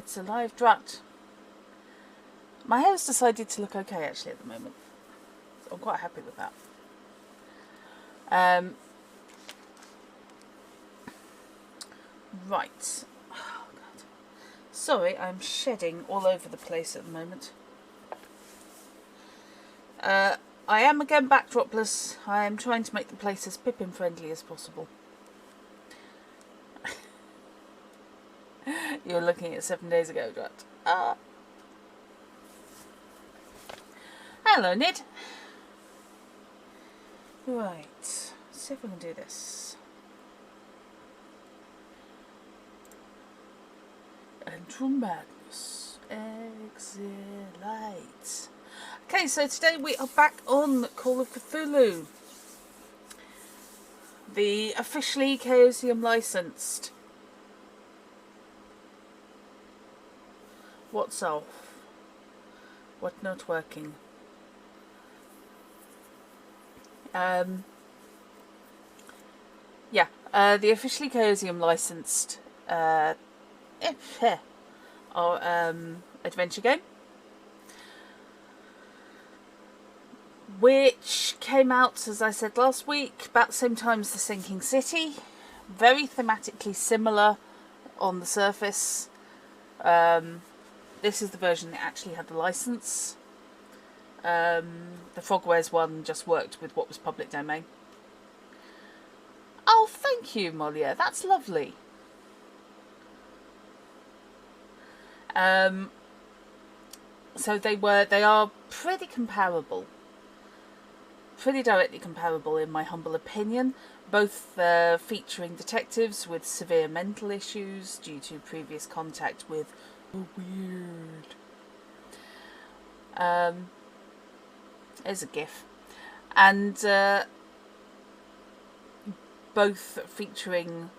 It's a live drat. My hair's decided to look okay actually at the moment. So I'm quite happy with that. Right. Oh, God. Sorry, I'm shedding all over the place at the moment. I am again backdropless. I am trying to make the place as Pippin friendly as possible. You're looking at 7 days ago, Drat. Hello, Nid. Right, let's see if we can do this. Enter madness. Exit light. Okay, so today we are back on Call of Cthulhu. The officially Chaosium licensed. What's off? What not working? Yeah, the officially Chaosium licensed adventure game, which came out, as I said last week, about the same time as The Sinking City. Very thematically similar on the surface. This is the version that actually had the license. The Frogwares one just worked with what was public domain. Oh, thank you, Molia. That's lovely. So they are pretty comparable. Pretty directly comparable in my humble opinion. Both featuring detectives with severe mental issues due to previous contact with the weird. There's a gif. And both featuring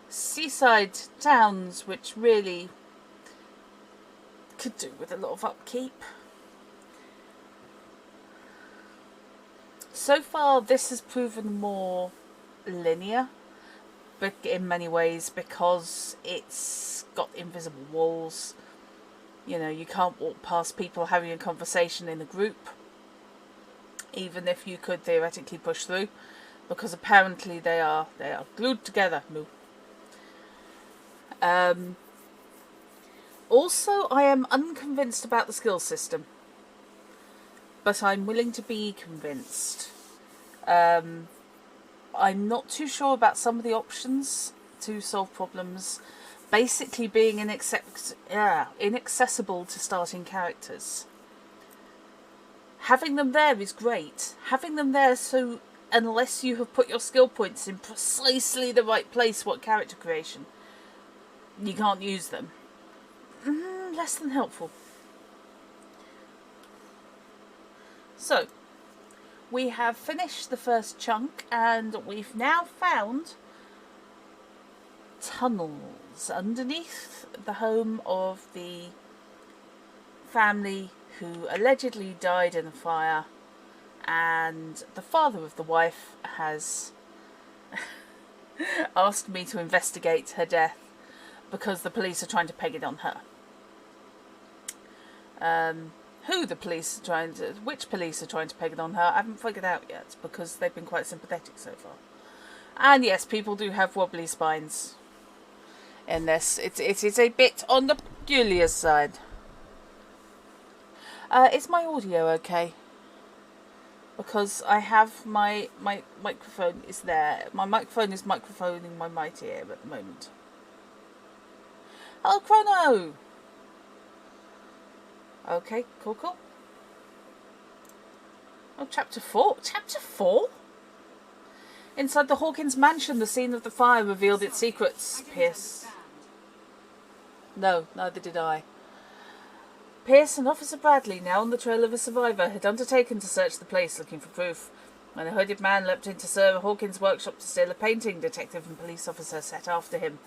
seaside towns, which really could do with a lot of upkeep. So far, this has proven more linear, but in many ways, because it's got invisible walls. You know, you can't walk past people having a conversation in a group, even if you could theoretically push through, because apparently they are glued together. No. Also, I am unconvinced about the skill system, but I'm willing to be convinced. I'm not too sure about some of the options to solve problems, basically being inaccessible to starting characters. Having them there is great. Having them there so unless you have put your skill points in precisely the right place, what character creation, you can't use them. Less than helpful. So, we have finished the first chunk and we've now found tunnels underneath the home of the family who allegedly died in a fire, and the father of the wife has asked me to investigate her death because the police are trying to peg it on her. Which police are trying to peg it on her, I haven't figured out yet, because they've been quite sympathetic so far. And yes, people do have wobbly spines in this. It is a bit on the peculiar side. Is my audio okay? Because I have my microphone is there. My microphone is microphoning my mic ear at the moment. Hello, Chrono! Okay, cool. Oh, chapter 4? Chapter 4? Inside the Hawkins mansion, the scene of the fire revealed its secrets. Pierce. No, neither did I. Pierce and Officer Bradley, now on the trail of a survivor, had undertaken to search the place looking for proof. When a hooded man leapt into Sir Hawkins' workshop to steal a painting, detective and police officer set after him.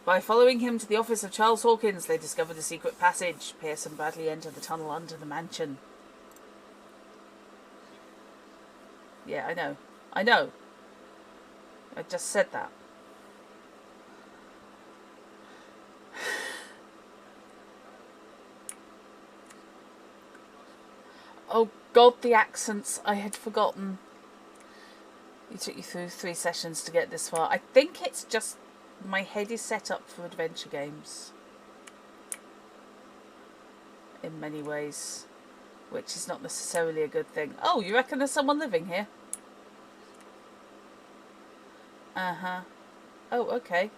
By following him to the office of Charles Hawkins, they discovered a secret passage. Pierce and Bradley entered the tunnel under the mansion. Yeah, I know. I just said that. Oh God, the accents, I had forgotten. It took you through 3 sessions to get this far. I think it's just my head is set up for adventure games. In many ways. Which is not necessarily a good thing. Oh, you reckon there's someone living here? Uh-huh. Oh, okay.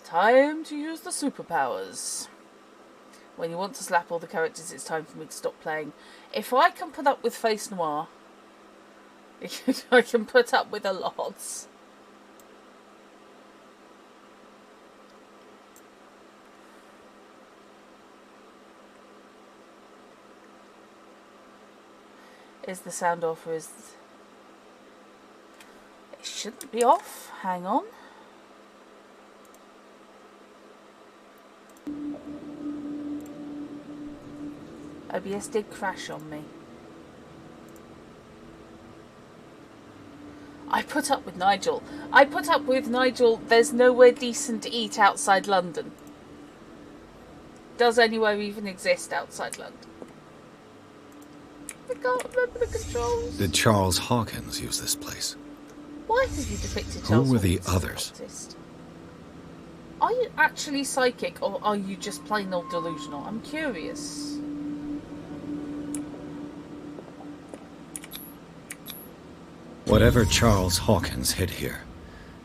Time to use the superpowers. When you want to slap all the characters, it's time for me to stop playing. If I can put up with Face Noir, I can put up with a lot. Is the sound off or is... It shouldn't be off. Hang on. OBS did crash on me. I put up with Nigel. I put up with Nigel. There's nowhere decent to eat outside London. Does anywhere even exist outside London? I can't remember the controls. Did Charles Hawkins use this place? Why have you depicted Charles Who were the Hawkins as an others? artist? Are you actually psychic or are you just plain old delusional? I'm curious. Whatever Charles Hawkins hid here,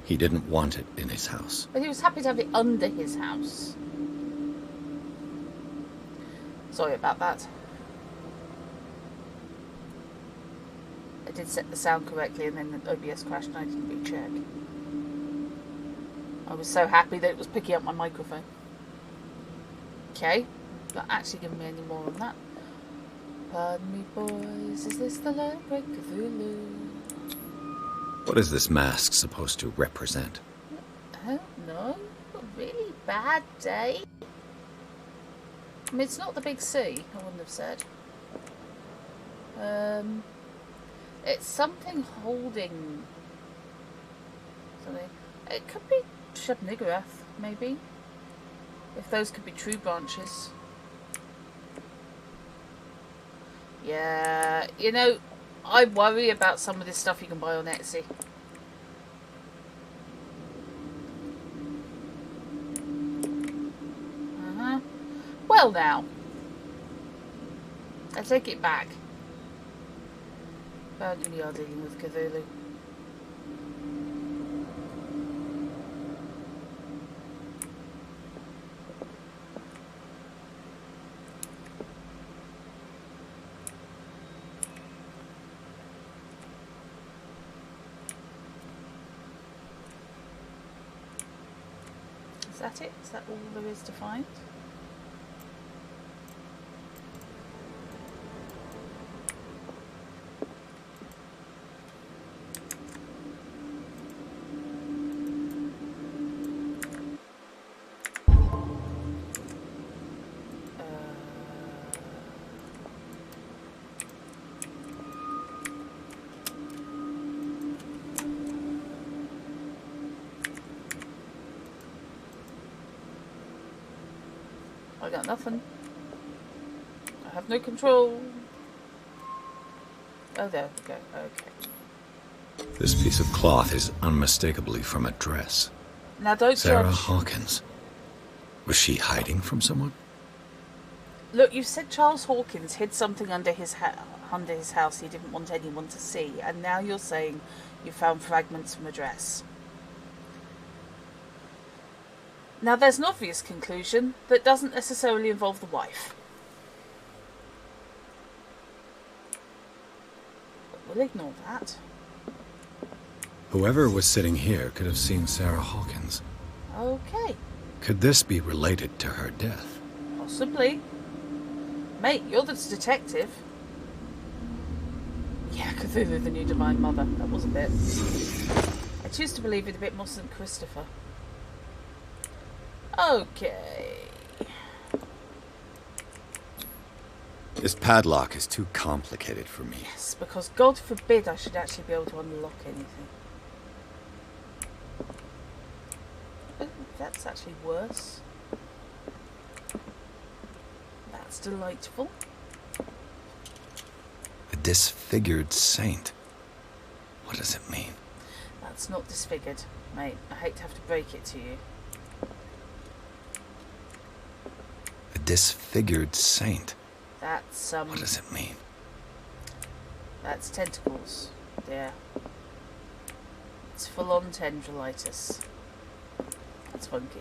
he didn't want it in his house. But he was happy to have it under his house. Sorry about that. I did set the sound correctly and then the OBS crashed and I didn't recheck. I was so happy that it was picking up my microphone. Okay, not actually giving me any more on that. Pardon me, boys, is this the last break Cthulhu? What is this mask supposed to represent? I don't know. A really bad day. I mean, it's not the big C, I wouldn't have said. It's something holding something. It could be Shub-Niggurath, maybe. If those could be true branches. Yeah, you know, I worry about some of this stuff you can buy on Etsy. Well now. I take it back. But we are dealing with Cthulhu. Is that it? Is that all there is to find? I got nothing. I have no control. Oh, there we go. Okay. This piece of cloth is unmistakably from a dress. Now don't Sarah judge. Hawkins. Was she hiding from someone? Look, you said Charles Hawkins hid something under his house he didn't want anyone to see, and now you're saying you found fragments from a dress. Now there's an obvious conclusion that doesn't necessarily involve the wife. But we'll ignore that. Whoever was sitting here could have seen Sarah Hawkins. Okay. Could this be related to her death? Possibly. Mate, you're the detective. Yeah, Cthulhu, the new Divine Mother. That was a bit. I choose to believe it a bit more St. Christopher. Okay. This padlock is too complicated for me. Yes, because God forbid I should actually be able to unlock anything. Oh, that's actually worse. That's delightful. disfigured saint. What does it mean? That's not disfigured, mate. I hate to have to break it to you. A disfigured saint. That's, What does it mean? That's tentacles. Yeah. It's full-on tendrilitis. That's funky.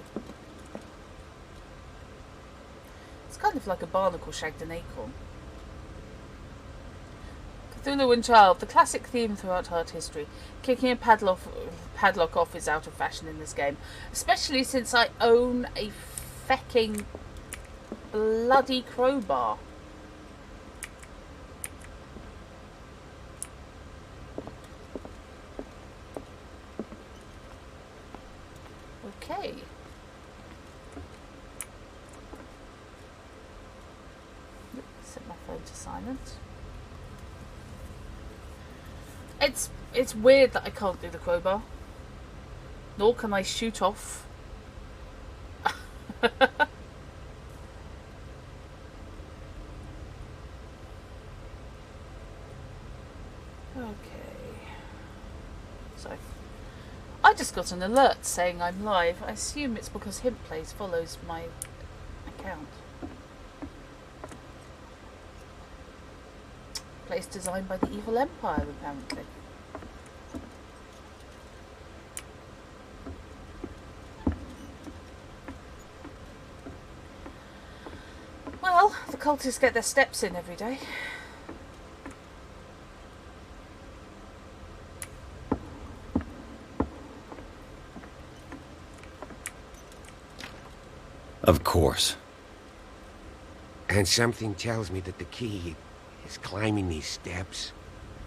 It's kind of like a barnacle shagged an acorn. Cthulhu and Child, the classic theme throughout art history. Kicking a padlock off is out of fashion in this game. Especially since I own a fecking bloody crowbar. Okay. Set my phone to silent. It's weird that I can't do the crowbar. Nor can I shoot off. Okay. So I just got an alert saying I'm live. I assume it's because Hint Plays follows my account. Place designed by the Evil Empire, apparently. Well, the cultists get their steps in every day. Of course. And something tells me that the key is climbing these steps.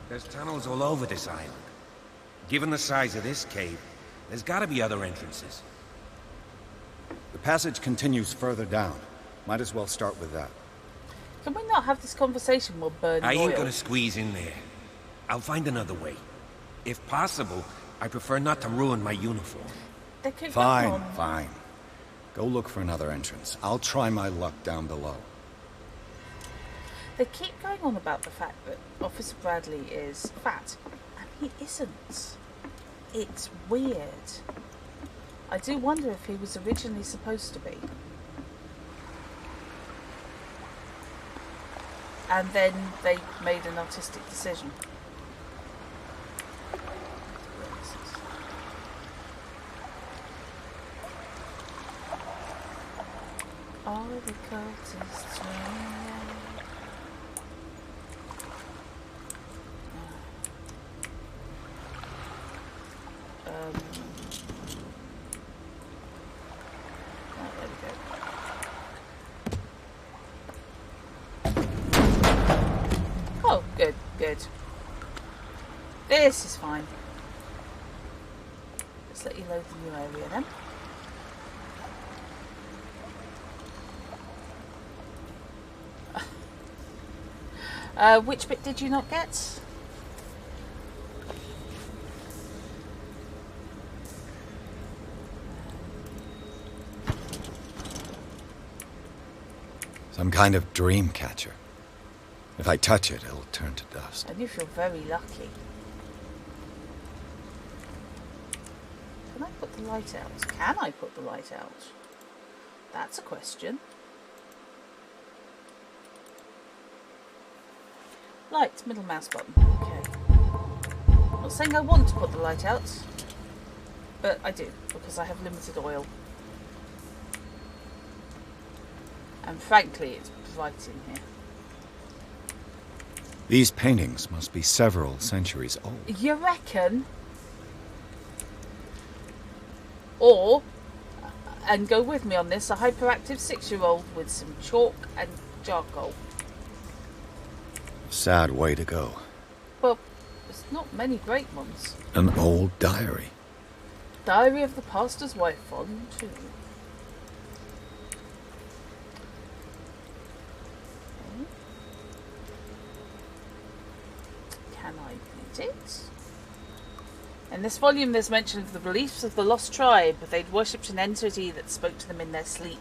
There's tunnels all over this island. Given the size of this cave, there's gotta be other entrances. The passage continues further down. Might as well start with that. Can we not have this conversation while burning I ain't oil? gonna squeeze in there. I'll find another way. If possible, I prefer not to ruin my uniform. They could go Fine, on. fine. Go look for another entrance. I'll try my luck down below. They keep going on about the fact that Officer Bradley is fat, and he isn't. It's weird. I do wonder if he was originally supposed to be. And then they made an artistic decision. All the cultists turn. Oh, there we go. Oh, good, good. This is fine. Let's let you load the new area then. Which bit did you not get? Some kind of dream catcher. If I touch it, it'll turn to dust. And you feel very lucky. Can I put the light out? Can I put the light out? That's a question. Light, middle mouse button. Okay. I'm not saying I want to put the light out, but I do, because I have limited oil. And frankly, it's bright in here. These paintings must be several centuries old. You reckon? Or, and go with me on this, a hyperactive 6-year-old with some chalk and charcoal. Sad way to go. Well, there's not many great ones. An old diary. Diary of the Pastor's Wife, Volume 2. Can I read it? In this volume there's mention of the beliefs of the lost tribe. They'd worshipped an entity that spoke to them in their sleep.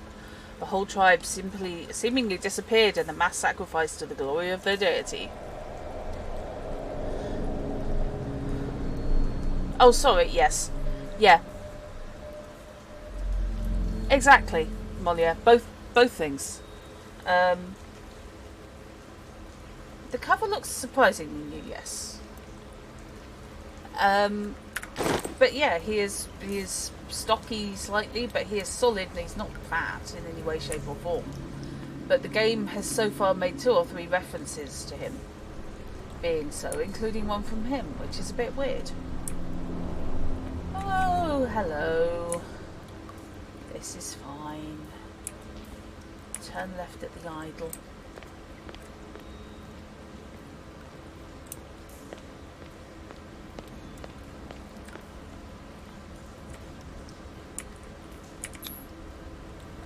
The whole tribe seemingly disappeared in the mass sacrifice to the glory of their deity. Oh, sorry, yes. Yeah. Exactly, Molia. Both things. The cover looks surprisingly new, yes. But yeah, he is stocky slightly, but he is solid and he's not fat in any way, shape or form. But the game has so far made 2 or 3 references to him being so, including one from him, which is a bit weird. Oh, hello. This is fine. Turn left at the idol.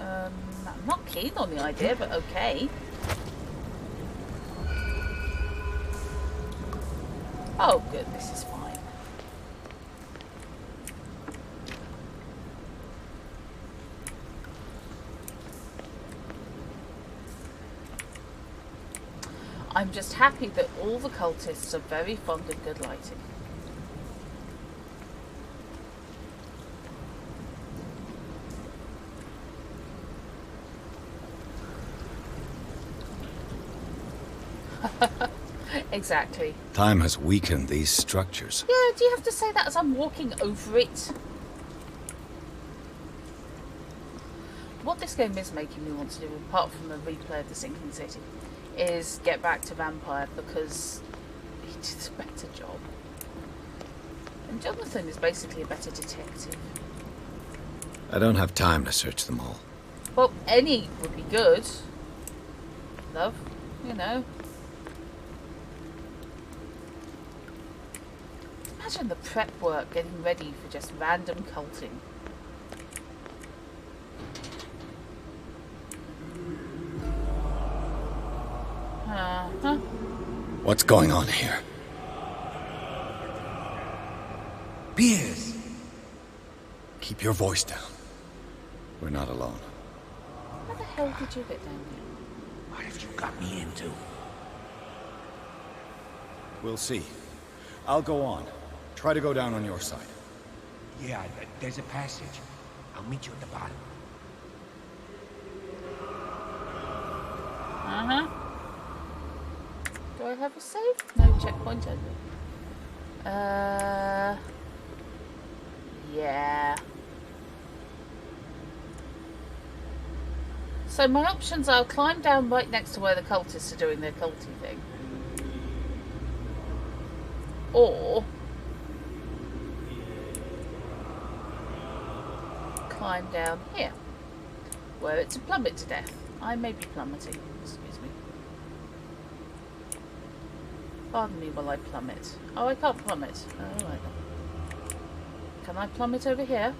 I'm not keen on the idea, but okay. Oh, good, this is fine. I'm just happy that all the cultists are very fond of good lighting. Exactly. Time has weakened these structures. Yeah, do you have to say that as I'm walking over it? What this game is making me want to do, apart from the replay of the Sinking City, is get back to Vampire, because he did a better job. And Jonathan is basically a better detective. I don't have time to search them all. Well, any would be good. Love, you know. Imagine the prep work getting ready for just random culting. Uh-huh. What's going on here? Piers! Keep your voice down. We're not alone. How the hell did you get down here? What have you got me into? We'll see. I'll go on. Try to go down on your side. Yeah, there's a passage. I'll meet you at the bottom. Uh-huh. Do I have a save? No checkpoint only. Yeah. So my options are climb down right next to where the cultists are doing their culty thing. Or climb down here, where it's a plummet to death. I may be plummeting, excuse me. Pardon me while I plummet. Oh, I can't plummet. Oh, alright then. Can I plummet over here?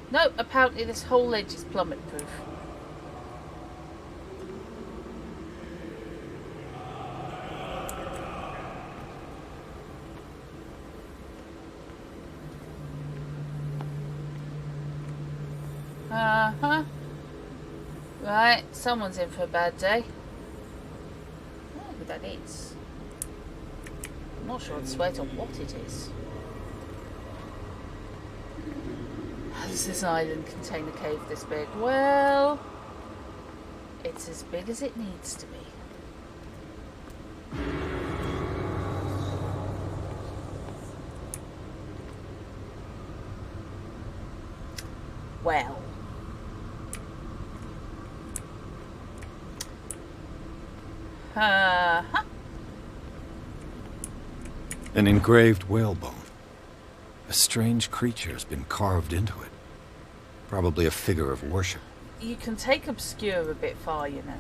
No, apparently this whole ledge is plummet proof. Uh-huh. Right, someone's in for a bad day. I don't know who that is. I'm not sure I'd swear to what it is. Does this island contain a cave this big? Well, it's as big as it needs to be. Well. Uh-huh. An engraved whalebone. A strange creature has been carved into it. Probably a figure of worship. You can take obscure a bit far, you know.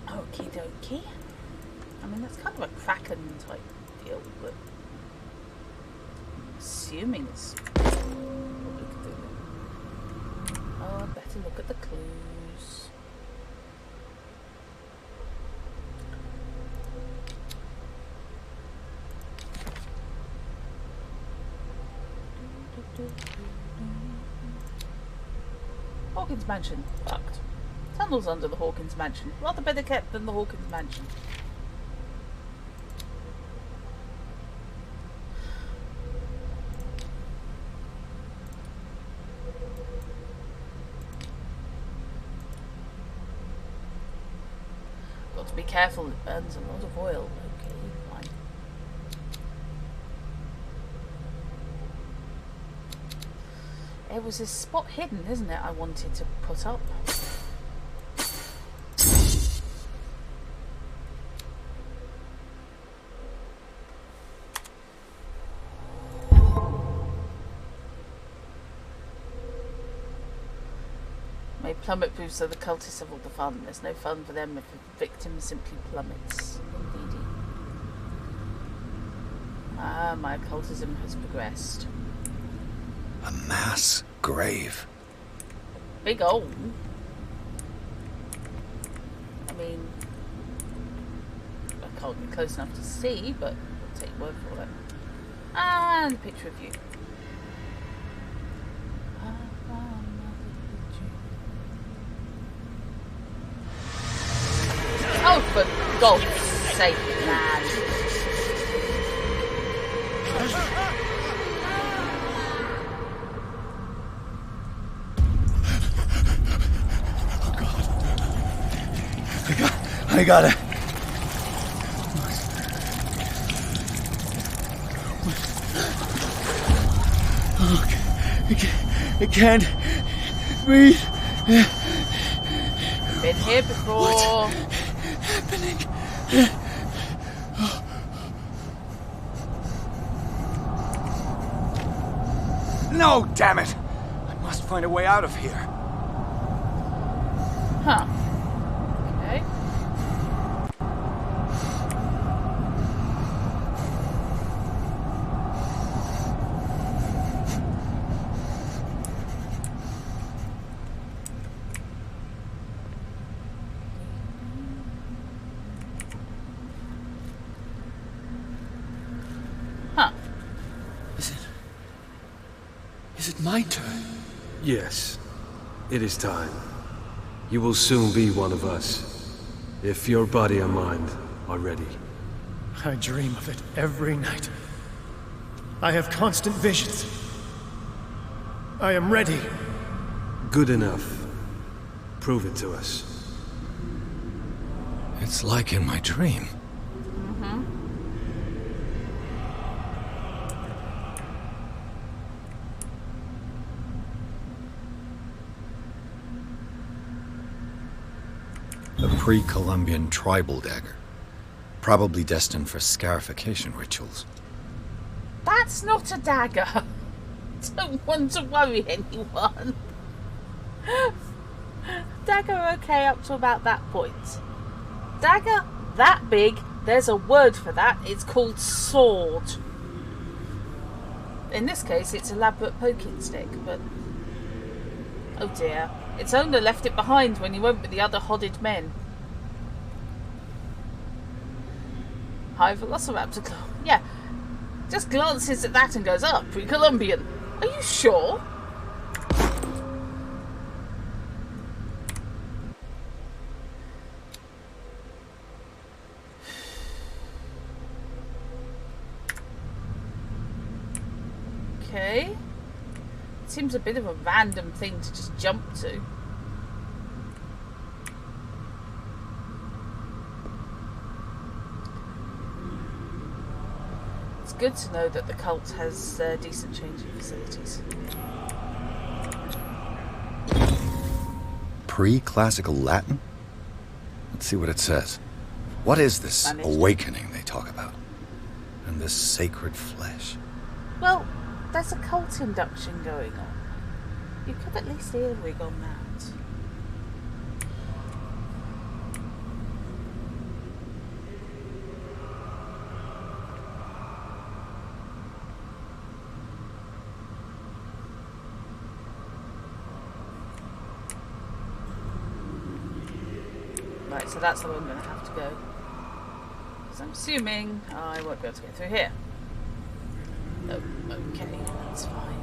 Okie dokie. I mean, that's kind of a Kraken type deal, but I'm assuming it's probably Cthulhu. Oh, I better look at the clues. Hawkins Mansion. Fucked. Tunnels under the Hawkins Mansion. Rather better kept than the Hawkins Mansion. Got to be careful, it burns a lot of oil. Okay, fine. It was this spot hidden, isn't it, I wanted to put up? May plummet proof so the cultists have all the fun. There's no fun for them if the victim simply plummets. Indeedy. Ah, my occultism has progressed. A mass grave. Big old. I mean, I can't get close enough to see, but I'll take your word for it. And a picture of you. Oh, for God's sake, man. I got it. I can't breathe. Been here before. What's happening? No, damn it! I must find a way out of here. Huh. Okay. Huh. Is it my turn? Yes, it is time. You will soon be one of us, if your body and mind are ready. I dream of it every night. I have constant visions. I am ready. Good enough. Prove it to us. It's like in my dream. A pre-Columbian tribal dagger. Probably destined for scarification rituals. That's not a dagger. Don't want to worry anyone. Dagger okay up to about that point. Dagger that big, there's a word for that. It's called sword. In this case, it's elaborate poking stick, but... oh dear. Its owner left it behind when he went with the other hodded men. High Velociraptor claw. Yeah. Just glances at that and goes, oh, pre-Columbian. Are you sure? Okay. Seems a bit of a random thing to just jump to. It's good to know that the cult has decent changing facilities. Pre-classical Latin? Let's see what it says. What is this awakening they talk about? And this sacred flesh? Well, there's a cult induction going on. You could at least earwig on that. Right, so that's the way I'm going to have to go. Because I'm assuming I won't be able to get through here. Oh, okay, that's fine.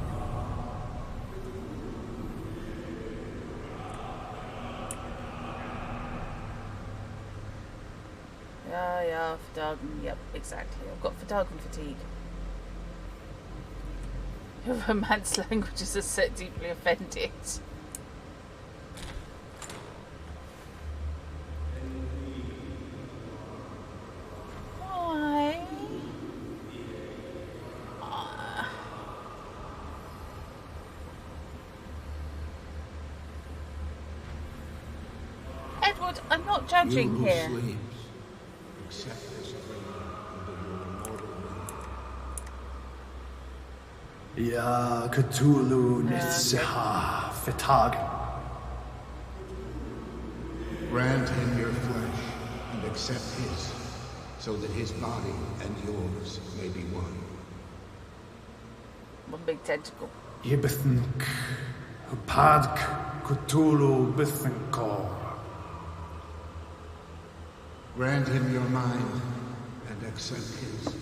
Yeah, Verdagen. Yep, exactly. I've got Verdagen fatigue. Your romance languages are so deeply offended. Why? Edward, I'm not judging You who here. sleeps, accept this dream under your immortal will. Ya Cthulhu Nitsaha Fetagen. Grant him your flesh and accept his, so that his body and yours may be one. One big tentacle. Yibithink Padk Cthulhu Bithinkor. Grant him your mind and accept his,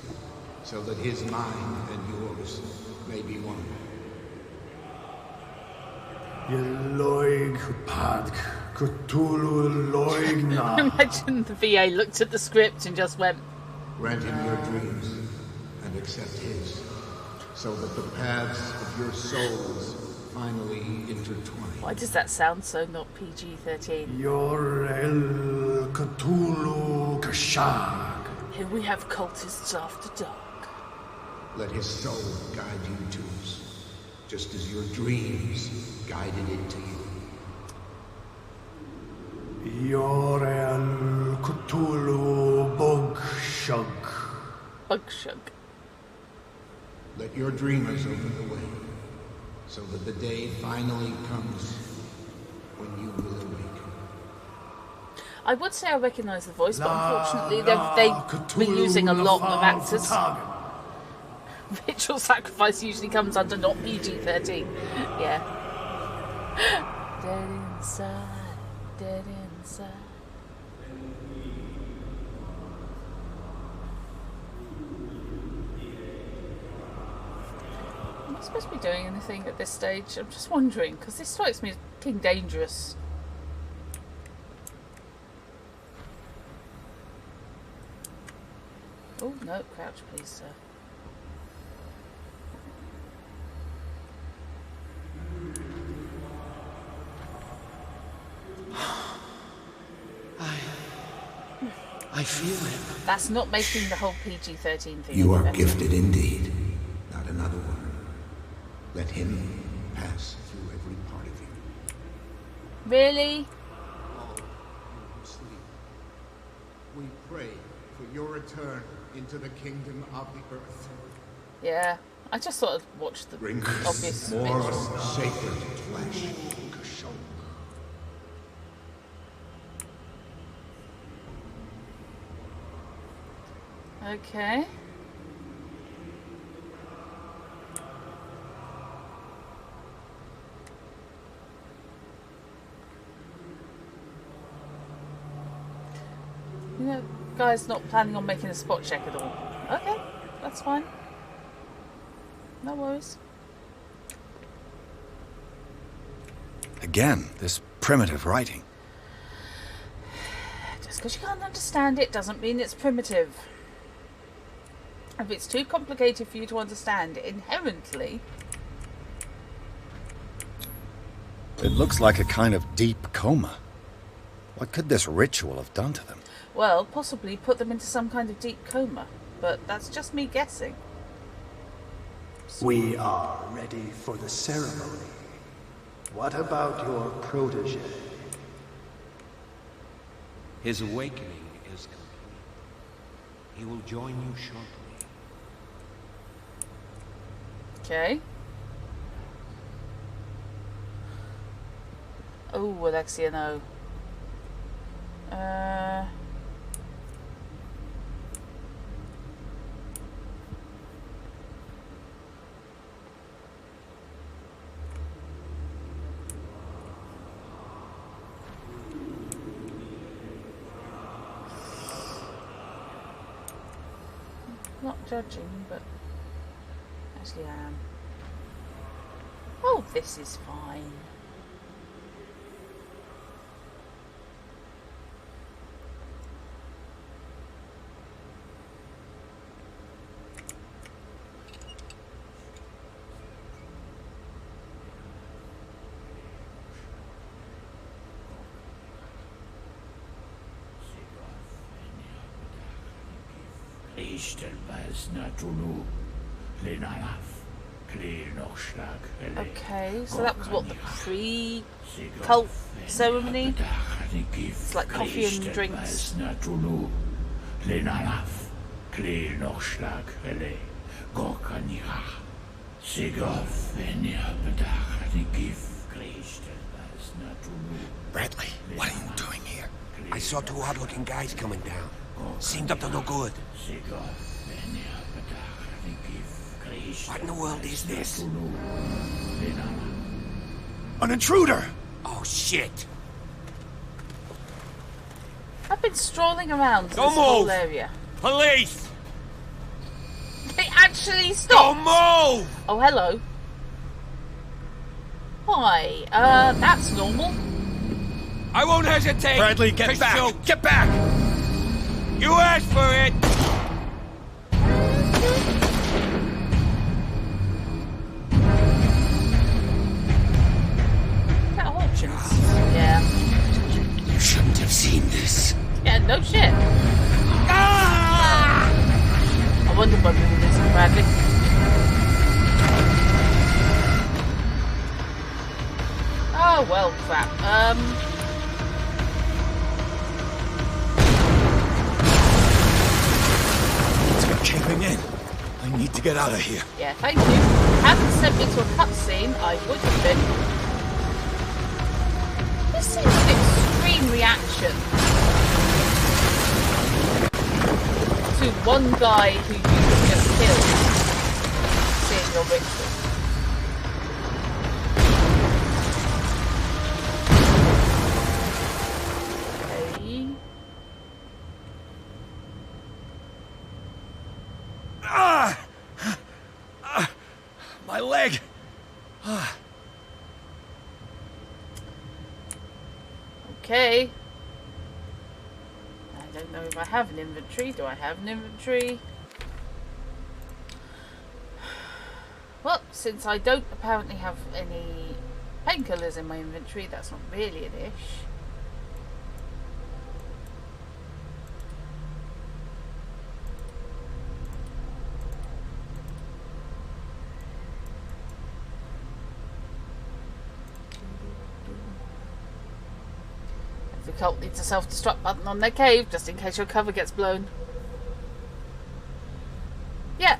so that his mind and yours may be one. Yeloig Padk Cthulhu Loigna. Imagine the VA looked at the script and just went, Grant him your dreams and accept his, so that the paths of your souls finally intertwine. why does that sound so not PG-13? Yor El Cthulhu Kashag. Here we have cultists after dark. Let his soul guide you to us, just as your dreams guided it to you. Yor El Cthulhu Bugshug. Bugshug. Let your dreamers open the way, so that the day finally comes when you will awaken. I would say I recognise the voice, but unfortunately they've been using a lot of actors. Ritual sacrifice usually comes under not PG-13. Yeah. Dead inside, dead inside. Am I supposed to be doing anything at this stage? I'm just wondering, because this strikes me as being dangerous. Oh, no, crouch please, sir. I feel him. That's not making the whole PG-13 thing. You are better. gifted indeed, not another one. Let him pass through every part of you. Really? All you who sleep, we pray for your return into the kingdom of the earth. Yeah. I just thought I'd watch the Bring obvious more bits. sacred flesh. Okay. You know, guy's not planning on making a spot check at all. Okay, that's fine. No worries. Again, this primitive writing. Just because you can't understand it doesn't mean it's primitive. If it's too complicated for you to understand, inherently... It looks like a kind of deep coma. What could this ritual have done to them? Well, possibly put them into some kind of deep coma. But that's just me guessing. We are ready for the ceremony. What about your protege? His awakening is complete. He will join you shortly. Okay. Oh, Alexia, no. Not judging, but actually I am. Oh, this is fine. Okay, so that was what, the pre-cult ceremony? It's like coffee and drinks. Bradley, what are you doing here? I saw two odd-looking guys coming down. Seemed up to no good. What in the world is this? An intruder! Oh, shit! I've been strolling around this Don't whole move! area. Police! They actually stopped! Don't move! Oh, hello. Hi, that's normal. I won't hesitate! Bradley, get to back! shoot. Get back! You asked for it! That Hawkins. Yeah. You shouldn't have seen this. Yeah, no shit. Ah! I wonder what we were losing Bradley. Oh, well, crap. It's caving in. I need to get out of here. Yeah, thank you. If you hadn't sent me to a cutscene, I would have been. This seems an extreme reaction to one guy who you just killed seeing your ritual. Okay. My leg! Okay. I don't know if I have an inventory. Do I have an inventory? Well, since I don't apparently have any painkillers in my inventory, that's not really an ish. The cult needs a self-destruct button on their cave, just in case your cover gets blown. Yeah,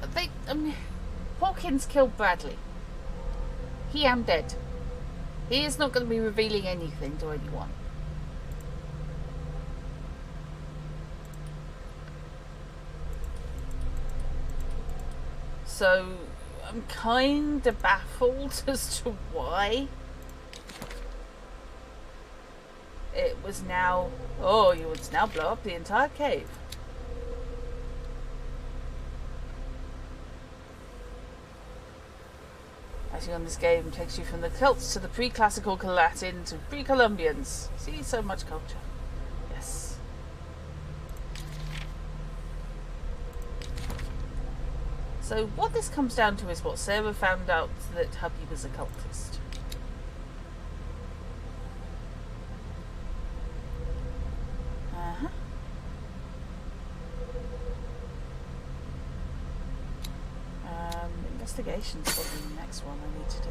Hawkins killed Bradley. He am dead. He is not going to be revealing anything to anyone. So, I'm kind of baffled as to why it was now... Oh, you would now blow up the entire cave. Acting on this game takes you from the Celts to the pre-classical Latin to pre-Columbians. See, so much culture. Yes. So what this comes down to is what Sarah found out, that hubby was a cultist. Uh-huh. Investigation's probably the next one I need to do.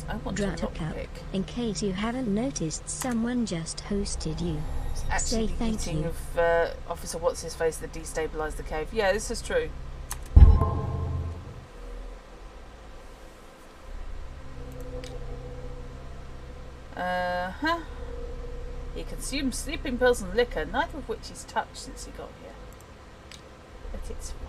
I want to lockpick. In case you haven't noticed, someone just hosted you. Say thank you. Of Officer What's-His-Face that destabilised the cave. Yeah, this is true. Uh-huh. He consumed sleeping pills and liquor, neither of which he's touched since he got here. But it's fine.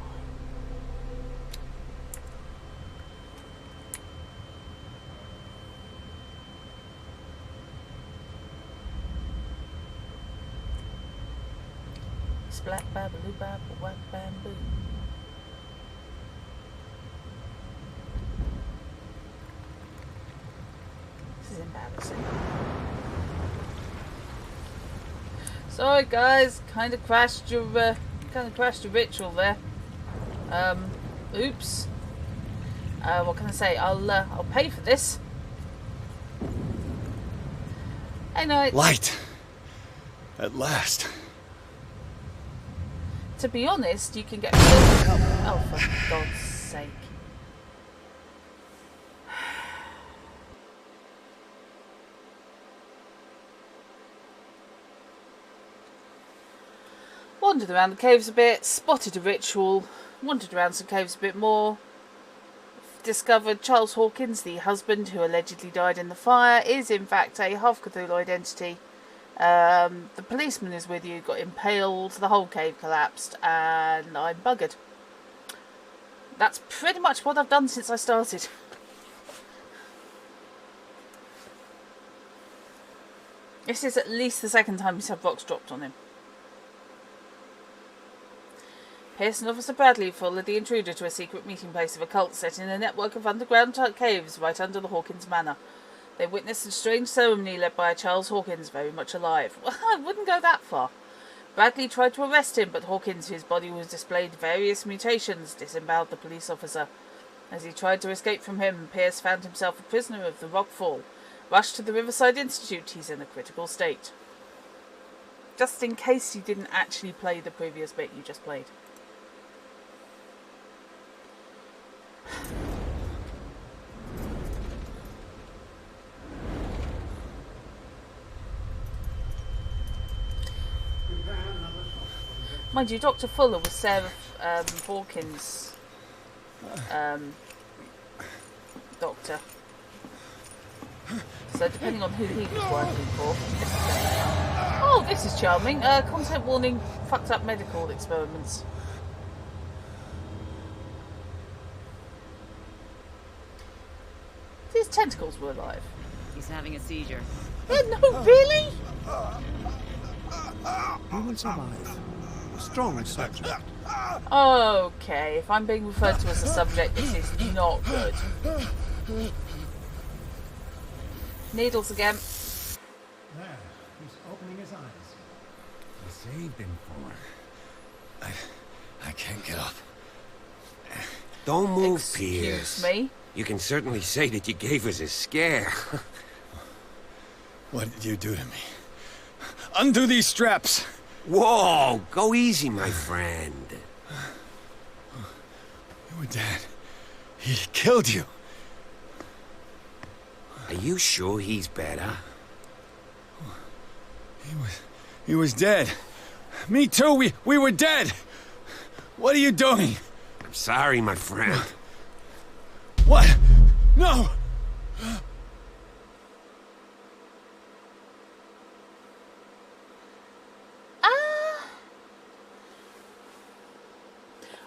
Splat babaloo bab whack bamboo. This is embarrassing. Sorry guys, kind of crashed your ritual there. Oops. What can I say? I'll pay for this. Hey, night. Light. At last. To be honest, you can get... Oh, for God's sake. Wandered around the caves a bit, spotted a ritual, wandered around some caves a bit more, discovered Charles Hawkins, the husband who allegedly died in the fire, is in fact a half Cthulhu entity. The policeman is with you, got impaled, the whole cave collapsed, and I'm buggered. That's pretty much what I've done since I started. This is at least the second time he's had rocks dropped on him. Pierce and Officer Bradley followed the intruder to a secret meeting place of a cult set in a network of underground caves right under the Hawkins Manor. They witnessed a strange ceremony led by a Charles Hawkins, very much alive. Well, I wouldn't go that far. Bradley tried to arrest him, but Hawkins, whose body was displayed various mutations, disemboweled the police officer. As he tried to escape from him, Pierce found himself a prisoner of the Rockfall. Rushed to the Riverside Institute, he's in a critical state. Just in case you didn't actually play the previous bit you just played. Mind you, Dr. Fuller was Sarah Hawkins' doctor. So depending on who he was working for. Oh, this is charming. Content warning, fucked up medical experiments. His tentacles were alive. He's having a seizure. No, really? He will survive. Strong subject. Okay, if I'm being referred to as a subject, this is not good. Needles again. There, he's opening his eyes. You saved him for. I can't get up. Don't move, Excuse Pierce. me. You can certainly say that you gave us a scare. What did you do to me? Undo these straps! Whoa! Go easy, my friend. You were dead. He killed you. Are you sure he's better? He was dead. Me too, we were dead! What are you doing? I'm sorry, my friend. What? No!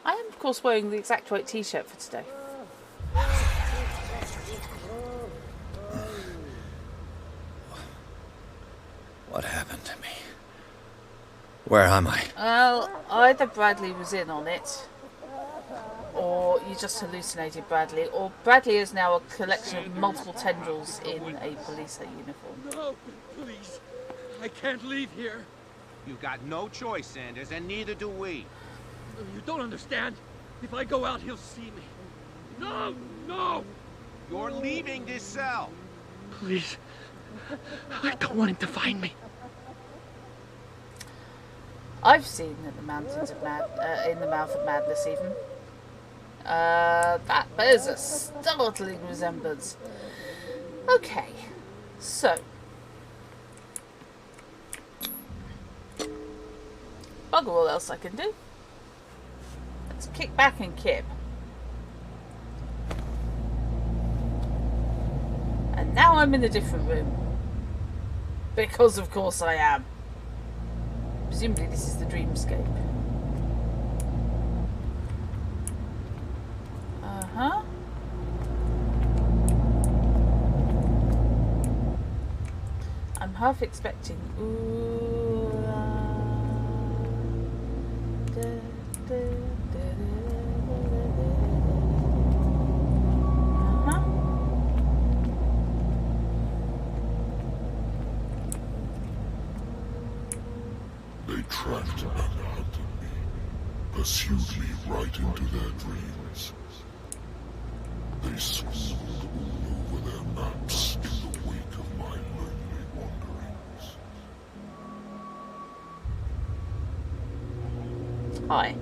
I am, of course, wearing the exact right t-shirt for today. What happened to me? Where am I? Well, either Bradley was in on it, or you just hallucinated Bradley, or Bradley is now a collection of multiple tendrils in a police uniform. No, please. I can't leave here. You've got no choice, Sanders, and neither do we. You don't understand. If I go out, he'll see me. No! No! You're leaving this cell. Please. I don't want him to find me. I've seen in the mountains of in the mouth of madness, even. That bears a startling resemblance. Okay, so bugger all else I can do. Let's kick back and kip. And now I'm in a different room. Because of course I am. Presumably this is the dreamscape. Uh-huh. I'm half expecting... Ooh, da, da, da, uh-huh. They tracked and hunted me, pursued me right into their dreams. They swooned all over their maps in the wake of my lonely wanderings. Hi.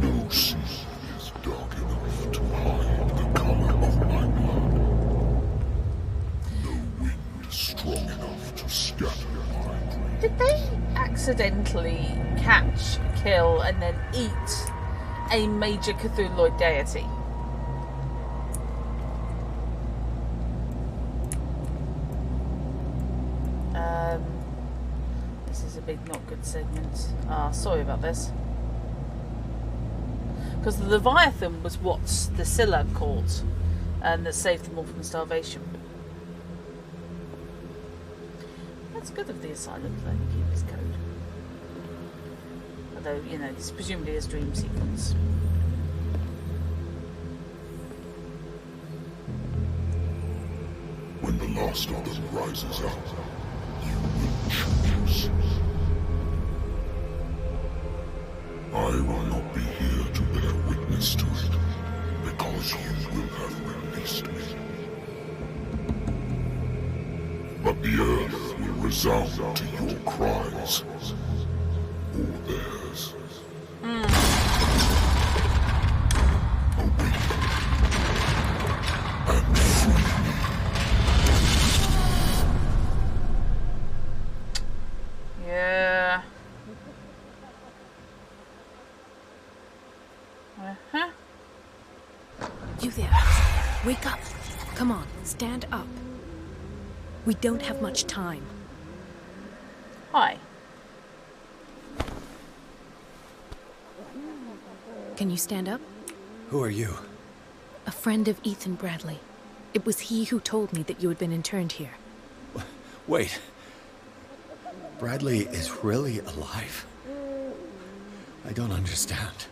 No sea is dark enough to hide the color of my blood. No wind strong enough to scatter my dreams. Did they accidentally catch, kill, and then eat a major Cthulhuid deity? This is a big not good segment. Sorry about this. Because the Leviathan was what the Scylla caught, and that saved them all from starvation. That's good of the Asylum to let you keep his code. Although, you know, it's presumably his dream sequence. When the last of them rises up, you will choose. I will not be here to bear witness to it, because you will have released me. But the earth will resound to your cries, or theirs. Awake and free me. Yeah. You there. Wake up. Come on, stand up. We don't have much time. Hi. Can you stand up? Who are you? A friend of Ethan Bradley. It was he who told me that you had been interned here. Wait. Bradley is really alive? I don't understand.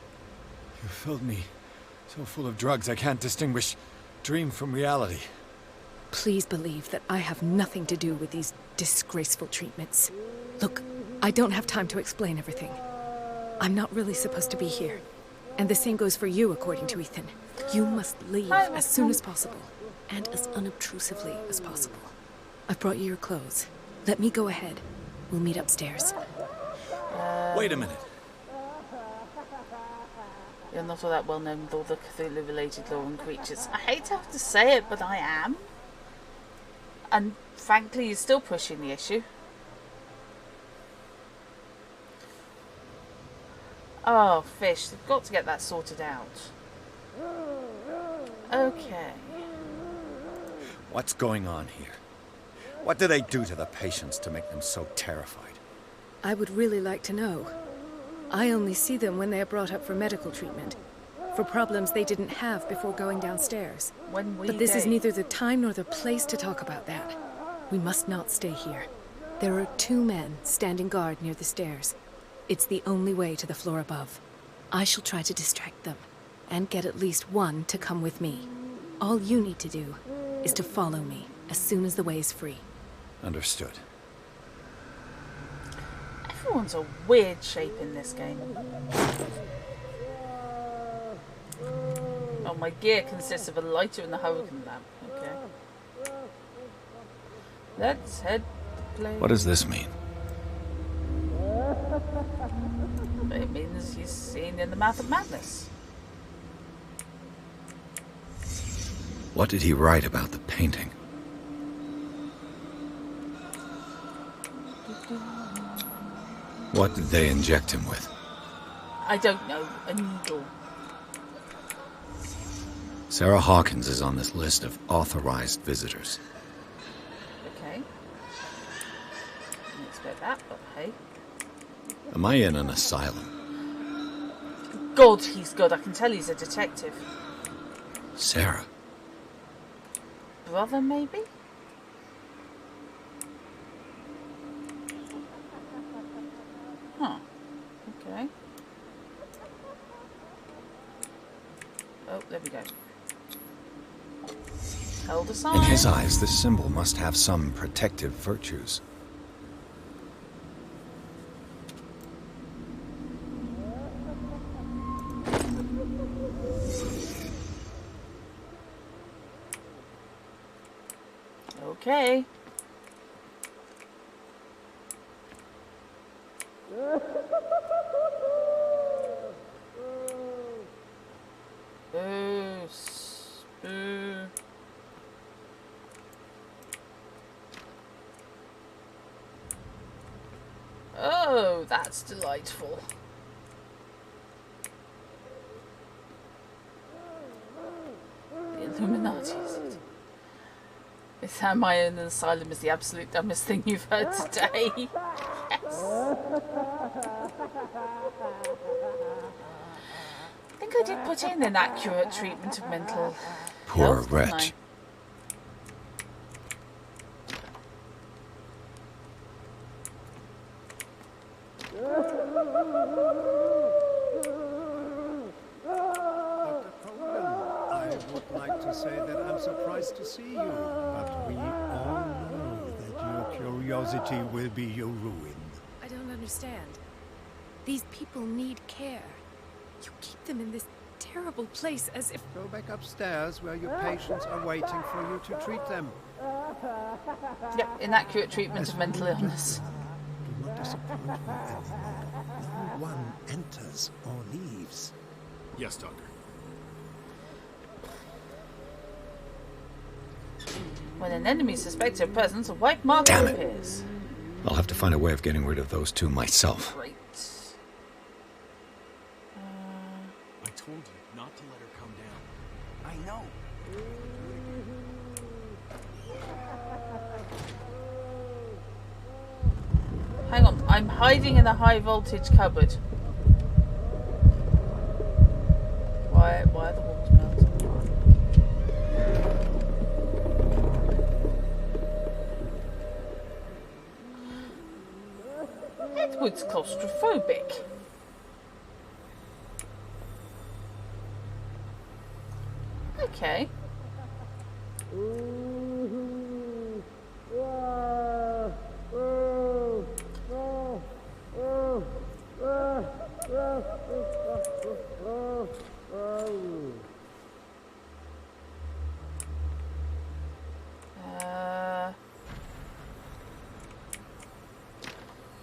You filled me so full of drugs I can't distinguish dream from reality. Please believe that I have nothing to do with these disgraceful treatments. Look, I don't have time to explain everything. I'm not really supposed to be here. And the same goes for you, according to Ethan. You must leave as soon as possible, and as unobtrusively as possible. I've brought you your clothes. Let me go ahead. We'll meet upstairs. Wait a minute. You're not all that well known with all the Cthulhu-related lore and creatures. I hate to have to say it, but I am. And frankly, you're still pushing the issue. Oh, fish. They've got to get that sorted out. Okay. What's going on here? What do they do to the patients to make them so terrified? I would really like to know. I only see them when they are brought up for medical treatment, for problems they didn't have before going downstairs. But this is neither the time nor the place to talk about that. We must not stay here. There are 2 men standing guard near the stairs. It's the only way to the floor above. I shall try to distract them, and get at least one to come with me. All you need to do is to follow me as soon as the way is free. Understood. Everyone's a weird shape in this game. Oh, my gear consists of a lighter and the hurricane lamp. Okay. Let's head to play. What does this mean? It means he's seen in the mouth of madness. What did he write about the painting? What did they inject him with? I don't know. A needle. Sarah Hawkins is on this list of authorized visitors. Okay. Didn't expect that, but hey. Am I in an asylum? God, he's good. I can tell he's a detective. Sarah. brother, maybe? Huh. Okay. Oh, there we go. Hold aside. In his eyes, this symbol must have some protective virtues. Okay. Oh, that's delightful. The Illuminati, is it? Is that my own asylum is the absolute dumbest thing you've heard today? Yes. I think I did put in an accurate treatment of mental Poor health, wretch. To see you, but we all know that your curiosity will be your ruin. I don't understand. These people need care. You keep them in this terrible place as if... Go back upstairs where your patients are waiting for you to treat them. Yep, inaccurate treatment of mental illness. Do not disappoint me anymore. No one enters or leaves. Yes, Doctor. When an enemy suspects your presence, a white mark appears. I'll have to find a way of getting rid of those two myself. Great. I told you not to let her come down. I know. Hang on, I'm hiding in a high voltage cupboard. Why are the walls melting? Edward's claustrophobic. Okay.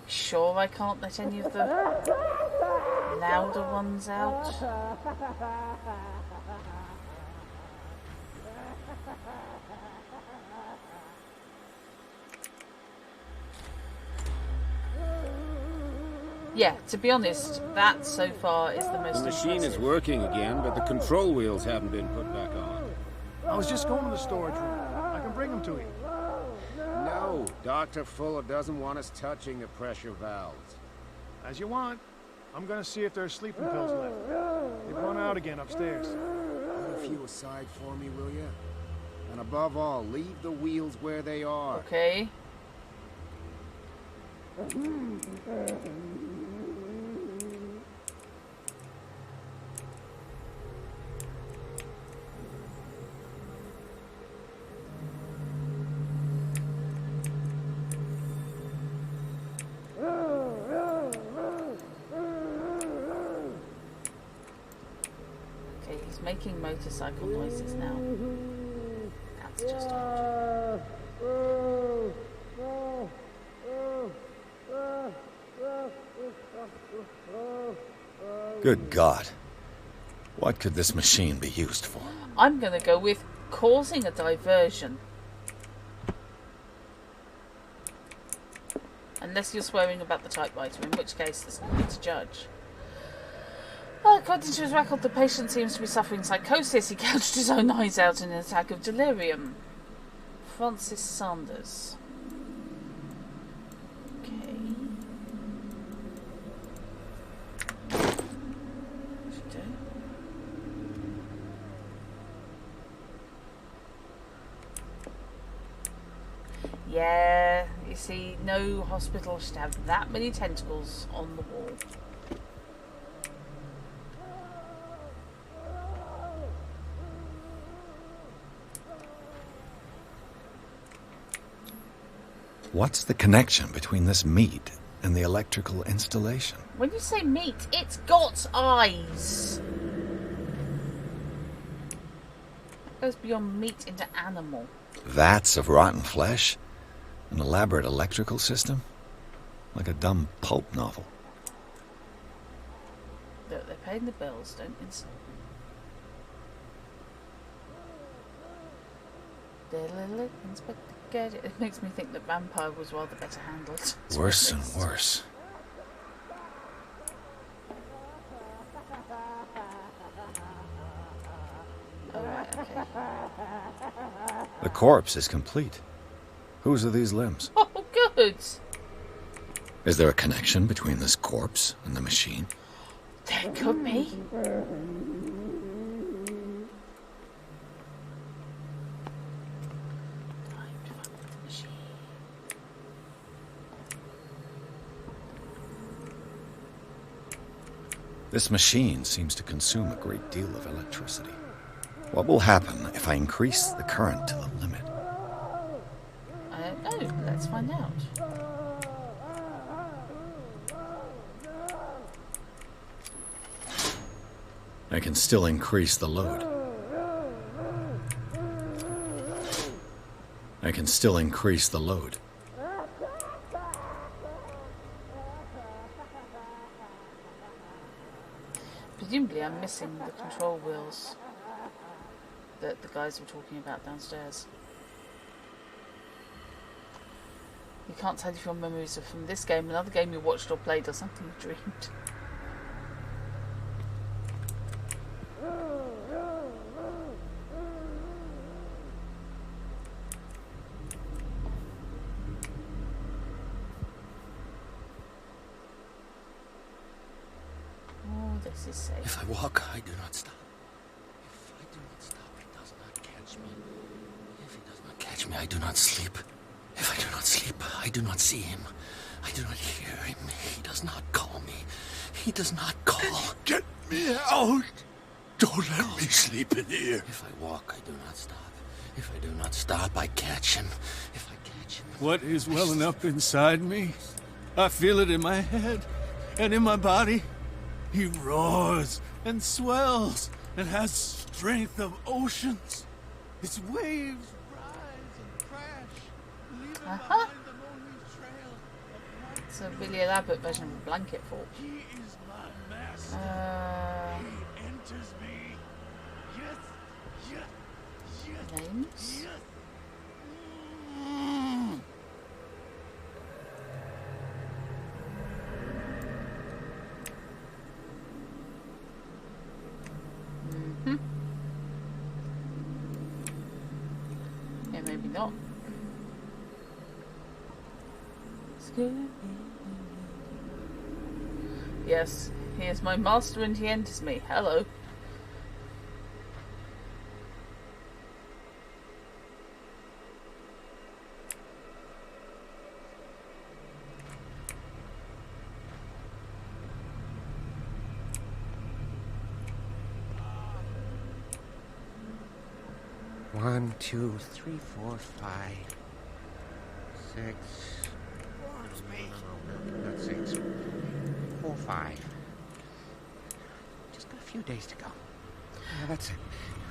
Sure I can't let any of the louder ones out? Yeah, to be honest, that so far is the most The machine impressive. is working again, but the control wheels haven't been put back on. I was just going to the storage room. I can bring them to you. No, Dr. Fuller doesn't want us touching the pressure valves. As you want. I'm gonna see if there's sleeping pills left. They've run out again upstairs. Put a few aside for me, will you? And above all, leave the wheels where they are. Okay. Making motorcycle noises now. That's just odd. Good God. What could this machine be used for? I'm going to go with causing a diversion. Unless you're swearing about the typewriter, in which case there's nothing to judge. According to his record, the patient seems to be suffering psychosis. He gouged his own eyes out in an attack of delirium. Francis Sanders. Okay. Yeah, you see, no hospital should have that many tentacles on the wall. What's the connection between this meat and the electrical installation? When you say meat, it's got eyes. That goes beyond meat into animal. Vats of rotten flesh? An elaborate electrical system? Like a dumb pulp novel. Look, they're paying the bills, don't insult me. Inspector Gadget. It makes me think that Vampire was rather better handled. Worse and worse. Alright, okay. The corpse is complete. Whose are these limbs? Oh, good! Is there a connection between this corpse and the machine? There could be. This machine seems to consume a great deal of electricity. What will happen if I increase the current to the limit? I don't know. Let's find out. I can still increase the load. I can still increase the load. Presumably I'm missing the control wheels that the guys were talking about downstairs. You can't tell if your memories are from this game, another game you watched or played, or something you dreamed. This is safe. If I walk, I do not stop. If I do not stop, he does not catch me. If he does not catch me, I do not sleep. If I do not sleep, I do not see him. I do not hear him. He does not call me. He does not call. Get me out! Don't let me sleep in here. If I walk, I do not stop. If I do not stop, I catch him. If I catch him... What is welling up inside me? I feel it in my head and in my body. He roars and swells and has strength of oceans. His waves rise and crash, leaving behind the lonely trail of night. It's a really elaborate version of a blanket fort. He is my master. He enters me. Yes, yes, yes. Names? Yes. Yeah, maybe not. Yes, he is my master and he enters me. Hello. One, 2, 3, 4, 5, 6. Not 6. 4, 5. Just got a few days to go. Yeah, that's it.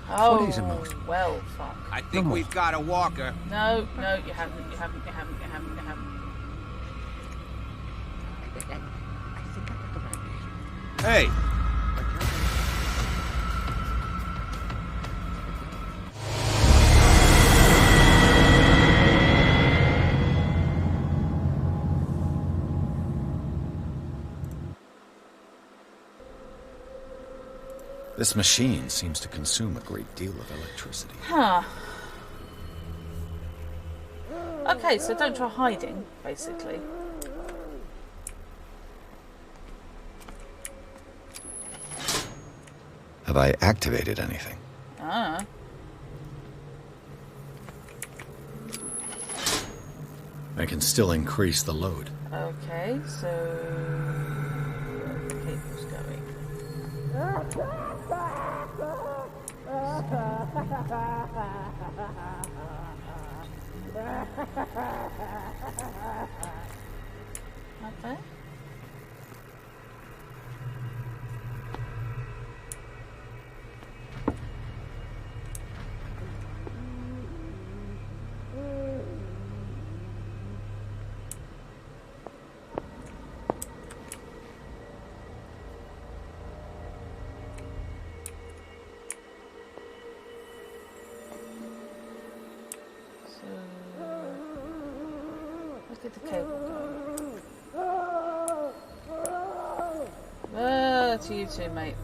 4 days at most. Well, fuck. I think we've got a walker. No, no, you haven't, you haven't, you haven't, you haven't, you haven't. I think I got the right date. Hey! This machine seems to consume a great deal of electricity. Huh. Okay, so don't try hiding, basically. Have I activated anything? Ah. I can still increase the load. Okay, so the cable's going. Okay. Get the cable going. To you too, mate.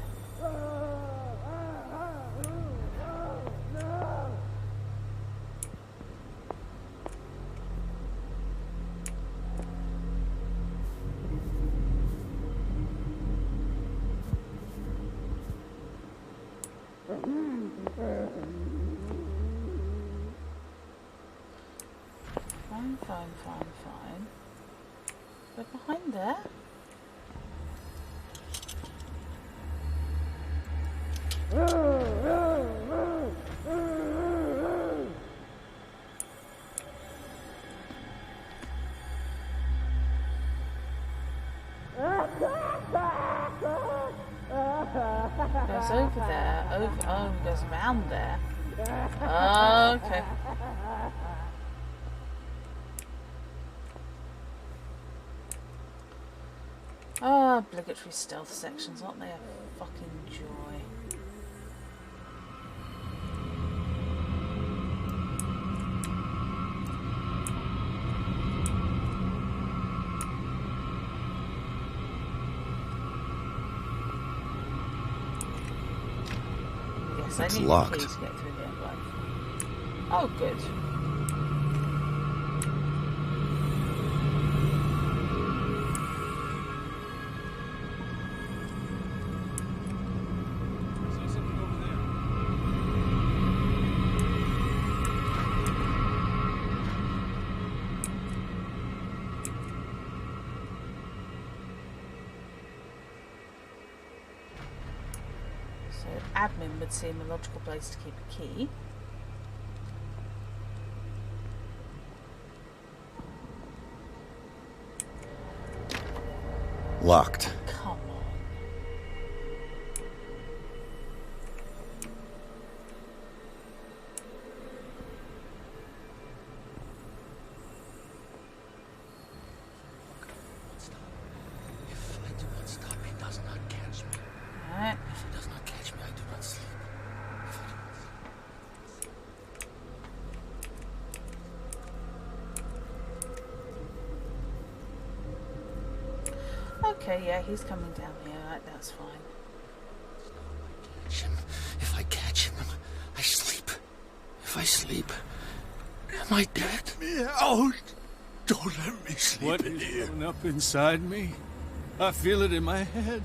Fine. They're behind there. Goes over there. Goes around there. Okay. Oh, obligatory stealth sections, aren't they a fucking joy? Yes, it's I need locked. to get through here. Right. Oh, good. Admin would seem a logical place to keep a key. Locked. Come on. If I do not stop, he does not catch me. Alright. If he does not catch me, I do not sleep. Okay, yeah, he's coming down here. Right, that's fine. If I catch him, I sleep. If I sleep, am I dead? Let me out! Don't let me sleep What in is here. going Up inside me. I feel it in my head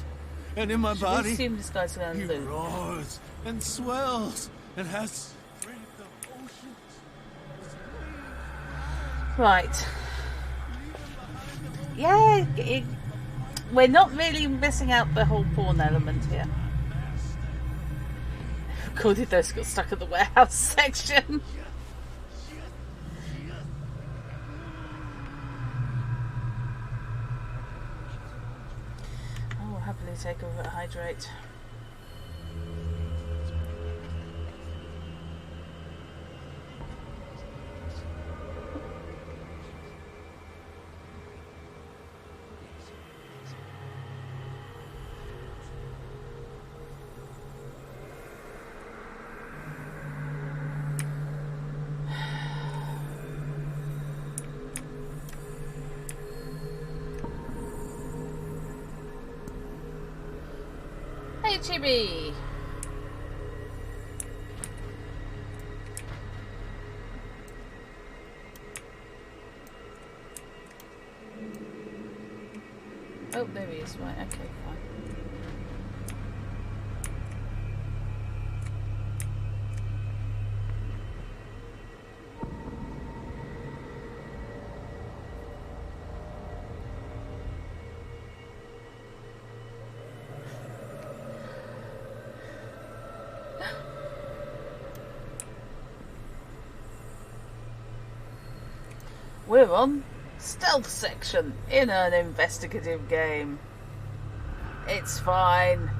and in my body. I assume this guy's going to He loot. roars and swells and has strength of oceans. Right. Yeah, we're not really missing out the whole porn element here. Corded those got stuck at the warehouse section. I will happily take over at hydrate. Hey, Chibi! Oh, there he is. Right, okay, fine. We're on stealth section in an investigative game. It's fine.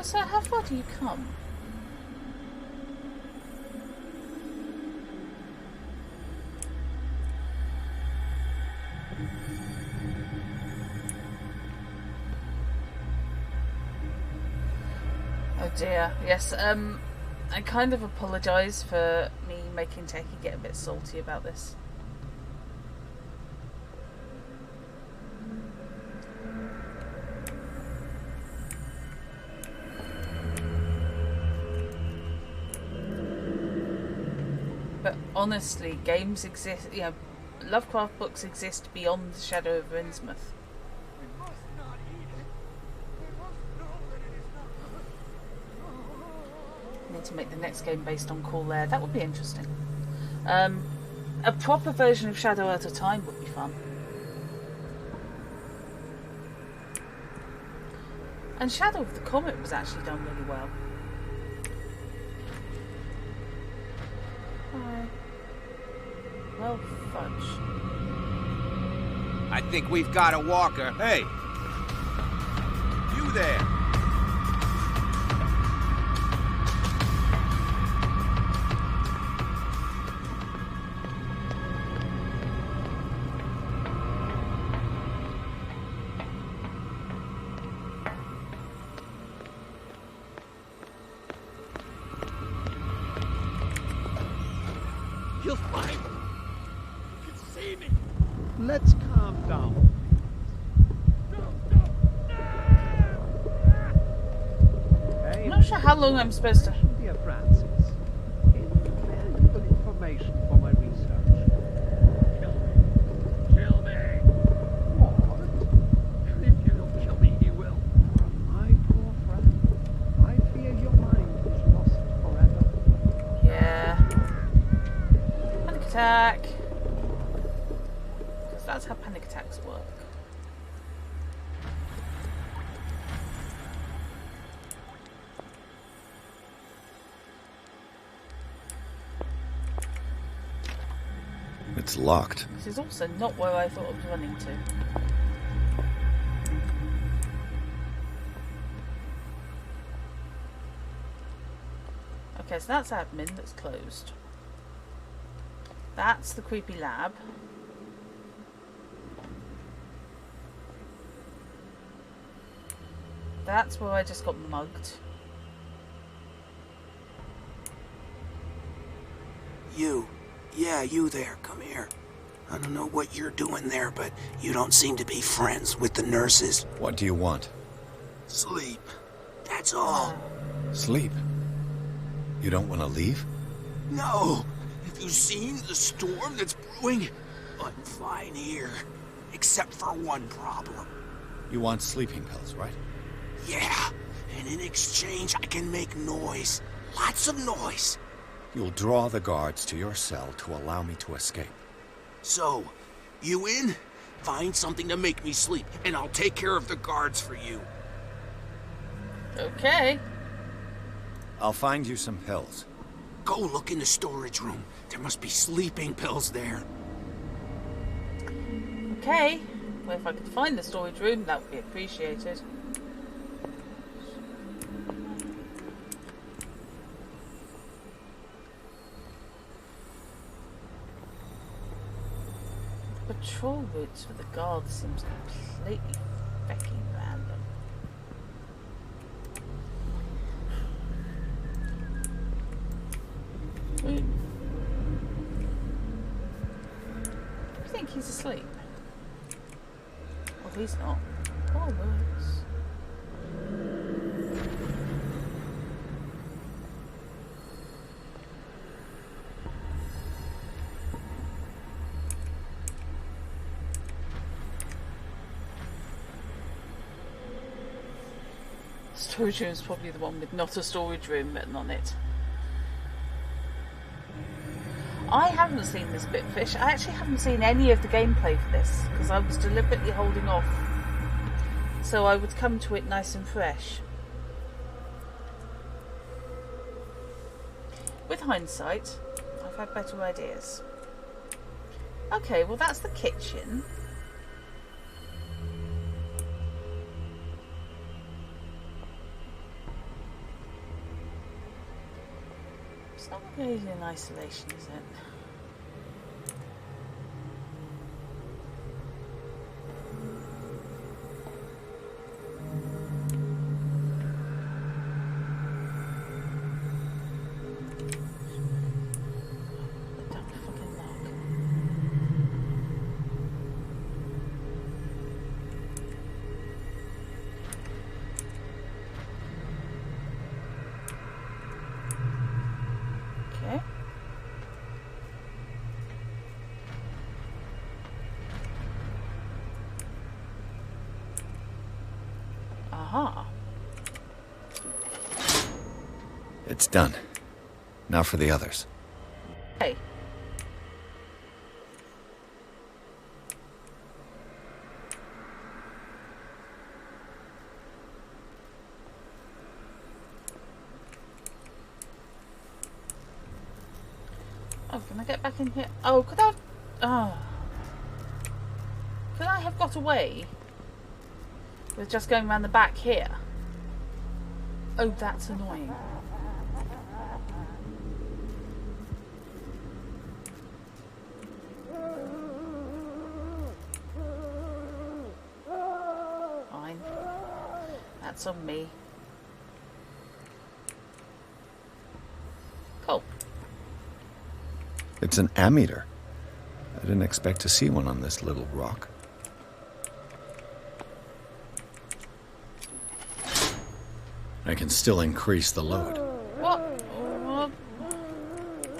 So how far do you come? Oh dear, yes, I kind of apologise for me making Techie get a bit salty about this. But honestly, games exist, you know, Lovecraft books exist beyond the Shadow of Innsmouth. Need to make the next game based on Cool Air. That would be interesting. A proper version of Shadow Out of Time would be fun. And Shadow of the Comet was actually done really well. Hi. Well, fudge. I think we've got a walker. Hey! You there! He'll find me. He can see me. Let's calm down. I'm not sure how long I'm supposed to. Dear Francis, invaluable information for my research. Kill me! What? If you don't kill me, he will. My poor friend, I fear your mind is lost forever. Yeah. Panic attack. Because that's how panic attacks work. It's locked. This is also not where I thought I was running to. Okay, so that's admin that's closed. That's the creepy lab. That's where I just got mugged. You. Yeah, you there. Come here. I don't know what you're doing there, but you don't seem to be friends with the nurses. What do you want? Sleep. That's all. Sleep? You don't want to leave? No. Have you seen the storm that's brewing? I'm fine here. Except for one problem. You want sleeping pills, right? Yeah. And in exchange, I can make noise. Lots of noise. You'll draw the guards to your cell to allow me to escape. So, you in? Find something to make me sleep, and I'll take care of the guards for you. Okay. I'll find you some pills. Go look in the storage room. There must be sleeping pills there. Okay. Well, if I could find the storage room, that would be appreciated. Patrol routes for the guards seems completely fucking random. I think he's asleep. Well, he's not. Oh, works. Storage room is probably the one with not a storage room written on it. I haven't seen this bit, Fish. I actually haven't seen any of the gameplay for this because I was deliberately holding off so I would come to it nice and fresh. With hindsight, I've had better ideas. Okay, well that's the kitchen. It's not really in isolation, is it? Aha. It's done. Now for the others. Hey. Oh, can I get back in here? Oh, could I... Oh. Could I have got away with just going around the back here? Oh, that's annoying. Fine. That's on me. Cool. It's an ammeter. I didn't expect to see one on this little rock. I can still increase the load. What?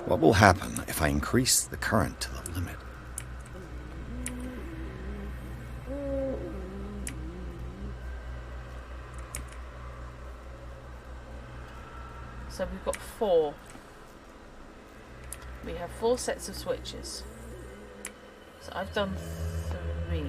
What will happen if I increase the current to the limit? So we've got 4. We have 4 sets of switches. So I've done 3.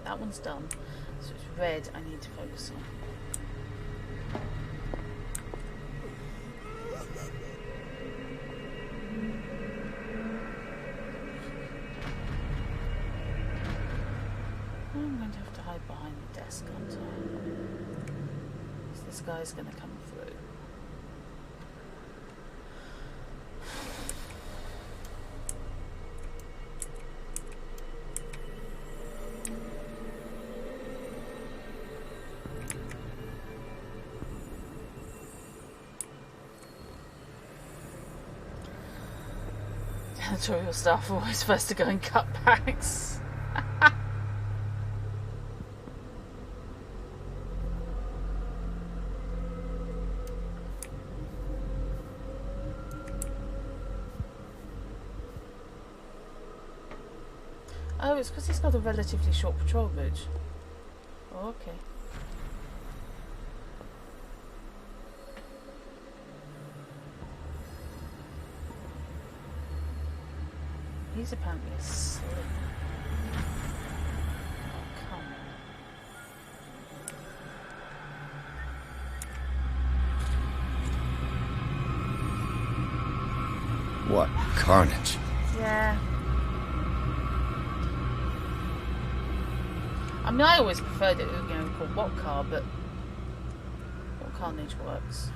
That one's done. So it's red I need to focus on. I'm going to have to hide behind the desk, aren't I? Because this guy's going to come through. Janitorial staff are always first to go and cut packs. Oh, it's because he's got a relatively short patrol route. Oh, okay. He's apparently asleep. Oh, come on. What carnage. Yeah. I mean, I always preferred it, called What Car, but What Carnage works.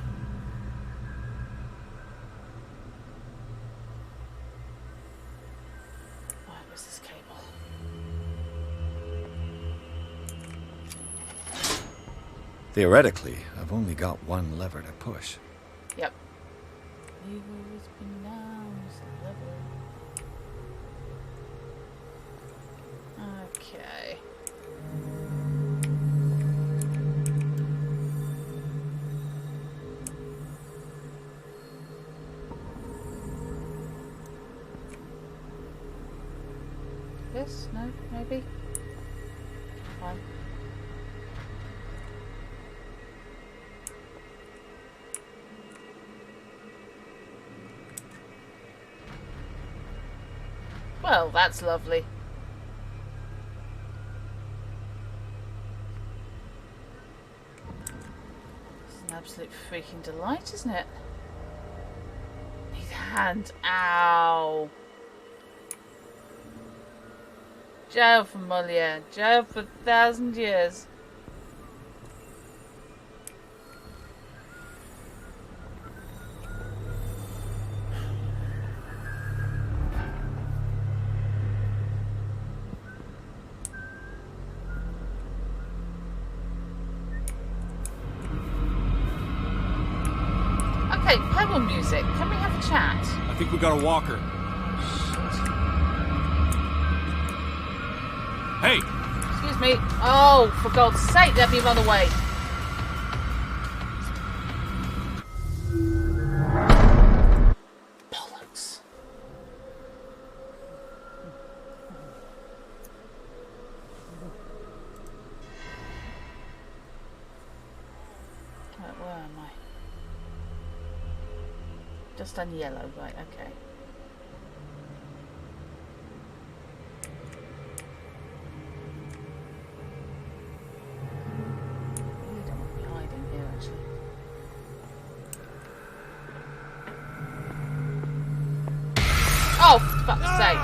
Theoretically, I've only got one lever to push. Yep. Evil has been announced. Okay. Yes? No? Maybe? Fine. Well, that's lovely. It's an absolute freaking delight, isn't it? His hand. Ow. Jail for Mulia. Jail for 1,000 years. Okay, pebble music. Can we have a chat? I think we got a walker. Hey! Excuse me. Oh, for God's sake, let me run away. Bollocks. Right, where am I? Just on yellow, right, okay. Oh, for fuck's sake.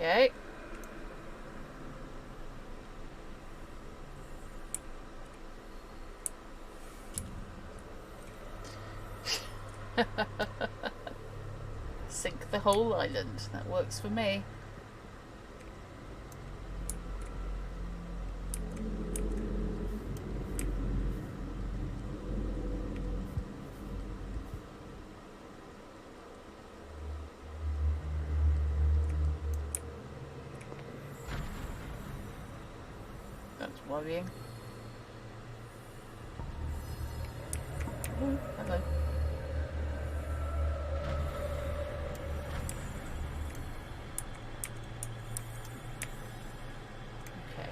Okay. Sink the whole island. That works for me. That's worrying. Oh, hello. Okay.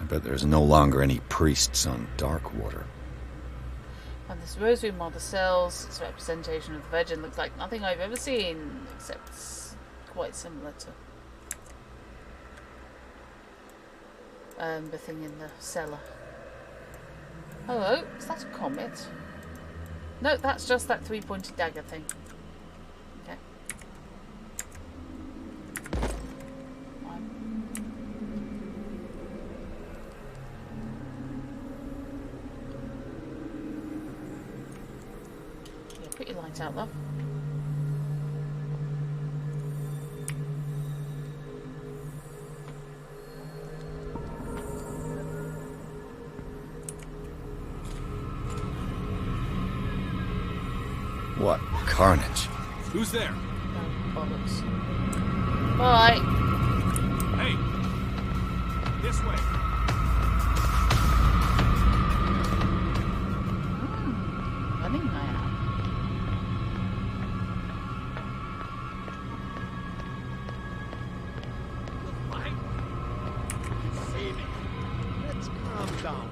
I bet there's no longer any priests on Darkwater. And this rosary model cells, its representation of the Virgin looks like nothing I've ever seen, except it's quite similar to the thing in the cellar. Hello, is that a comet? No, that's just that three-pointed dagger thing. Okay. Yeah, put your light out, love. What carnage? Who's there? Oh, bollocks. Bye. Hey! This way. Running man. See me. Let's calm down.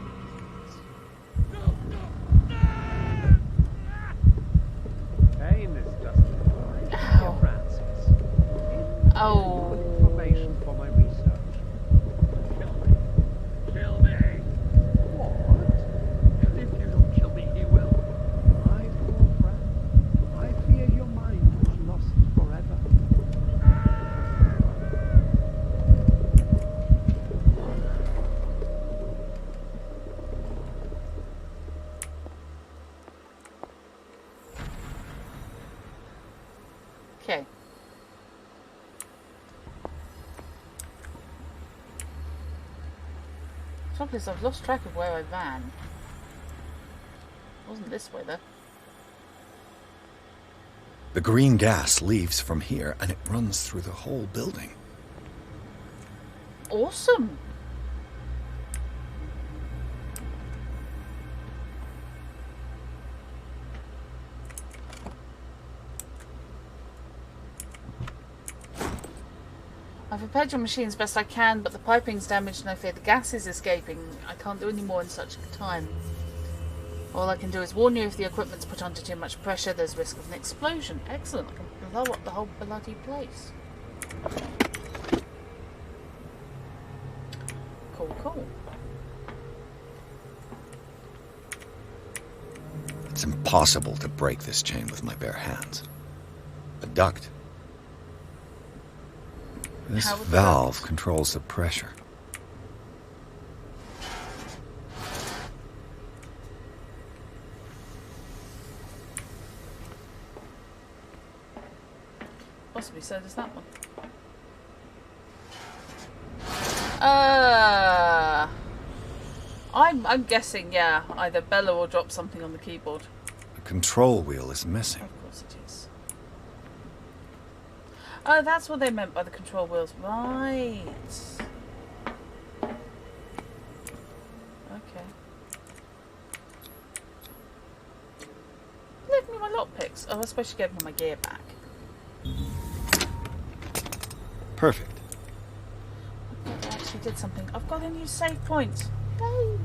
Hey, Miss Dustin. Ow. Rats. Okay. The trouble is, I've lost track of where I ran. It wasn't this way, though. The green gas leaves from here, and it runs through the whole building. Awesome! I've repaired your machine as best I can, but the piping's damaged and I fear the gas is escaping. I can't do any more in such time. All I can do is warn you, if the equipment's put under too much pressure, there's risk of an explosion. Excellent, I can blow up the whole bloody place. Cool, cool. It's impossible to break this chain with my bare hands. A duct. This valve controls the pressure. Possibly so does that one. I'm guessing, yeah, either Bella or drop something on the keyboard. The control wheel is missing. Of course it is. Oh, that's what they meant by the control wheels. Right. Okay. Leave me my lockpicks. Oh, I suppose you gave me my gear back. Perfect. I actually did something. I've got a new save point. Yay.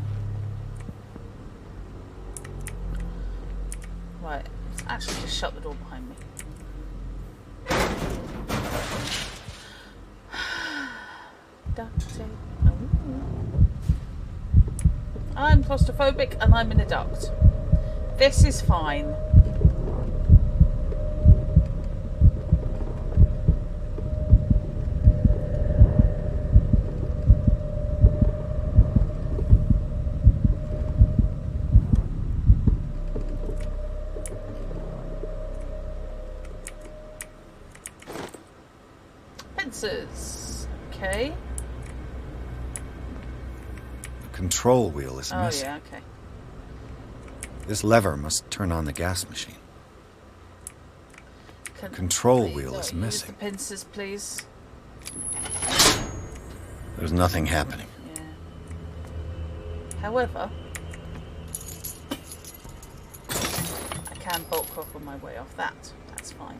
Right. Let's actually just shut the door behind me. Duct tape. Oh. I'm claustrophobic and I'm in a duct. This is fine. Pincers. Okay. The control wheel is missing. Oh yeah, okay. This lever must turn on the gas machine. The control wheel is missing. Use the pincers, please. There's nothing happening. Yeah. However, I can bolt crop on my way off that. That's fine.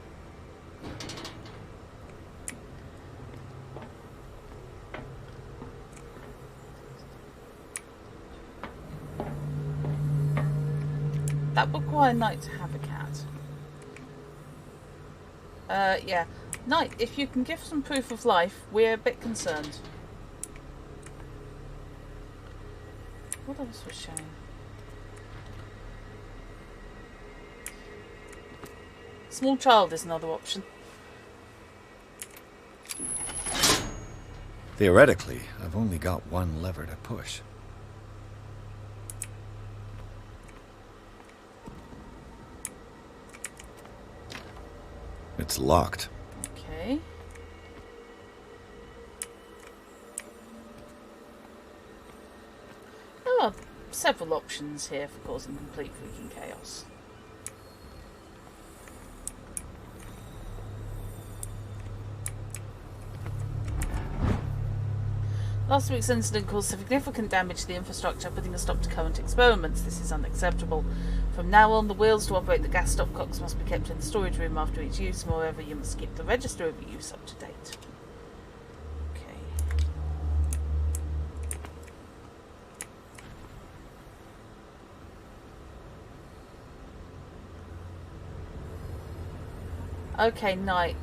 That would require Knight to have a cat. Yeah. Knight, if you can give some proof of life, we're a bit concerned. What else was showing? Small child is another option. Theoretically, I've only got one lever to push. It's locked. Okay. There are several options here for causing complete freaking chaos. Last week's incident caused significant damage to the infrastructure, putting a stop to current experiments. This is unacceptable. From now on, the wheels to operate the gas stopcocks must be kept in the storage room after each use. Moreover, you must keep the register of use up to date. Okay, Knight.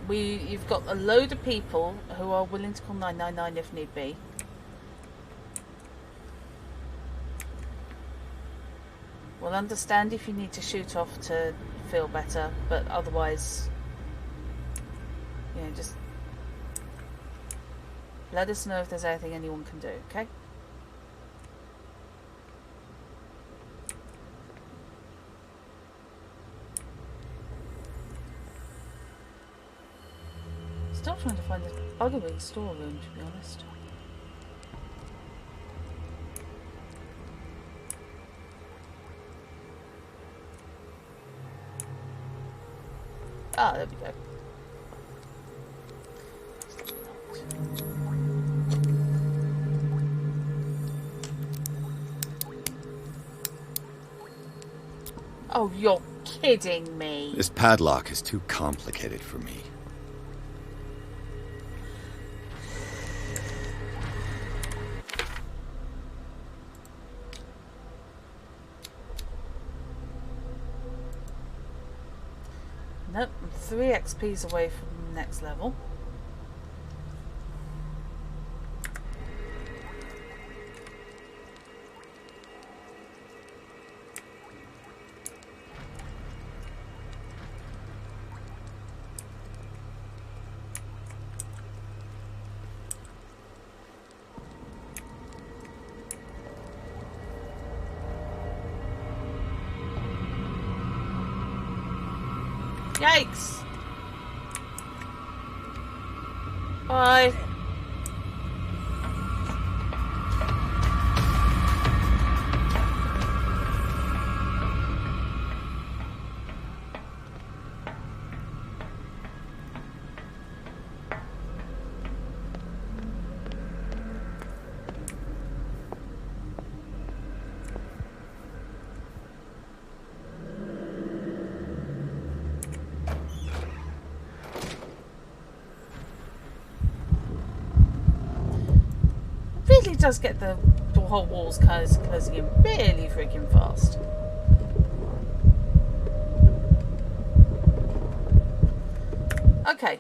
You've got a load of people who are willing to call 999 if need be. We'll understand if you need to shoot off to feel better, but otherwise, just let us know if there's anything anyone can do, okay? find the ugly storeroom, to be honest. Ah, there we go. Oh, you're kidding me. This padlock is too complicated for me. Nope, I'm 3 XPs away from the next level. Yikes! Bye. Really does get the whole walls closing in really freaking fast. Okay,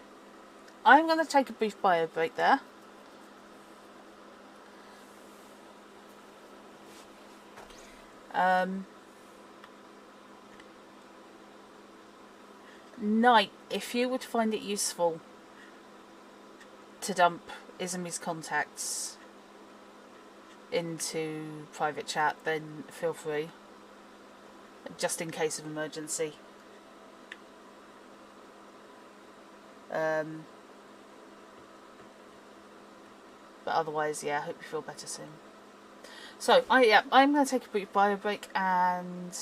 I'm going to take a brief bio break there. Knight, if you would find it useful to dump Izumi's contacts into private chat, then feel free, just in case of emergency. But otherwise, yeah, I hope you feel better soon. So, I'm going to take a brief bio break, and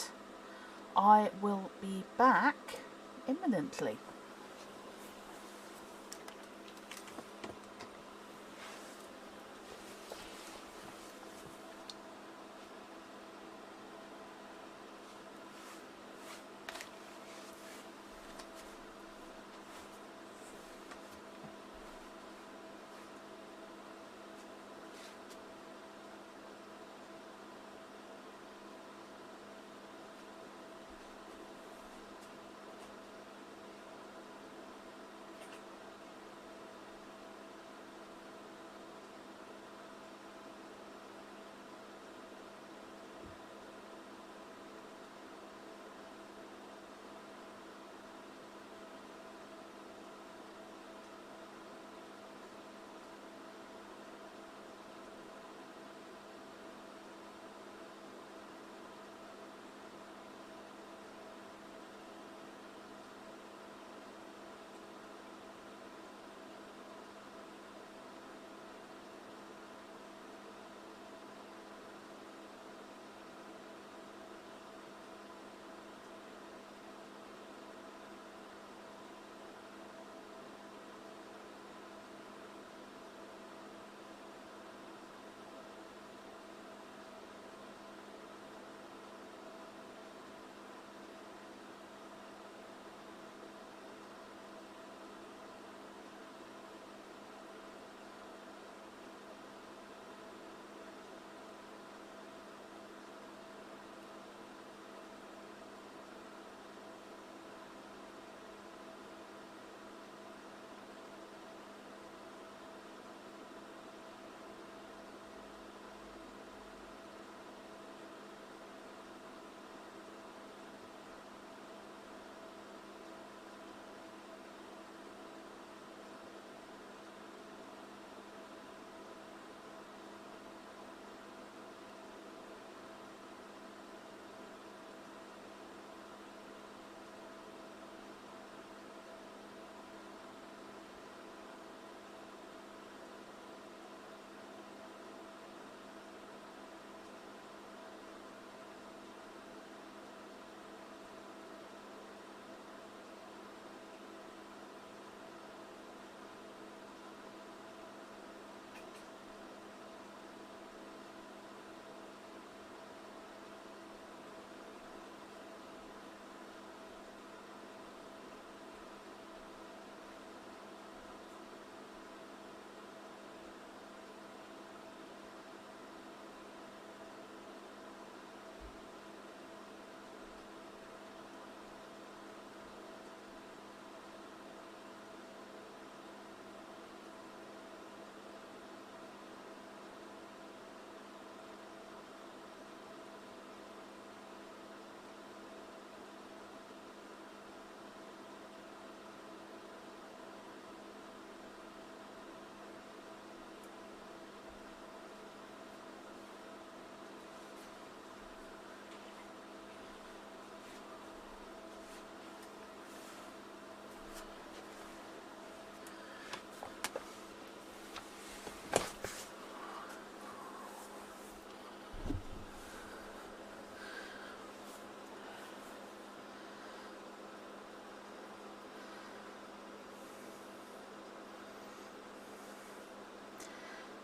I will be back imminently.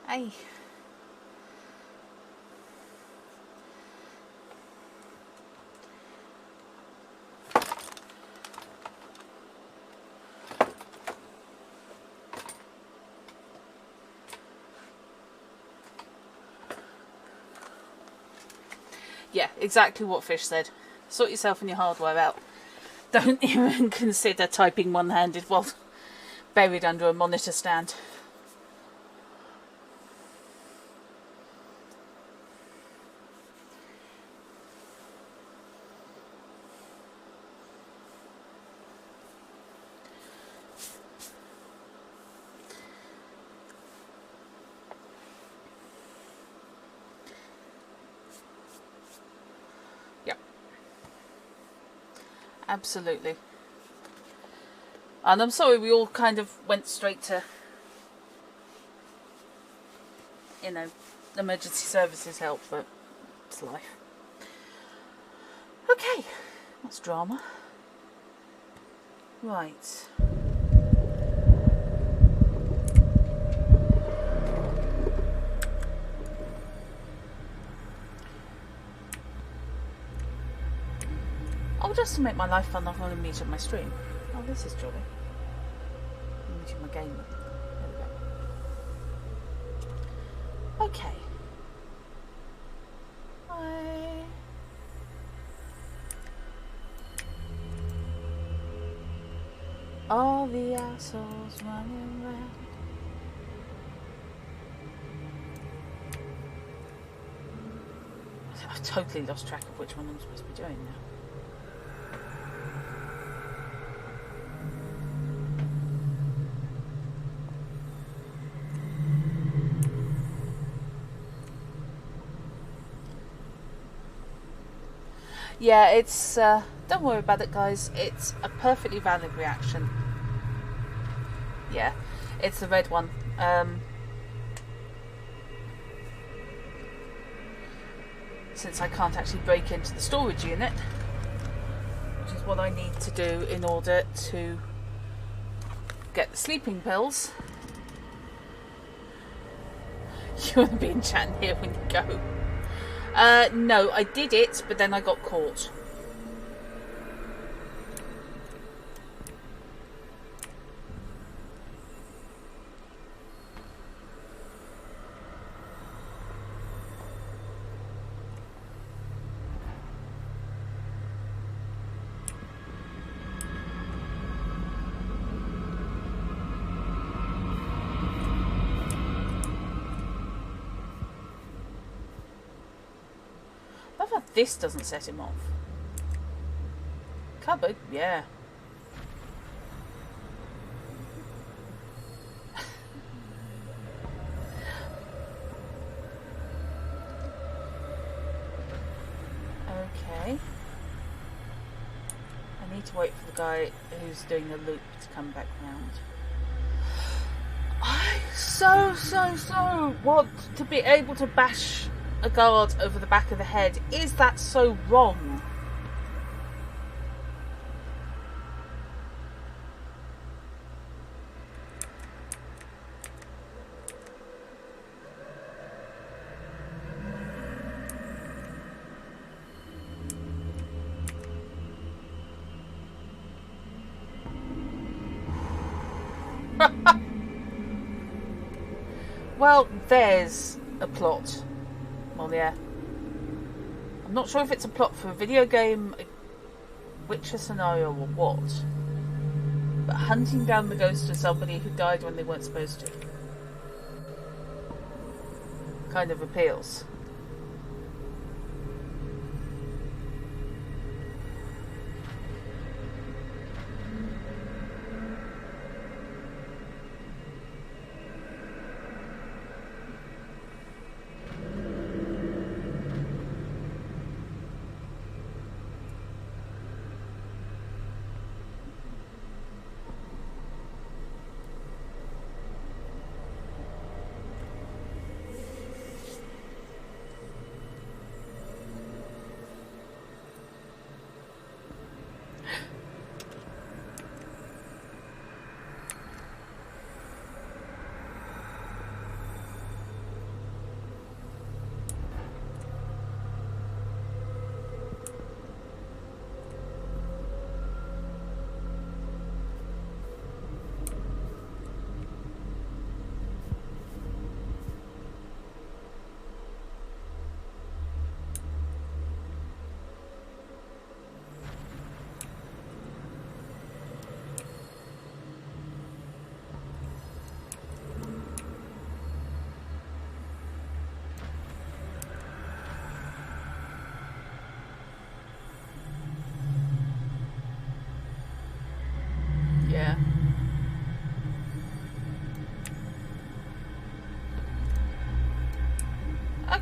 Hey. Yeah, exactly what Fish said. Sort yourself and your hardware out. Don't even consider typing one-handed while buried under a monitor stand. Absolutely. And I'm sorry we all kind of went straight to, you know, emergency services help, but it's life. Okay, that's drama. Right. Oh, just to make my life fun, I'm going to mute up my stream. Oh, this is jolly. I'm muting my game. There we go. Okay. All the assholes running around. I've totally lost track of which one I'm supposed to be doing now. Yeah, it's, don't worry about it, guys. It's a perfectly valid reaction. Yeah, it's the red one. Since I can't actually break into the storage unit, which is what I need to do in order to get the sleeping pills. You want to be in chat here when you go. No, I did it, but then I got caught. This doesn't set him off. Cupboard? Yeah. Okay. I need to wait for the guy who's doing the loop to come back round. I so want to be able to bash a guard over the back of the head. Is that so wrong? Well, there's a plot. Well, yeah. I'm not sure if it's a plot for a video game, a Witcher scenario, or what. But hunting down the ghost of somebody who died when they weren't supposed to kind of appeals.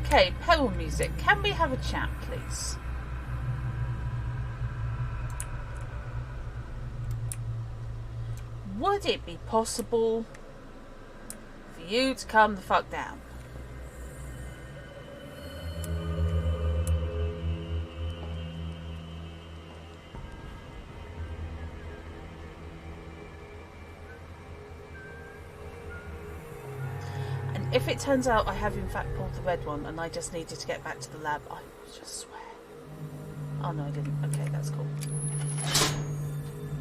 Okay, poem music. Can we have a chat, please? Would it be possible for you to calm the fuck down? If it turns out I have in fact pulled the red one and I just needed to get back to the lab, I will just swear. Oh no, I didn't. Okay, that's cool.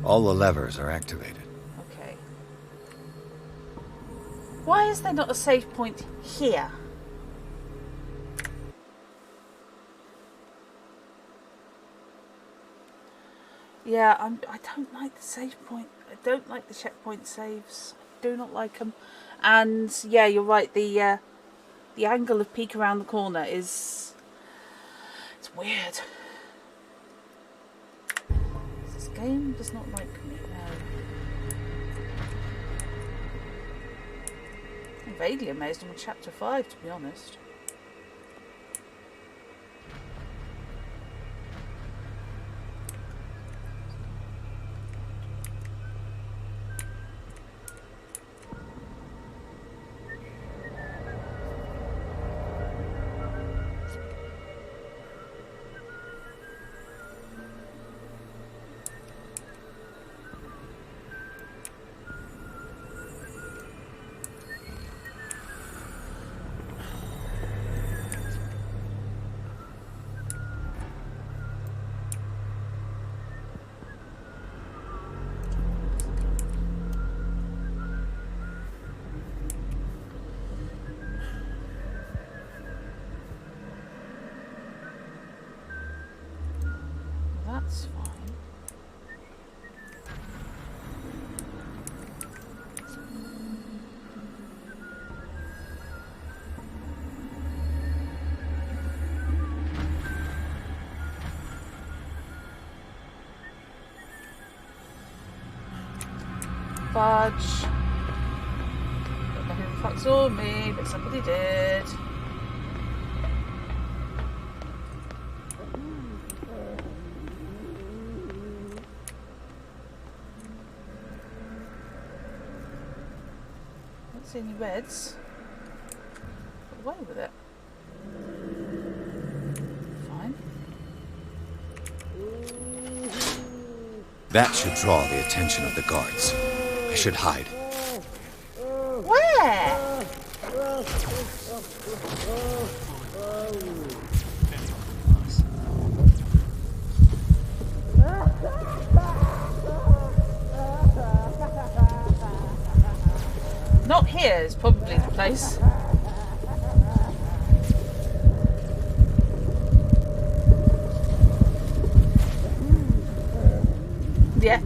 All the levers are activated. Okay. Why is there not a save point here? Yeah, I don't like the save point. I don't like the checkpoint saves. I do not like them. And yeah, you're right. The angle of peek around the corner it's weird. This game does not like me. No. I'm vaguely amazed I'm on chapter 5, to be honest. That's fine. Fudge. Don't know who the fuck saw me, but somebody did. See any reds? Get away with it. Fine. That should draw the attention of the guards. I should hide. Where? Not here is probably the place. Yeah.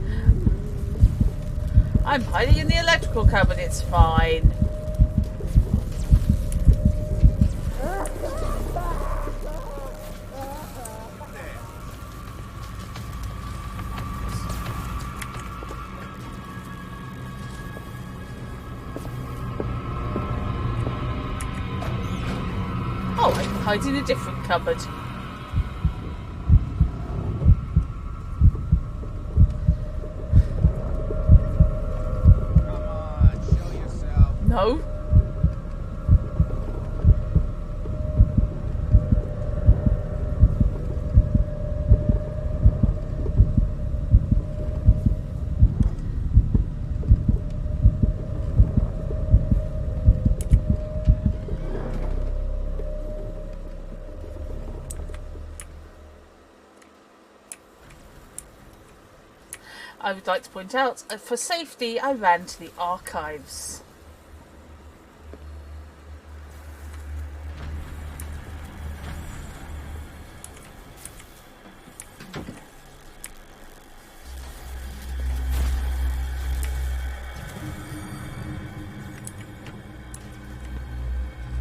I'm hiding in the electrical cupboard, it's fine. Oh, I can hide in a different cupboard. No. I would like to point out, for safety, I ran to the archives.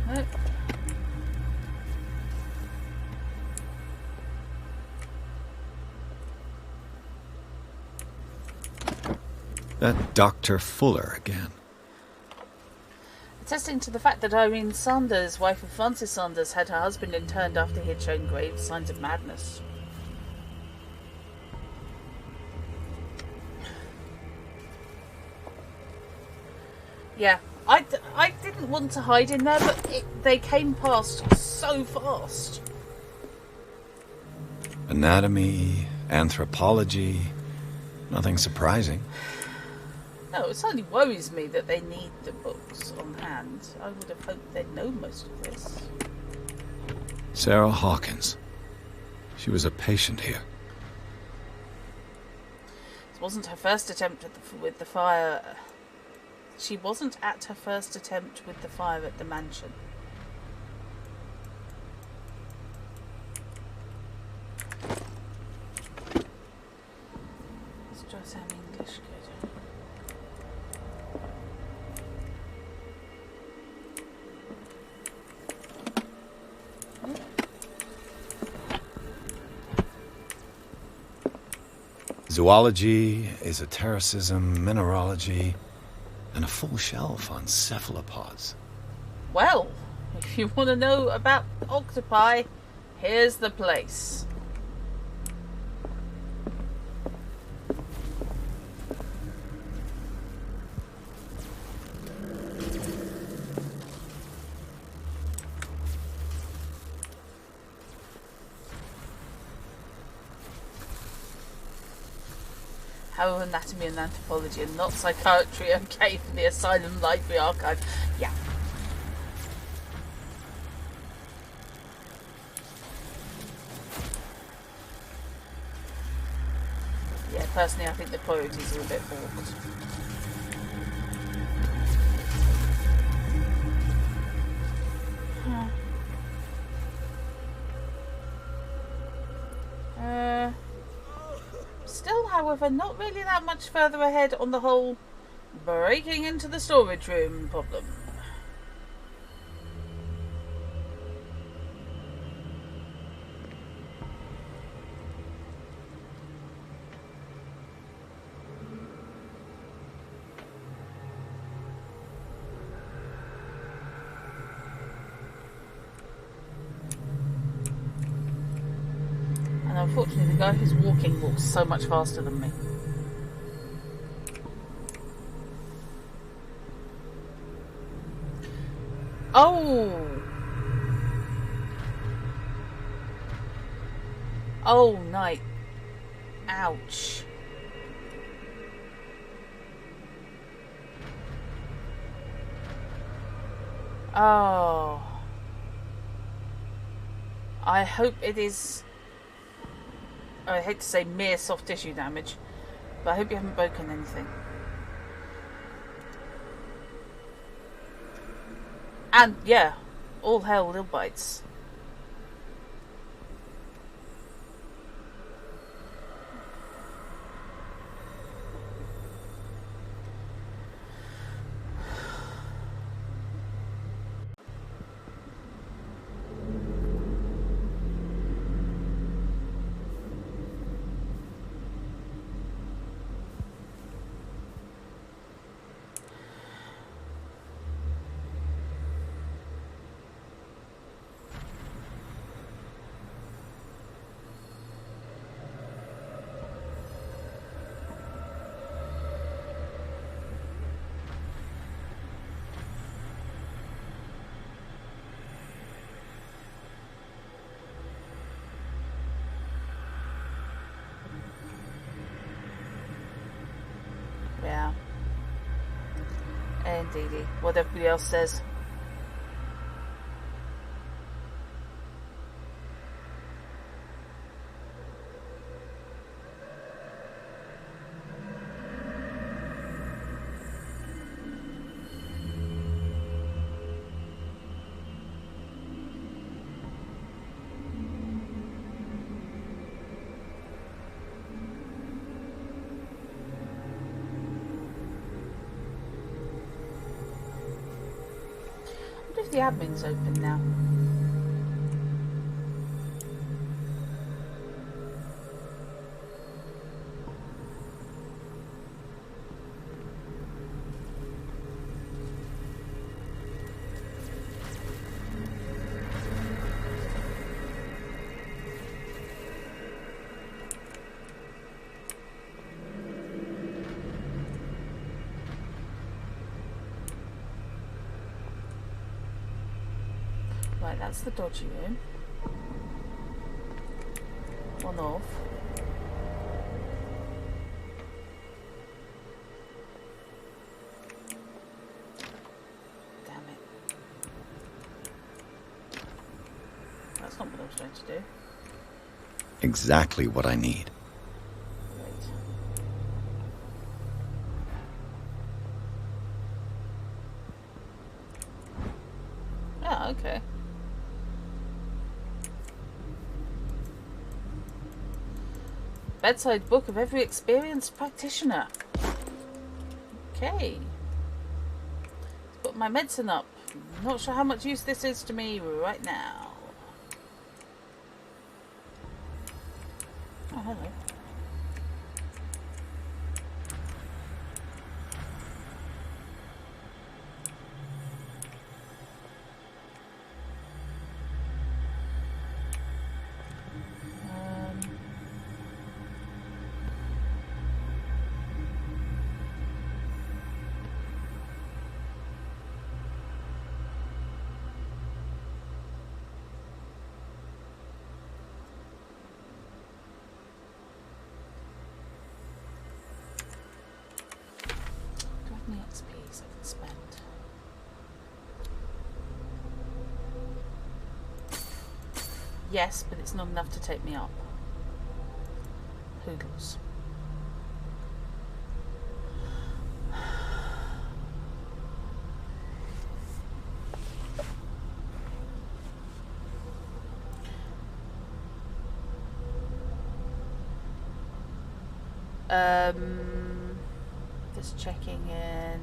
Nope. That Dr. Fuller again. attesting to the fact that Irene Sanders, wife of Francis Sanders, had her husband interned after he had shown grave signs of madness. Yeah, I didn't want to hide in there, but they came past so fast. Anatomy, anthropology, nothing surprising. No, it certainly worries me that they need the books on hand. I would have hoped they'd know most of this. Sarah Hawkins. She was a patient here. It wasn't her first attempt with the fire. She wasn't at her first attempt with the fire at the mansion. Let's try some English good. Zoology, esotericism, mineralogy, and a full shelf on cephalopods. Well, if you want to know about octopi, here's the place. How anatomy and anthropology and not psychiatry, okay, from the Asylum Library Archive. Yeah. Yeah, personally I think the priorities are a bit balked. Still, however, not really that much further ahead on the whole breaking into the storage room problem. Unfortunately, the guy who's walking walks so much faster than me. Oh! Oh, night. Ouch. Oh. I hope it is... I hate to say mere soft tissue damage, but I hope you haven't broken anything. And yeah, all hell Lil Bites. Yeah. Indeedy. What everybody else says. If the admin's open now. Right, that's the dodgy room. One off. Damn it. That's not what I was trying to do. Exactly what I need. Oh, okay. Bedside book of every experienced practitioner. Okay. Let's put my medicine up. Not sure how much use this is to me right now. Oh, hello. XPs I can spend. Yes, but it's not enough to take me up. Hoodles. Just checking in.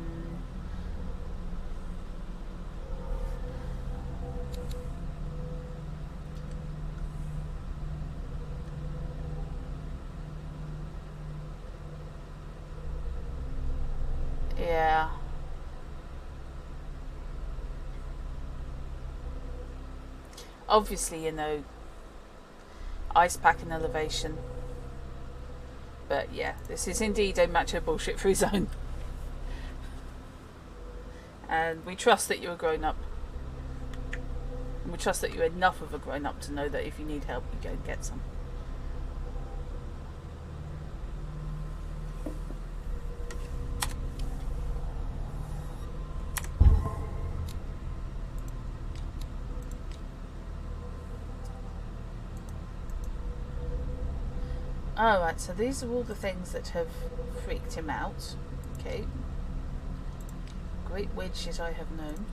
Yeah. Obviously, you know, ice pack and elevation. But yeah, this is indeed a macho bullshit free zone. And we trust that you're a grown up. And we trust that you're enough of a grown up to know that if you need help, you go and get some. Alright, so these are all the things that have freaked him out. Okay. Great weird shit I have known.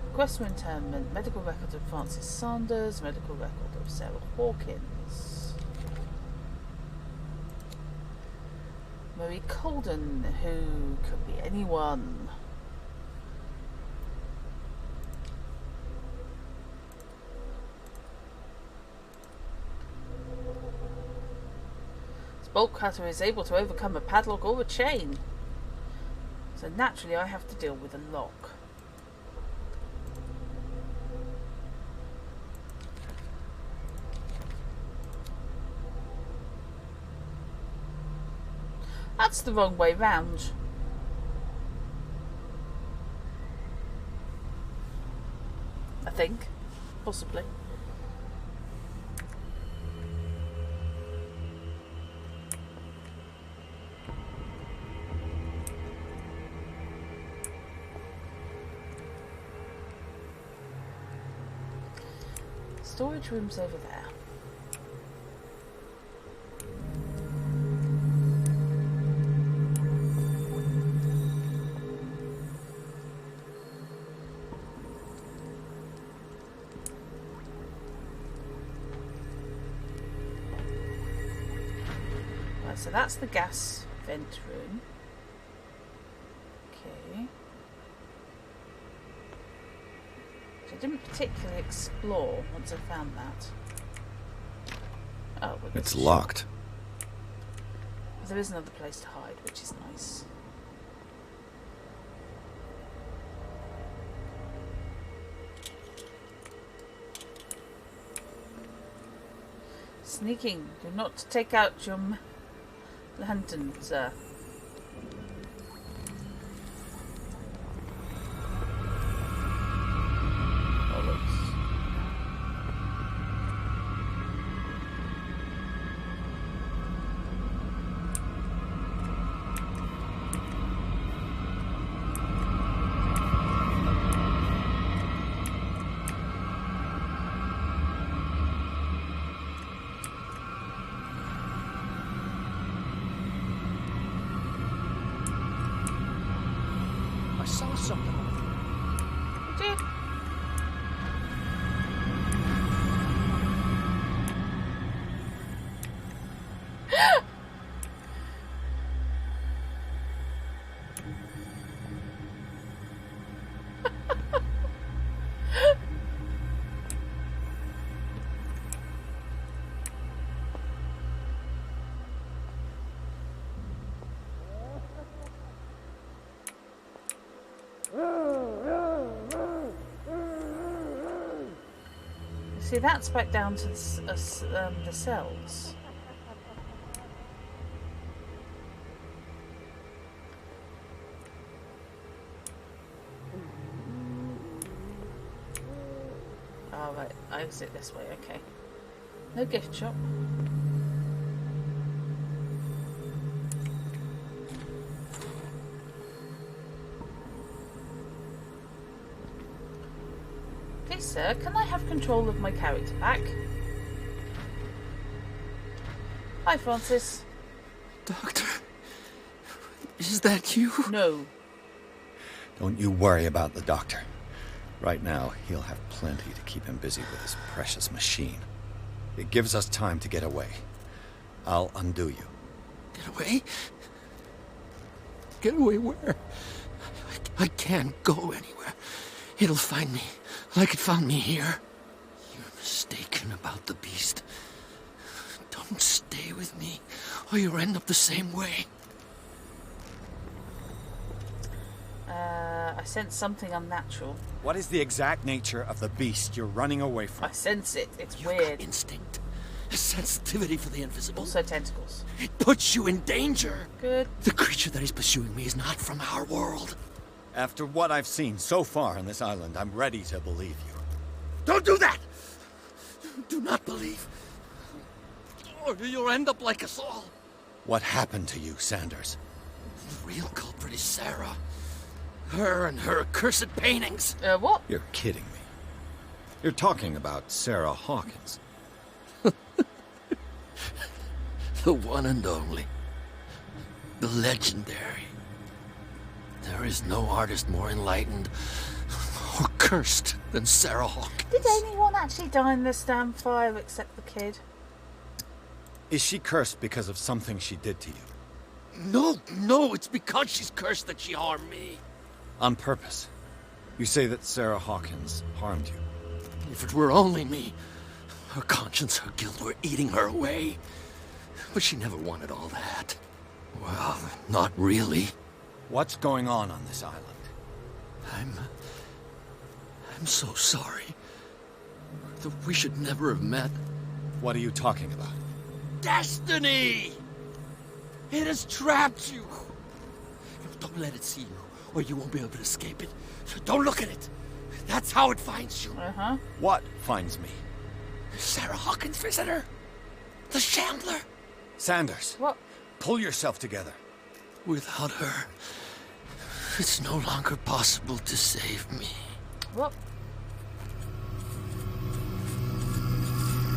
Request for internment. Medical record of Francis Sanders. Medical record of Sarah Hawkins. Marie Colden, who could be anyone. Bolt cutter is able to overcome a padlock or a chain. So naturally I have to deal with a lock. That's the wrong way round. I think. Possibly. Storage room's over there. Right, so that's the gas vent room. Okay. I didn't particularly explore once I found that. Oh, well, it's locked. There is another place to hide, which is nice. Sneaking. Do not take out your lantern, sir. Bollocks. something. You did. See, that's back down to the cells. Oh, right. I exit this way, okay. No gift shop. Okay, sir, can I have control of my character back? Hi, Francis. Doctor, is that you? No. Don't you worry about the doctor. Right now, he'll have plenty to keep him busy with his precious machine. It gives us time to get away. I'll undo you. Get away? Get away where? I can't go anywhere. It'll find me, like it found me here. You're mistaken about the beast. Don't stay with me, or you'll end up the same way. I sense something unnatural. What is the exact nature of the beast you're running away from? I sense it. It's You've weird. got instinct. A sensitivity for the invisible. Also tentacles. It puts you in danger. Good. The creature that is pursuing me is not from our world. After what I've seen so far on this island, I'm ready to believe you. Don't do that! Do not believe. Or you'll end up like us all. What happened to you, Sanders? The real culprit is Sarah. Her and her accursed paintings. What? You're kidding me. You're talking about Sarah Hawkins. The one and only. The legendary. There is no artist more enlightened or cursed than Sarah Hawkins. Did anyone actually die in this damn fire except the kid? Is she cursed because of something she did to you? No, it's because she's cursed that she harmed me. On purpose. You say that Sarah Hawkins harmed you. If it were only me, her conscience, her guilt were eating her away. But she never wanted all that. Well, not really. What's going on this island? I'm so sorry. We should never have met. What are you talking about? Destiny! It has trapped you. Don't let it see you, or you won't be able to escape it. Don't look at it. That's how it finds you. What finds me? Sarah Hawkins' visitor. The Shambler. Sanders. What? Pull yourself together. Without her, it's no longer possible to save me. What?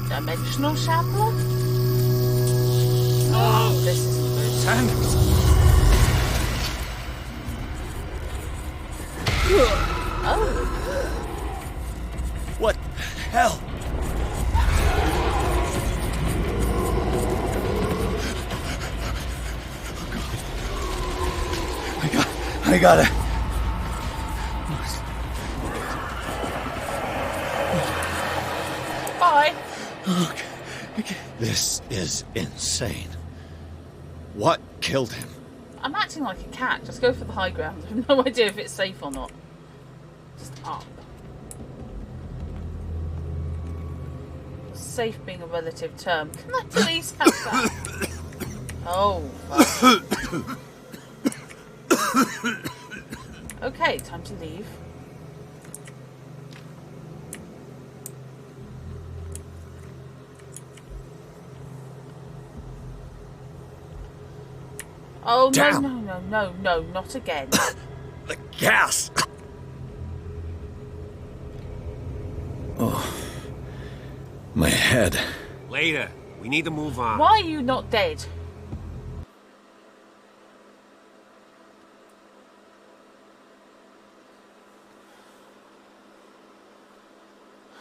Dimensional Shambler? Oh, this is good. Sanders! Oh. What the hell? I gotta... Bye. Okay. This is insane. What killed him? I'm acting like a cat. Just go for the high ground. I have no idea if it's safe or not. Just up. Safe being a relative term. Can I please have that? Oh. Fuck. Okay, time to leave. Oh, Damn. no, not again. The gas! Oh. My head. Later. We need to move on. Why are you not dead?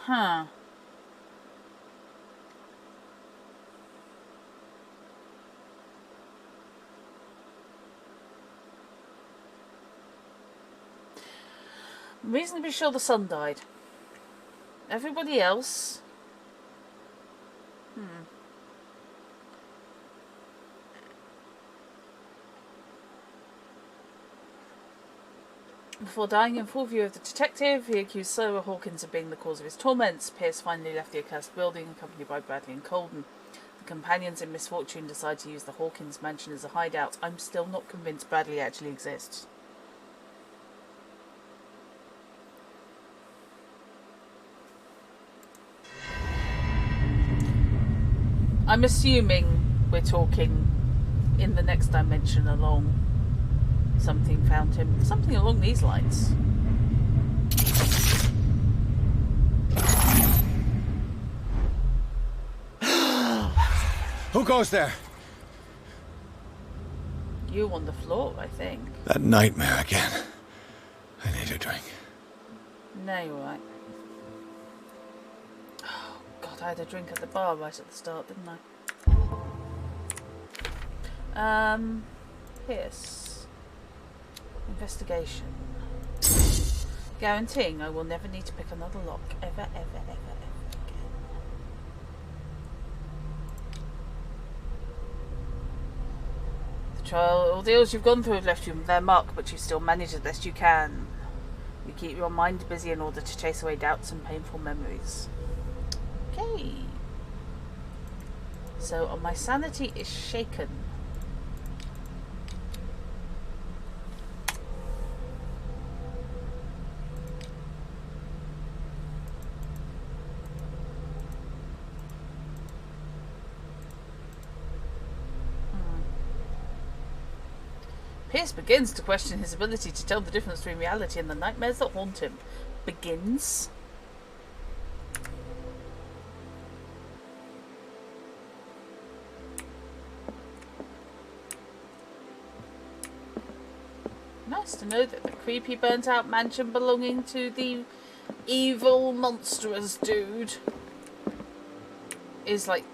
Huh. I'm reasonably sure the son died. Everybody else... Before dying in full view of the detective, he accused Sarah Hawkins of being the cause of his torments. Pierce finally left the accursed building, accompanied by Bradley and Colden. The companions in misfortune decide to use the Hawkins mansion as a hideout. I'm still not convinced Bradley actually exists. I'm assuming we're talking in the next dimension along. Something found him. Something along these lines. Who goes there? You on the floor, I think. That nightmare again. I need a drink. No, you're right. Oh, God, I had a drink at the bar right at the start, didn't I? Pierce. Investigation. Guaranteeing I will never need to pick another lock ever again. The trial ordeals you've gone through have left you with their mark, but you still manage as best you can. You keep your mind busy in order to chase away doubts and painful memories. Okay. So my sanity is shaken. Pierce begins to question his ability to tell the difference between reality and the nightmares that haunt him. Begins? Nice to know that the creepy burnt out mansion belonging to the evil monstrous dude is like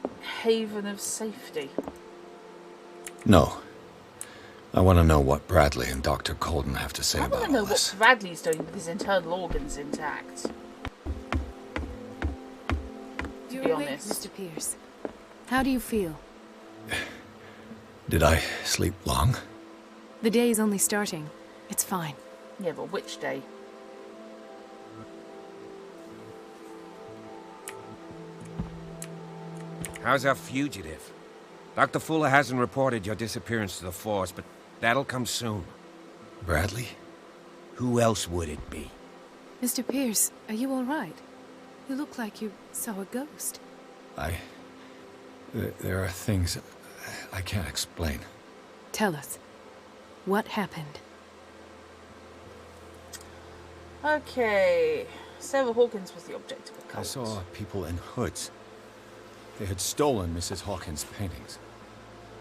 haven of safety. No. I want to know what Bradley and Dr. Colden have to say about all this. I want to know what Bradley's doing with his internal organs intact. You're awake, Mr. Pierce. How do you feel? Did I sleep long? The day is only starting. It's fine. Yeah, but which day? How's our fugitive? Dr. Fuller hasn't reported your disappearance to the force, but that'll come soon. Bradley? Who else would it be? Mr. Pierce, are you all right? You look like you saw a ghost. There are things I can't explain. Tell us. What happened? Okay. Sarah Hawkins was the object of a cult. I saw people in hoods. They had stolen Mrs. Hawkins' paintings.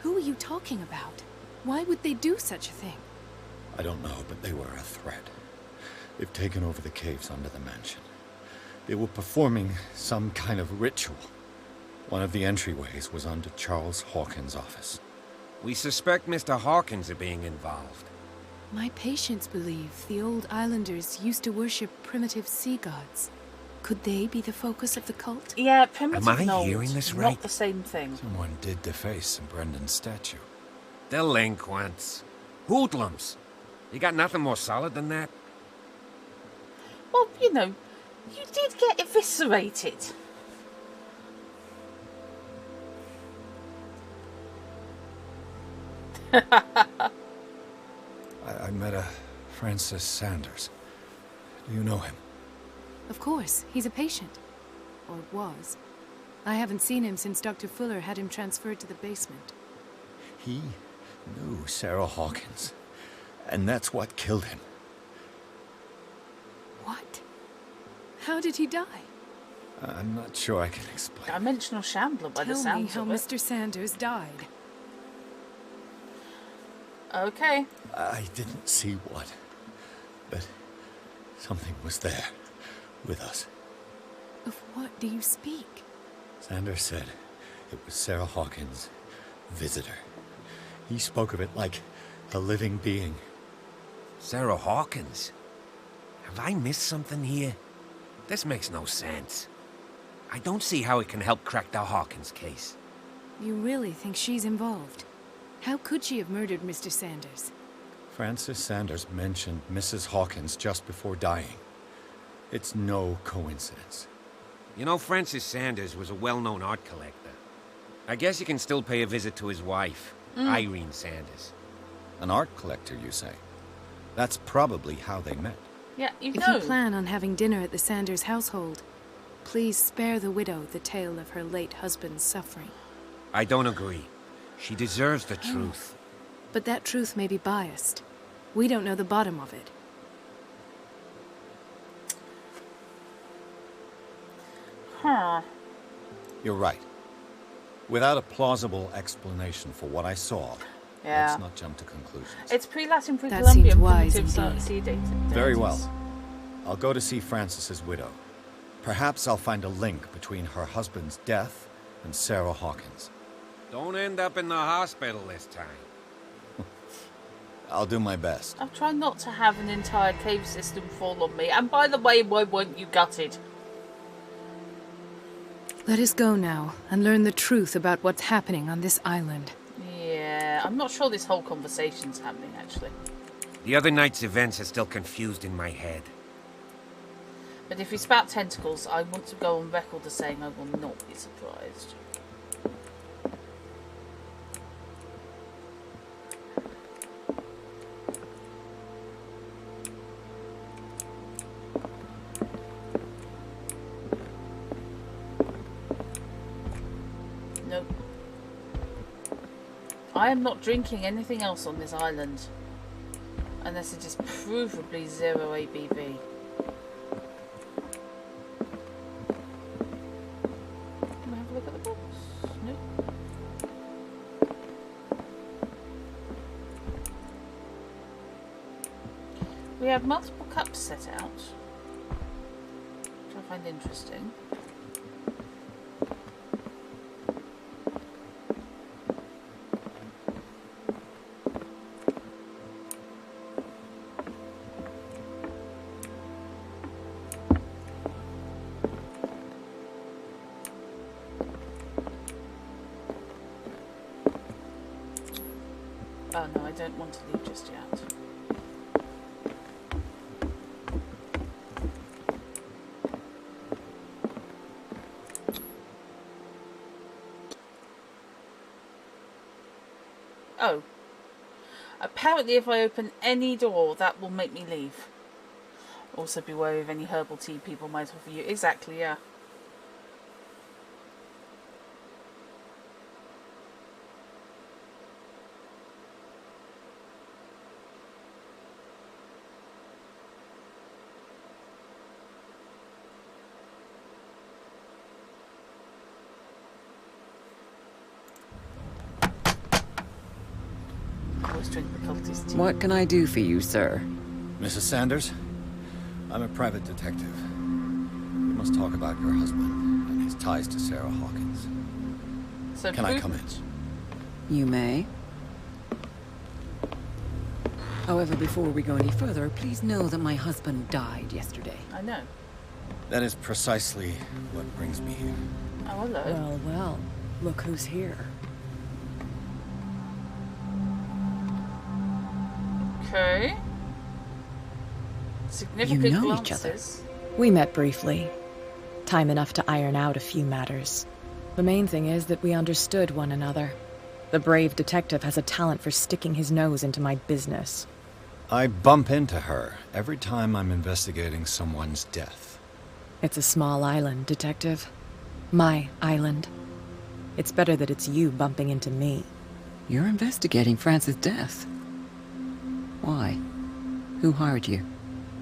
Who are you talking about? Why would they do such a thing? I don't know, but they were a threat. They've taken over the caves under the mansion. They were performing some kind of ritual. One of the entryways was under Charles Hawkins' office. We suspect Mr. Hawkins of being involved. My patients believe the old islanders used to worship primitive sea gods. Could they be the focus of the cult? Yeah, primitive. Am I hearing this right? Not the same thing. Someone did deface Brendan's statue. Delinquents. Hoodlums. You got nothing more solid than that? Well, you know, you did get eviscerated. I met a Francis Sanders. Do you know him? Of course, he's a patient. Or was. I haven't seen him since Dr. Fuller had him transferred to the basement. He knew Sarah Hawkins, and that's what killed him. What? How did he die? I'm not sure I can explain. Dimensional shambler by the sounds of it. Tell me how Mr. Sanders died. Okay. I didn't see what, but something was there with us. Of what do you speak? Sanders said it was Sarah Hawkins' visitor. He spoke of it like a living being. Sarah Hawkins? Have I missed something here? This makes no sense. I don't see how it can help crack the Hawkins case. You really think she's involved? How could she have murdered Mr. Sanders? Francis Sanders mentioned Mrs. Hawkins just before dying. It's no coincidence. You know, Francis Sanders was a well-known art collector. I guess you can still pay a visit to his wife, Irene Sanders. An art collector, you say? That's probably how they met. Yeah, If you plan on having dinner at the Sanders household, please spare the widow the tale of her late husband's suffering. I don't agree. She deserves the truth. But that truth may be biased. We don't know the bottom of it. Huh. You're right. Without a plausible explanation for what I saw, let's not jump to conclusions. It's pre-Latin, That pre-Columbian, seems wise indeed. Very well. I'll go to see Francis's widow. Perhaps I'll find a link between her husband's death and Sarah Hawkins. Don't end up in the hospital this time. I'll do my best. I'll try not to have an entire cave system fall on me. And by the way, why weren't you gutted? Let us go now and learn the truth about what's happening on this island. Yeah, I'm not sure this whole conversation's happening, actually. The other night's events are still confused in my head. But if we spout tentacles, I want to go on record as saying I will not be surprised. Nope. I am not drinking anything else on this island. Unless it is provably 0 ABV. We have multiple cups set out, which I find interesting. Oh no, I don't want to leave just yet. Oh. Apparently if I open any door, that will make me leave. Also be wary of any herbal tea people might offer you. Exactly, yeah. What can I do for you, sir? Mrs. Sanders, I'm a private detective. We must talk about your husband and his ties to Sarah Hawkins. So can I come in? You may. However, before we go any further, please know that my husband died yesterday. I know. That is precisely what brings me here. Oh, hello. Well, well, look who's here. Okay. Significant You know glances. each other. We met briefly. Time enough to iron out a few matters. The main thing is that we understood one another. The brave detective has a talent for sticking his nose into my business. I bump into her every time I'm investigating someone's death. It's a small island, Detective. My island. It's better that it's you bumping into me. You're investigating Francis' death. Why? Who hired you?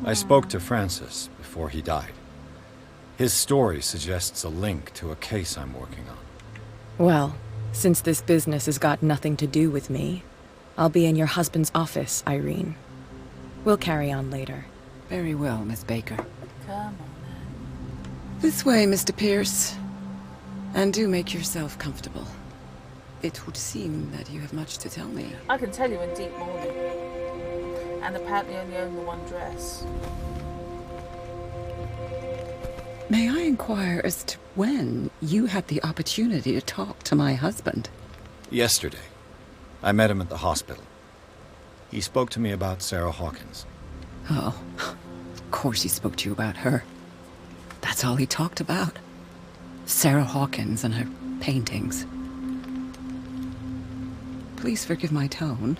I spoke to Francis before he died. His story suggests a link to a case I'm working on. Well, since this business has got nothing to do with me, I'll be in your husband's office, Irene. We'll carry on later. Very well, Miss Baker. Come on, This way, Mr. Pierce. And do make yourself comfortable. It would seem that you have much to tell me. I can tell you in deep mourning. And apparently only own the one dress. May I inquire as to when you had the opportunity to talk to my husband? Yesterday. I met him at the hospital. He spoke to me about Sarah Hawkins. Oh, of course he spoke to you about her. That's all he talked about. Sarah Hawkins and her paintings. Please forgive my tone.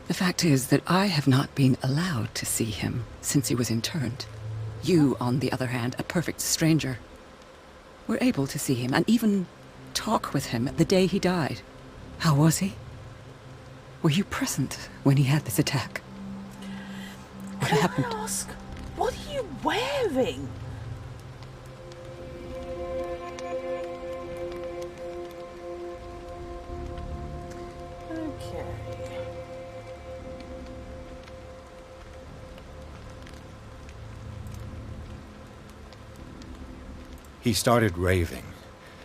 The fact is that I have not been allowed to see him since he was interned. You, on the other hand, a perfect stranger, were able to see him and even talk with him the day he died. How was he? Were you present when he had this attack? What happened? Can I ask, what are you wearing? Okay. He started raving,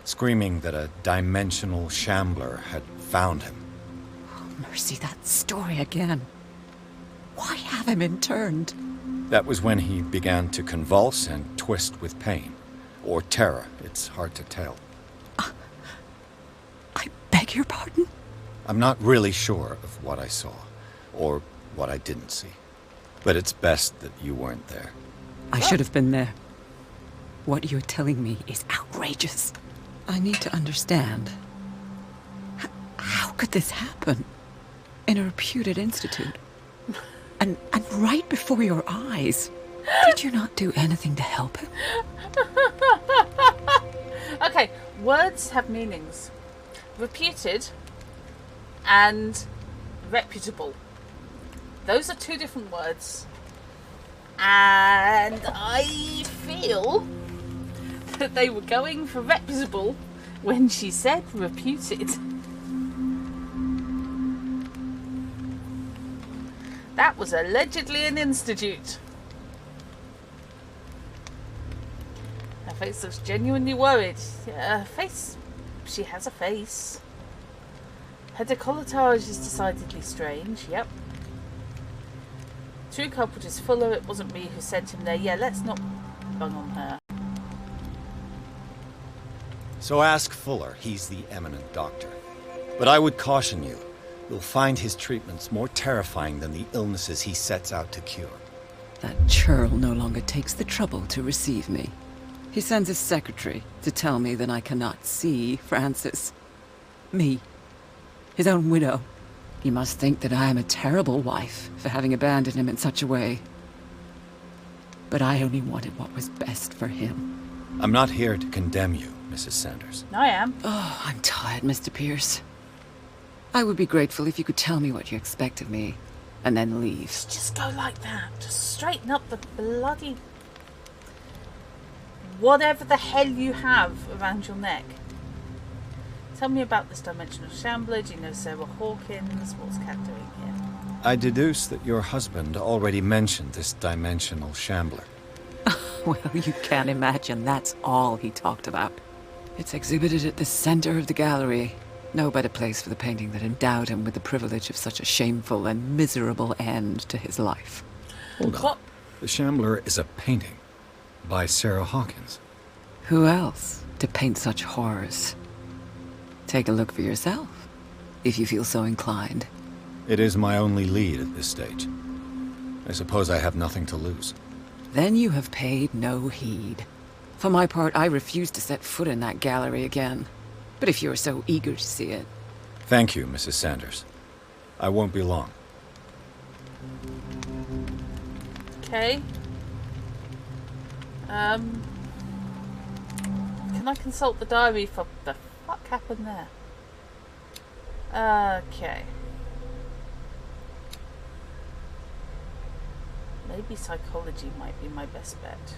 screaming that a dimensional shambler had found him. Oh, mercy, that story again. Why have him interned? That was when he began to convulse and twist with pain. Or terror, it's hard to tell. I beg your pardon? I'm not really sure of what I saw, or what I didn't see. But it's best that you weren't there. I should have been there. What you're telling me is outrageous. I need to understand. How could this happen? In a reputed institute? And right before your eyes. Did you not do anything to help him? Okay, words have meanings. Reputed and reputable. Those are two different words. And I feel that they were going for reputable when she said reputed. That was allegedly an institute. Her face looks genuinely worried. Her face... She has a face. Her decolletage is decidedly strange, yep. True culprit is Fuller. It wasn't me who sent him there. Yeah, let's not bung on her. So ask Fuller. He's the eminent doctor. But I would caution you. You'll find his treatments more terrifying than the illnesses he sets out to cure. That churl no longer takes the trouble to receive me. He sends his secretary to tell me that I cannot see Francis. Me. His own widow. He must think that I am a terrible wife for having abandoned him in such a way. But I only wanted what was best for him. I'm not here to condemn you, Mrs. Sanders. I am. Oh, I'm tired, Mr. Pierce. I would be grateful if you could tell me what you expect of me, and then leave. Just go like that. Just straighten up the bloody... whatever the hell you have around your neck. Tell me about this dimensional shambler. Do you know Sarah Hawkins? What's Cat doing here? I deduce that your husband already mentioned this dimensional shambler. Well, you can imagine that's all he talked about. It's exhibited at the center of the gallery. No better place for the painting that endowed him with the privilege of such a shameful and miserable end to his life. Hold on. The shambler is a painting by Sarah Hawkins. Who else to paint such horrors? Take a look for yourself, if you feel so inclined. It is my only lead at this stage. I suppose I have nothing to lose. Then you have paid no heed. For my part, I refuse to set foot in that gallery again. But if you're so eager to see it... Thank you, Mrs. Sanders. I won't be long. Okay. Can I consult the diary for... The fuck happened there? Okay. Maybe psychology might be my best bet.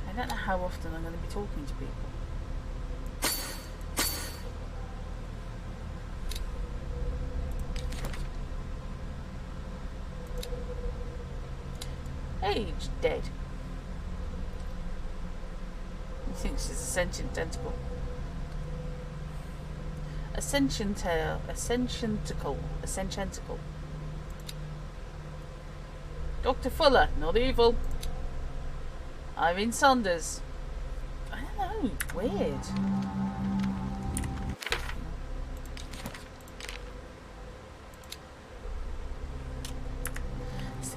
I don't know how often I'm going to be talking to people. Age dead. He thinks she's a sentient tentacle. A sentientical. Dr. Fuller, not evil. Irene Saunders. I don't know, weird.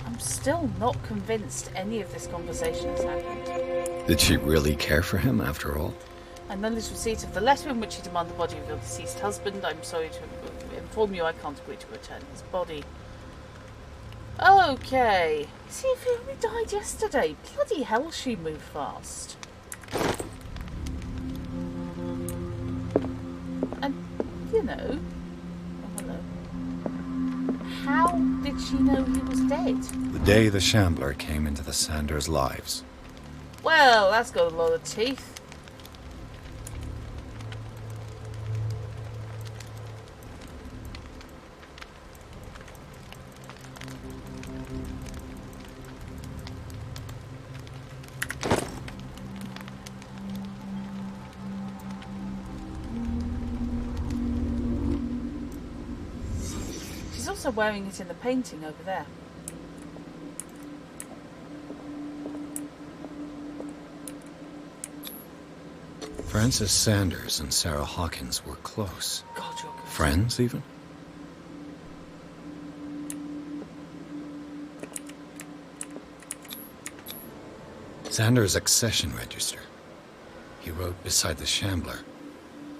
I'm still not convinced any of this conversation has happened. Did she really care for him after all? I acknowledge receipt of the letter in which he demanded the body of your deceased husband. I'm sorry to inform you I can't agree to return his body. Okay. See if he only died yesterday. Bloody hell, she moved fast. And, you know... Oh, hello. How did she know he was dead? The day the Shambler came into the Sanders' lives. Well, that's got a lot of teeth. She's also wearing it in the painting over there. Frances Sanders and Sarah Hawkins were close. God, you're good. Friends, even? Sanders' accession register. He wrote beside the Shambler,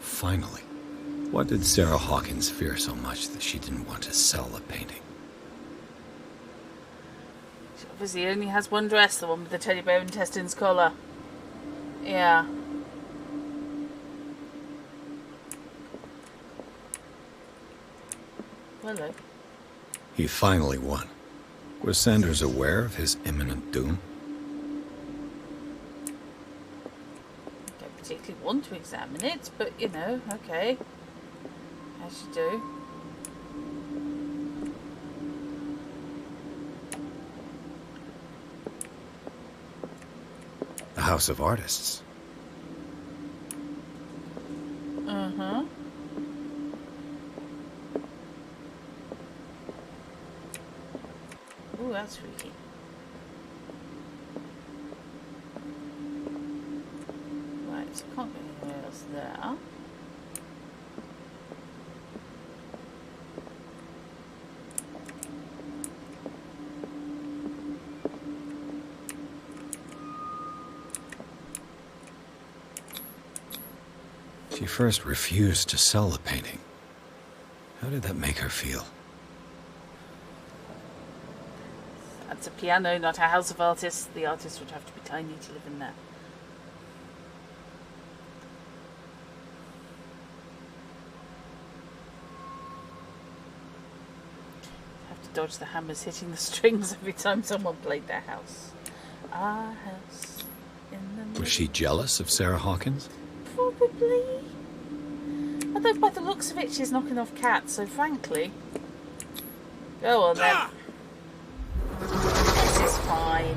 "Finally." What did Sarah Hawkins fear so much that she didn't want to sell the painting? She obviously only has one dress, the one with the teddy bear intestines collar. Yeah. Hello. He finally won. Was Sanders aware of his imminent doom? I don't particularly want to examine it, but you know, okay. As you do. The House of Artists. Uh-huh. Ooh, that's freaky. Right, so can't go anywhere else there. She first refused to sell the painting. How did that make her feel? That's a piano, not a house of artists. The artist would have to be tiny to live in there. Have to dodge the hammers hitting the strings every time someone played their house. Our house in the... Was she jealous of Sarah Hawkins? Probably. Although by the looks of it, she's knocking off cats, so frankly... Go on then. This is fine.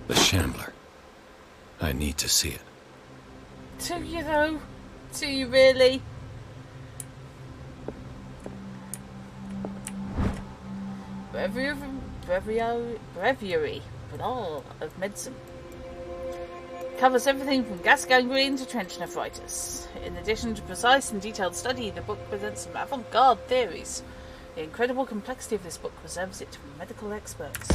The Shambler. I need to see it. Do you though? Do you really? Breviary of medicine. Covers everything from gas gangrene to trench nephritis. In addition to precise and detailed study, the book presents some avant-garde theories. The incredible complexity of this book reserves it for medical experts.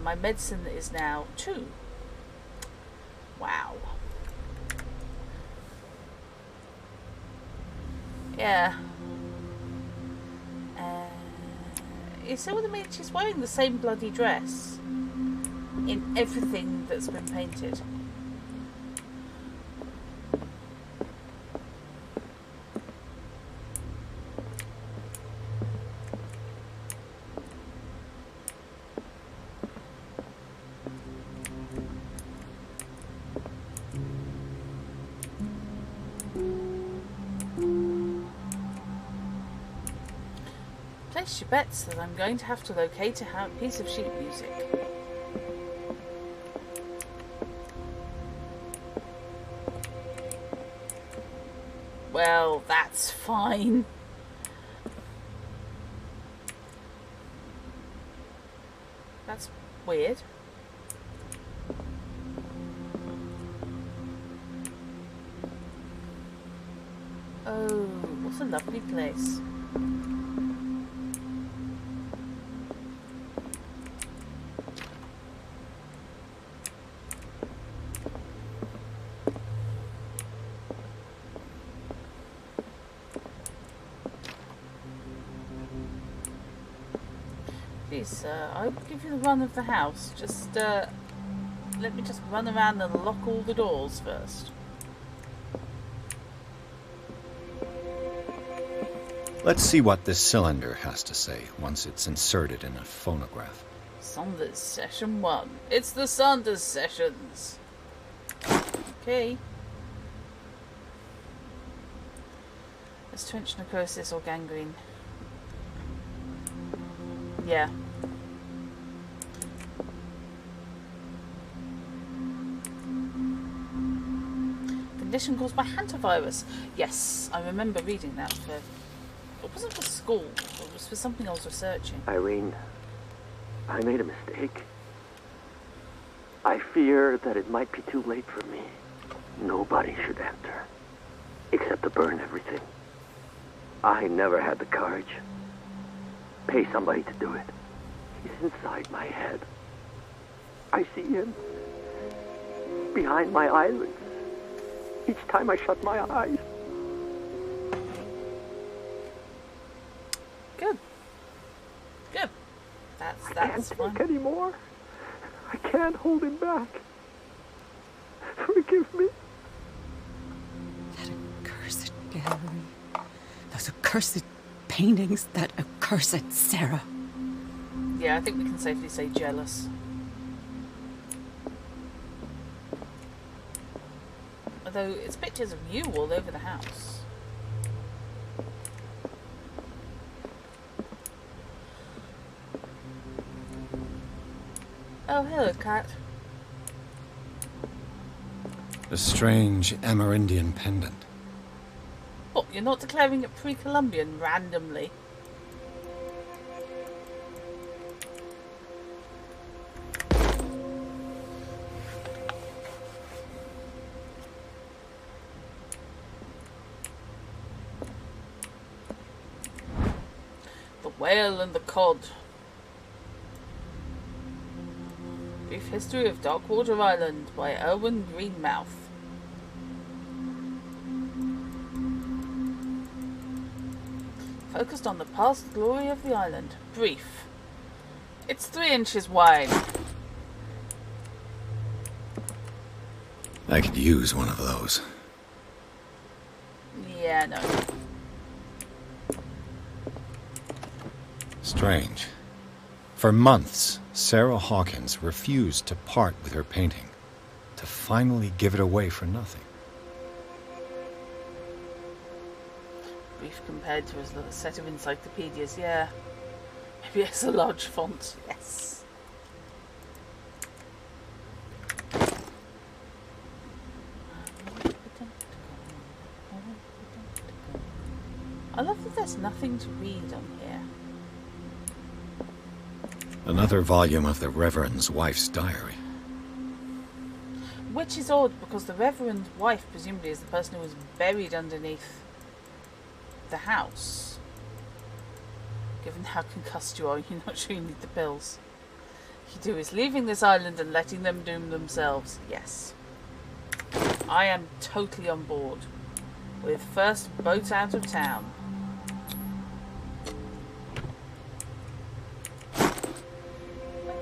My medicine is now 2. Wow. Yeah. You see what I mean? She's wearing the same bloody dress in everything that's been painted. Place your bets that I'm going to have to locate a piece of sheet music. Well, that's fine. That's weird. Oh, what a lovely place. Please, I will give you the run of the house. Just, let me just run around and lock all the doors first. Let's see what this cylinder has to say once it's inserted in a phonograph. Saunders Session 1. It's the Saunders Sessions. Okay. Is trench necrosis or gangrene? Yeah. Condition caused by hantavirus. Yes, I remember reading that for... It wasn't for school, it was for something I was researching. Irene, I made a mistake. I fear that it might be too late for me. Nobody should enter, except to burn everything. I never had the courage. Pay somebody to do it. He's inside my head. I see him behind my eyelids each time I shut my eyes. Good. Good. I can't take anymore. I can't hold him back. Forgive me. That accursed gallery. Those accursed paintings. That accursed Sarah. Yeah, I think we can safely say jealous. Although it's pictures of you all over the house. Oh, hello, cat. A strange Amerindian pendant. What, you're not declaring it pre-Columbian randomly? The Whale and the Cod. Brief History of Darkwater Island by Erwin Greenmouth. Focused on the past glory of the island. Brief. It's 3 inches wide. I could use one of those. Yeah, no. Strange. For months, Sarah Hawkins refused to part with her painting, to finally give it away for nothing. Brief compared to a set of encyclopedias, yeah. Maybe it's a large font, yes. I love that there's nothing to read on here. Another volume of the Reverend's wife's diary. Which is odd, because the Reverend's wife presumably is the person who was buried underneath the house. Given how concussed you are, you're not sure you need the pills. You do is leaving this island and letting them doom themselves. Yes. I am totally on board with first boat out of town.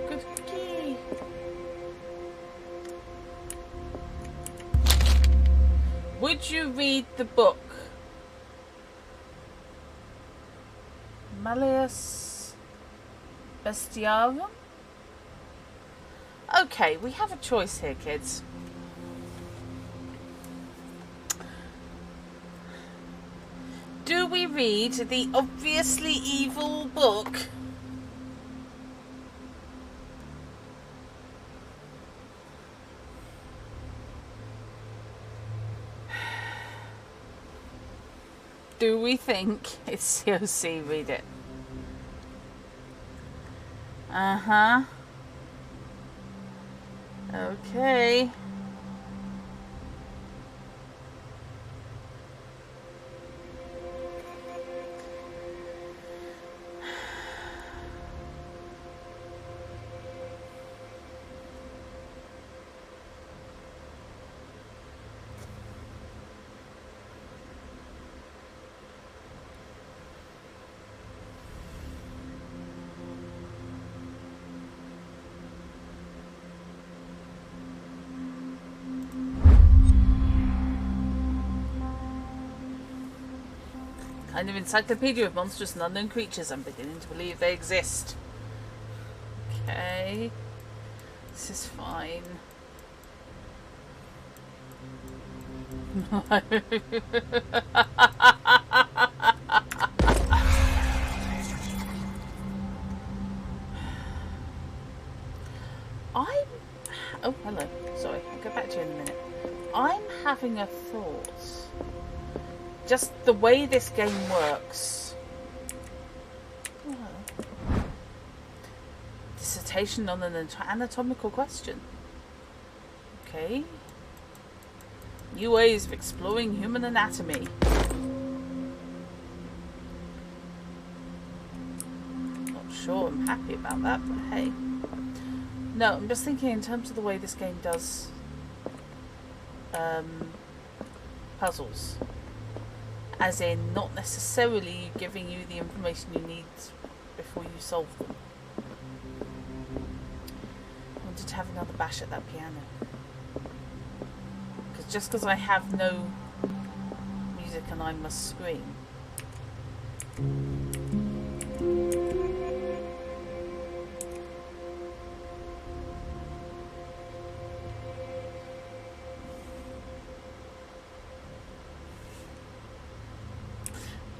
Good key. Would you read the book? Malleus Bestiarum? Okay, we have a choice here, kids. Do we read the obviously evil book? Do we think it's COC? Read it. Uh-huh. Okay. Kind of encyclopedia of monstrous and unknown creatures. I'm beginning to believe they exist. Okay. This is fine. Oh, hello. Sorry, I'll get back to you in a minute. I'm having a thought. Just the way this game works. Oh. Dissertation on an anatomical question. Okay. New ways of exploring human anatomy. Not sure I'm happy about that, but hey. No, I'm just thinking in terms of the way this game does puzzles. As in, not necessarily giving you the information you need before you solve them. I wanted to have another bash at that piano. Just because I have no music and I must scream.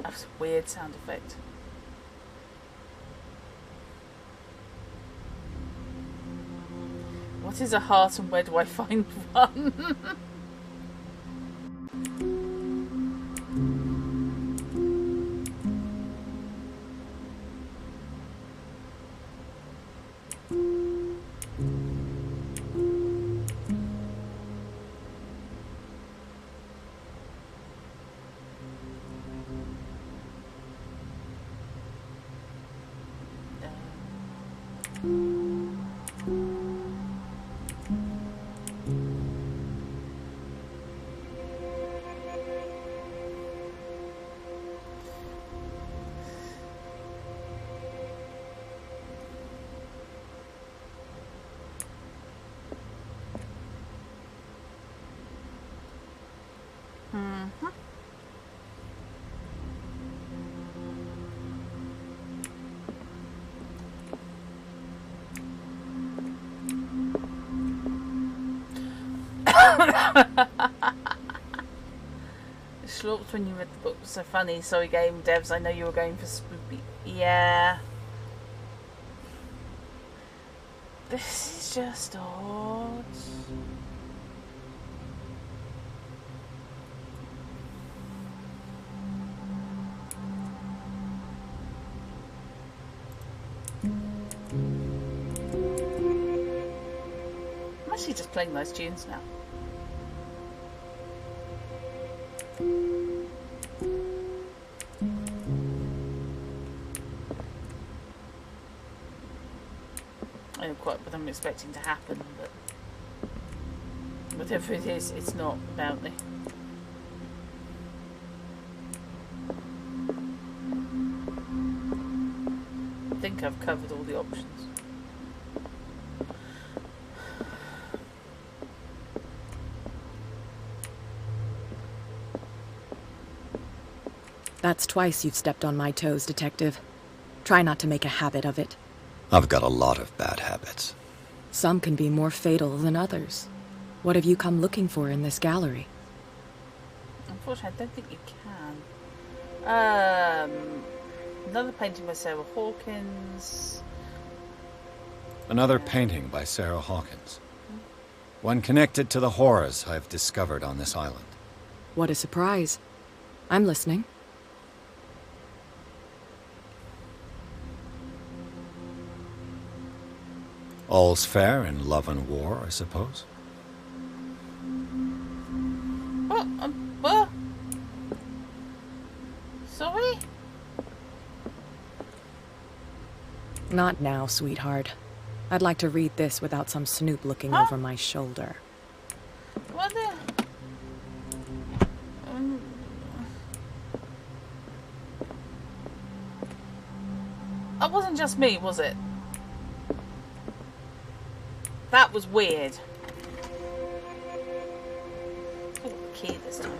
That's a weird sound effect. What is a heart and where do I find one? Schlopped when you read the book was so funny. Sorry, game devs. I know you were going for spoopy. Yeah. This is just odd. I'm actually just playing those tunes now. I don't quite what I'm expecting to happen, but whatever it is, it's not about me. I think I've covered all the options. That's twice you've stepped on my toes, Detective. Try not to make a habit of it. I've got a lot of bad habits. Some can be more fatal than others. What have you come looking for in this gallery? Unfortunately, I don't think you can. Another painting by Sarah Hawkins. Another painting by Sarah Hawkins. One connected to the horrors I've discovered on this island. What a surprise. I'm listening. All's fair in love and war, I suppose. What? Sorry? Not now, sweetheart. I'd like to read this without some snoop looking over my shoulder. What the... That wasn't just me, was it? That was weird. Oh, key this time.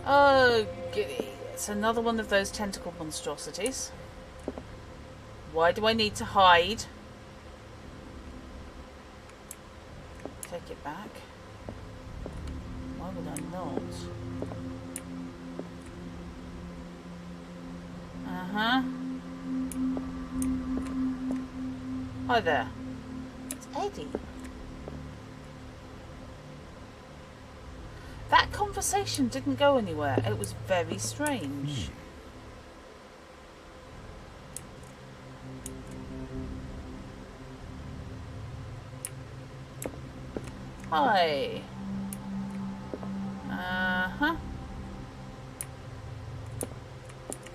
Oh, goody. It's another one of those tentacle monstrosities. Why do I need to hide? Take it back. Why would I not? Uh-huh. Hi there. It's Eddie. That conversation didn't go anywhere. It was very strange. Hi. Uh-huh.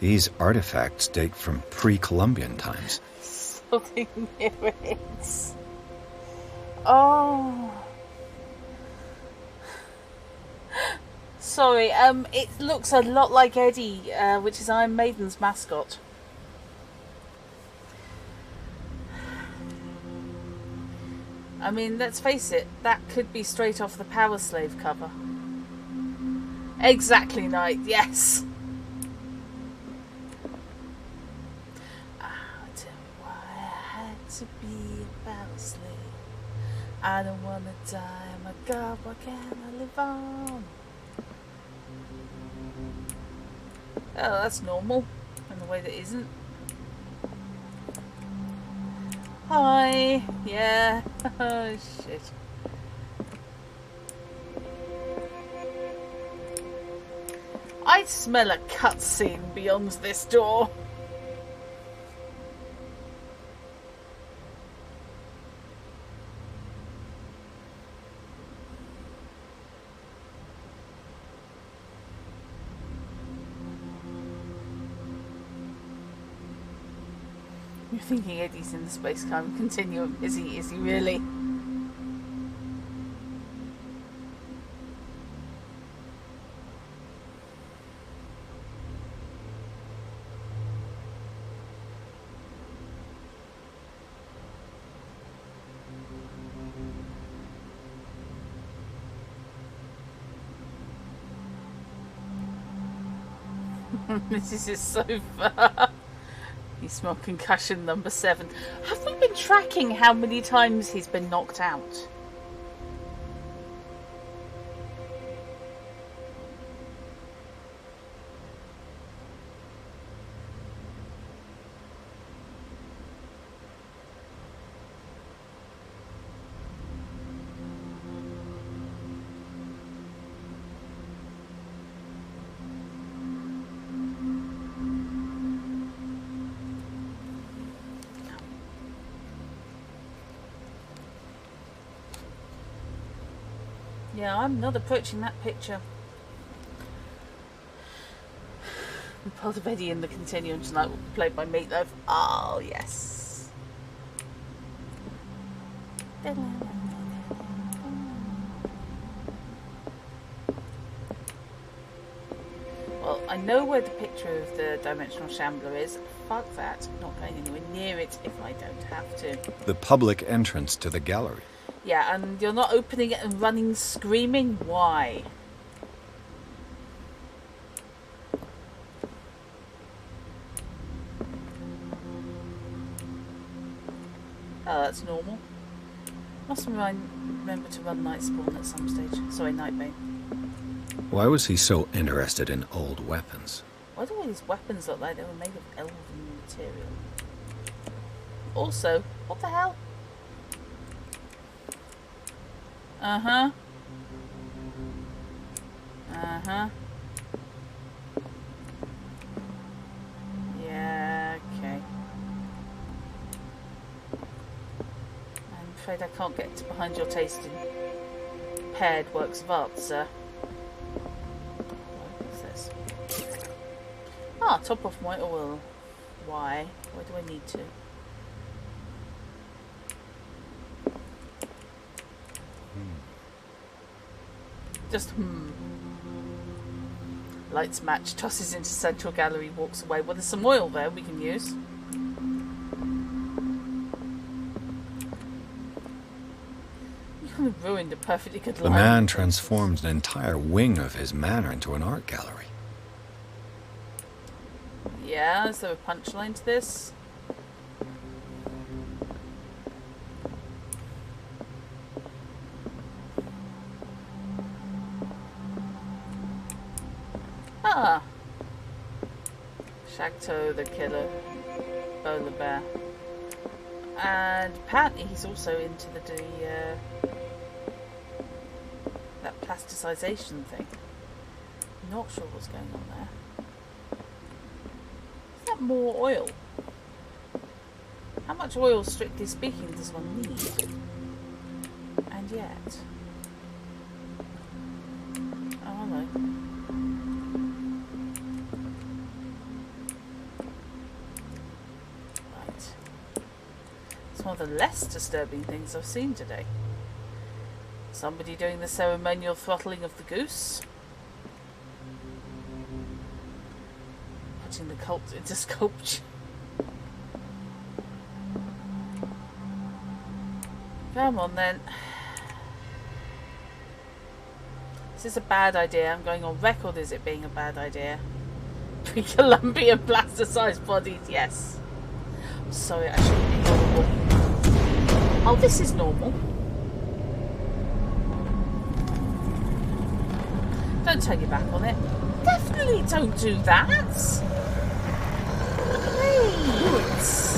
These artifacts date from pre-Columbian times. Something near it. Oh. Sorry, it looks a lot like Eddie, which is Iron Maiden's mascot. I mean, let's face it, that could be straight off the Power Slave cover. Exactly, Knight, yes. I'll tell you why I had to be a Power Slave. I don't want to die, my God, why can't I live on? Oh, that's normal, in a way that isn't. Hi, yeah, oh shit. I smell a cutscene beyond this door. You're thinking Eddie's in the space-time continuum. Is he really? This is so far. You smell concussion number 7. Have we been tracking how many times he's been knocked out? Yeah, I'm not approaching that picture. The part of Eddie in the Continuum tonight will be played by Meatloaf. Oh, yes. Well, I know where the picture of the Dimensional Shambler is. Fuck that. Not going anywhere near it if I don't have to. The public entrance to the gallery. Yeah, and you're not opening it and running screaming? Why? Oh, that's normal. Must remember to run Night Spawn at some stage. Sorry, Nightbane. Why was he so interested in old weapons? Why do all these weapons look like they were made of elven material? Also, what the hell? Uh-huh. Uh-huh. Yeah, okay. I'm afraid I can't get behind your taste in paired works of art, sir. What's this? Ah, top off my oil. Why? Why do I need to? Just Lights match, tosses into central gallery, walks away. Well, there's some oil there we can use. You kind of ruined a perfectly good line. The man transformed an entire wing of his manor into an art gallery. Yeah, is there a punchline to this? Ah, Shagto the killer, Bola Bear, and apparently he's also into the that plasticization thing. Not sure what's going on there. Is that more oil? How much oil, strictly speaking, does one need? And yet, oh hello. One of the less disturbing things I've seen today. Somebody doing the ceremonial throttling of the goose. Putting the cult into sculpture. Come on then. Is this a bad idea? I'm going on record as it being a bad idea. Pre-Columbian blaster-sized bodies, yes. I'm sorry, I shouldn't be horrible. Oh, this is normal. Don't turn your back on it. Definitely don't do that. Please.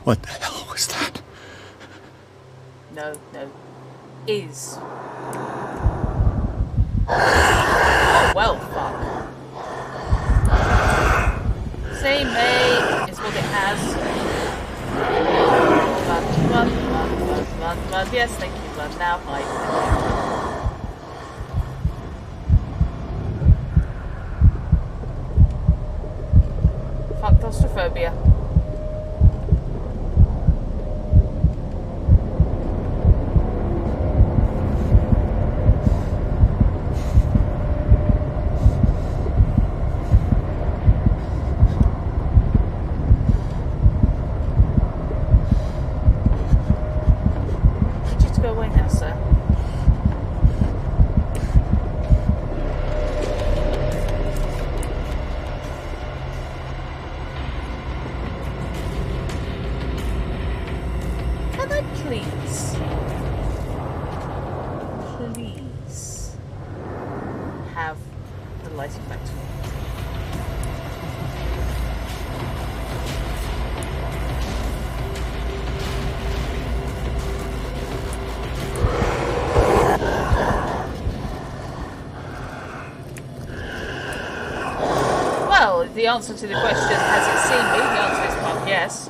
What the hell was that? No. Is. Oh, well, fuck. See, mate, is what it has. Run. Yes, thank you, run. Now, hide. Fuck claustrophobia. The answer to the question, has it seen me? The answer is fuck yes. Yes.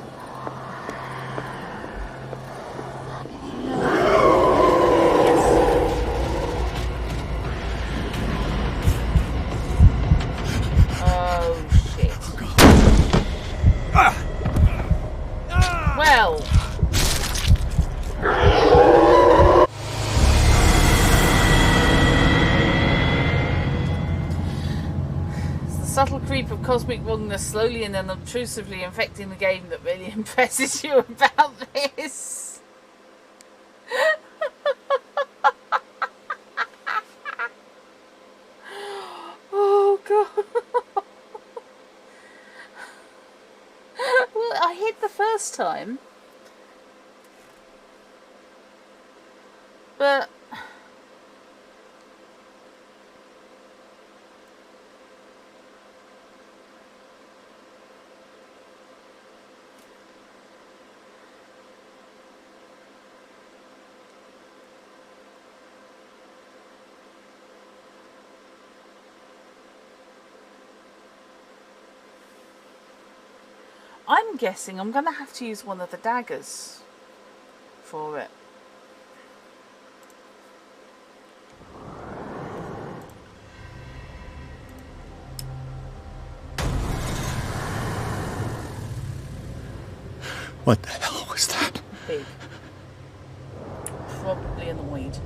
subtle creep of cosmic wrongness slowly and unobtrusively infecting the game that really impresses you about this? Oh god. Well, I hit the first time. But I'm guessing I'm going to have to use one of the daggers for it. What the hell was that? Big. Probably annoyed.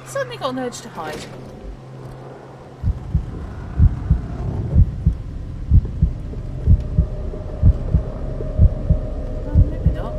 Suddenly got an urge to hide. Oh, maybe not.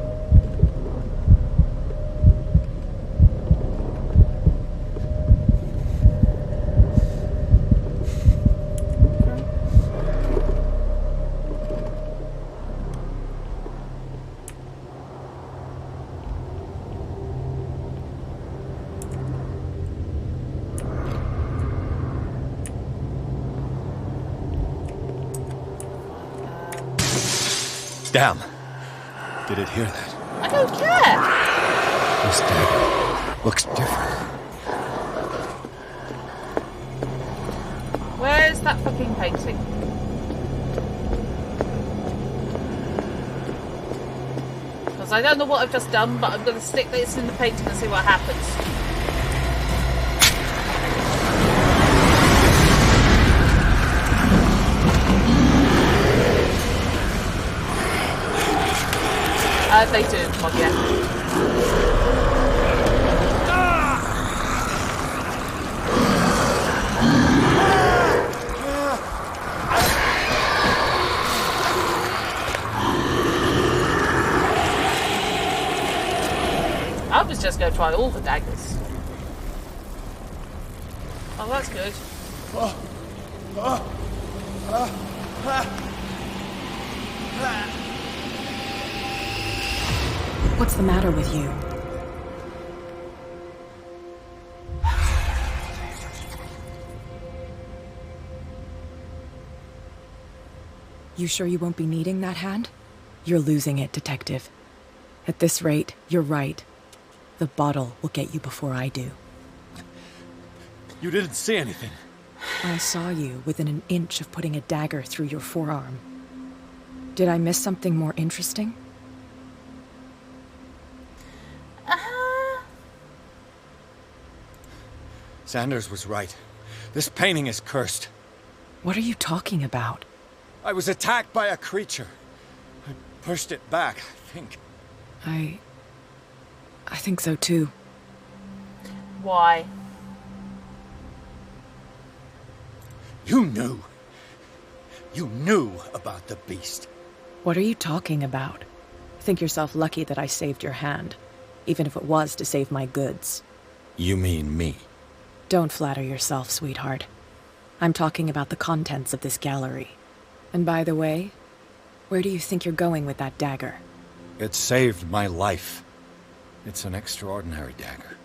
Damn. Did it hear that? I don't care. This dagger looks different. Where's that fucking painting? Because I don't know what I've just done, but I'm going to stick this in the painting and see what happens. They do, well, yeah. I was just going to try all the daggers. Oh, that's good. What's the matter with you? You sure you won't be needing that hand? You're losing it, Detective. At this rate, you're right. The bottle will get you before I do. You didn't see anything. I saw you within an inch of putting a dagger through your forearm. Did I miss something more interesting? Sanders was right. This painting is cursed. What are you talking about? I was attacked by a creature. I pushed it back, I think. I think so too. Why? You knew. You knew about the beast. What are you talking about? Think yourself lucky that I saved your hand, even if it was to save my goods. You mean me? Don't flatter yourself, sweetheart. I'm talking about the contents of this gallery. And by the way, where do you think you're going with that dagger? It saved my life. It's an extraordinary dagger.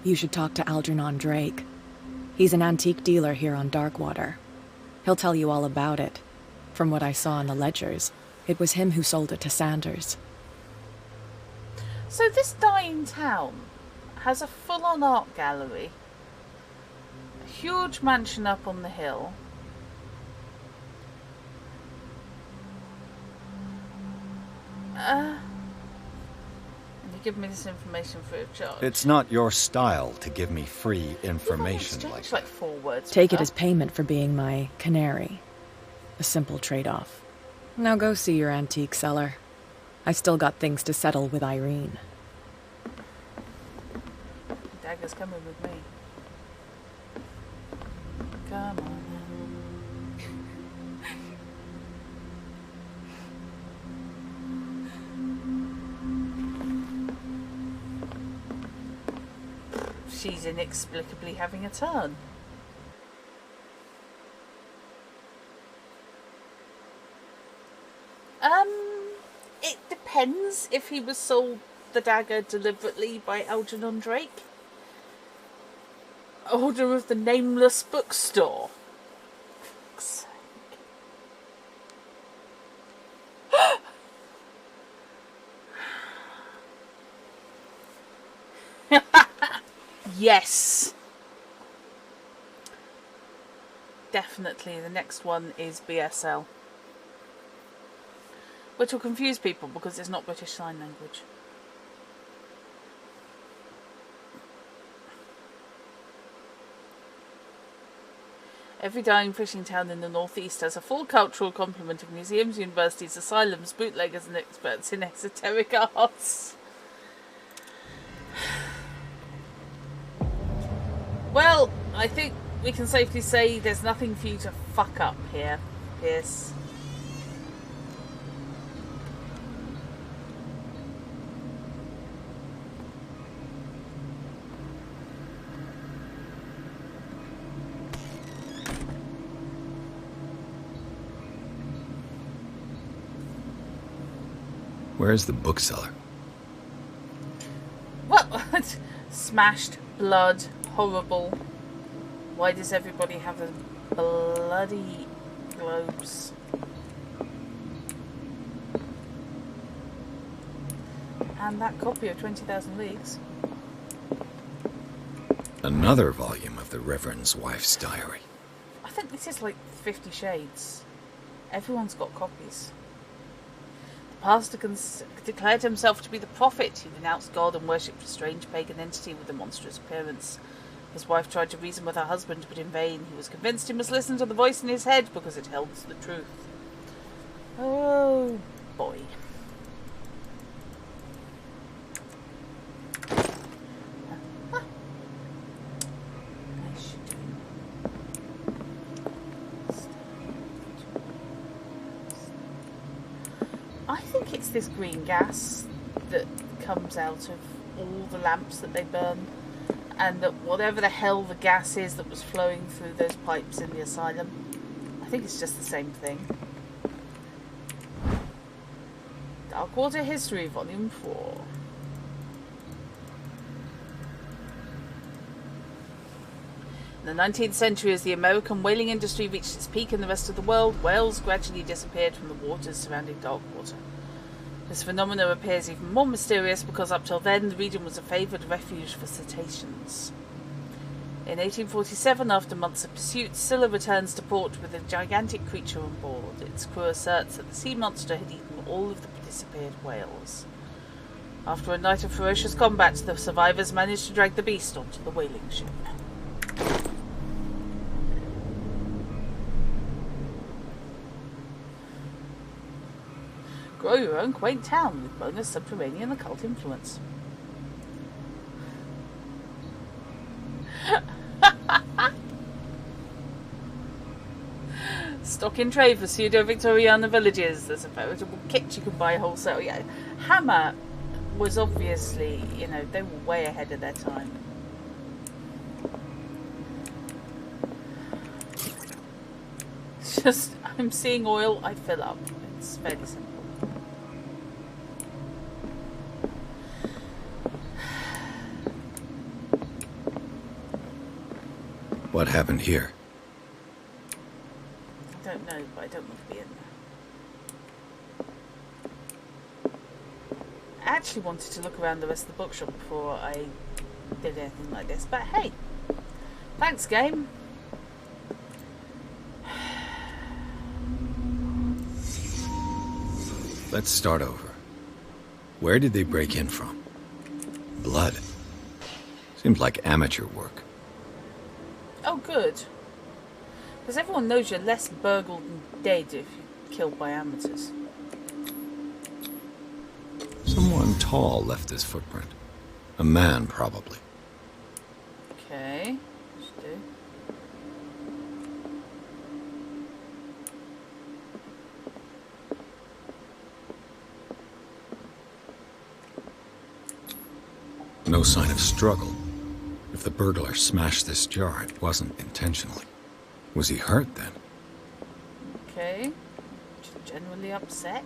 You should talk to Algernon Drake. He's an antique dealer here on Darkwater. He'll tell you all about it. From what I saw in the ledgers, it was him who sold it to Sanders. So this dying town has a full-on art gallery, a huge mansion up on the hill, give me this information free of charge. It's not your style to give me free information like 4 words. Take it as payment for being my canary. A simple trade-off. Now go see your antique seller. I still got things to settle with Irene. Dagger's coming with me. Come on. She's inexplicably having a turn. It depends if he was sold the dagger deliberately by Algernon Drake. Order of the Nameless Bookstore. Fuck's sake. Yes. Definitely the next one is BSL. Which will confuse people because it's not British Sign Language. Every dying fishing town in the northeast has a full cultural complement of museums, universities, asylums, bootleggers and experts in esoteric arts. Well, I think we can safely say there's nothing for you to fuck up here, Pierce. Where's the bookseller? What? Smashed, blood, horrible. Why does everybody have a bloody globes? And that copy of 20,000 Leagues. Another volume of the Reverend's wife's diary. I think this is like 50 Shades. Everyone's got copies. The pastor declared himself to be the prophet. He renounced God and worshipped a strange pagan entity with a monstrous appearance. His wife tried to reason with her husband, but in vain. He was convinced he must listen to the voice in his head because it held the truth. Oh, boy. I think it's this green gas that comes out of all the lamps that they burn, and that whatever the hell the gas is that was flowing through those pipes in the asylum, I think it's just the same thing. Darkwater History, Volume 4. In the 19th century, as the American whaling industry reached its peak in the rest of the world, whales gradually disappeared from the waters surrounding Darkwater. This phenomenon appears even more mysterious because up till then the region was a favoured refuge for cetaceans. In 1847, after months of pursuit, Scylla returns to port with a gigantic creature on board. Its crew asserts that the sea monster had eaten all of the disappeared whales. After a night of ferocious combat, the survivors managed to drag the beast onto the whaling ship. Grow your own quaint town with bonus subterranean occult influence. Stock in trade for pseudo-Victoriana villages. There's a veritable kit you can buy wholesale. Yeah, Hammer was obviously, you know, they were way ahead of their time. It's just, I'm seeing oil, I fill up. It's fairly simple. What happened here? I don't know, but I don't want to be in there. I actually wanted to look around the rest of the bookshop before I did anything like this, but hey, thanks, game. Let's start over. Where did they break in from? blood. Seems like amateur work. Oh, good. Because everyone knows you're less burgled and dead if you're killed by amateurs. Someone tall left this footprint. A man, probably. Okay. Just do. No sign of struggle. If the burglar smashed this jar, it wasn't intentionally. Was he hurt then? Okay. Just generally upset.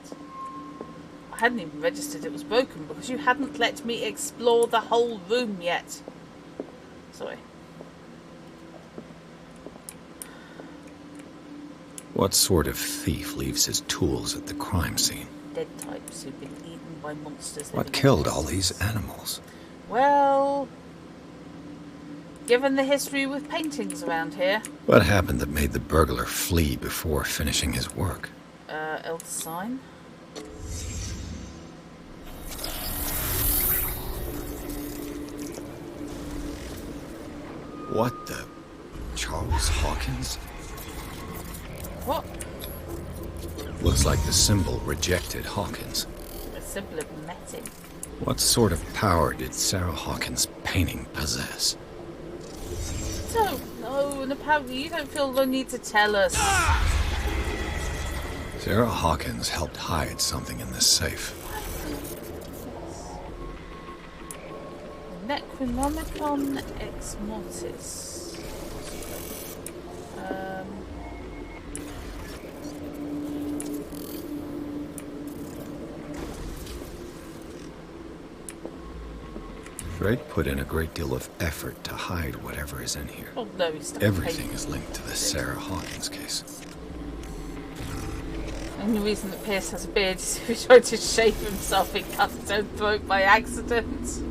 I hadn't even registered it was broken because you hadn't let me explore the whole room yet. Sorry. What sort of thief leaves his tools at the crime scene? Dead types who've been eaten by monsters. What killed all these animals? Well, given the history with paintings around here. What happened that made the burglar flee before finishing his work? Elder sign. What the? Charles Hawkins? What? Looks like the symbol rejected Hawkins. A symbol of met him. What sort of power did Sarah Hawkins' painting possess? Don't know, and apparently you don't feel the need to tell us. Sarah Hawkins helped hide something in this safe. Necronomicon ex mortis. Drake put in a great deal of effort to hide whatever is in here. Oh no, he's stuck. Everything is linked to the Sarah Hawkins case. And the reason that Pierce has a beard is he tried to shave himself and cut his own throat by accident.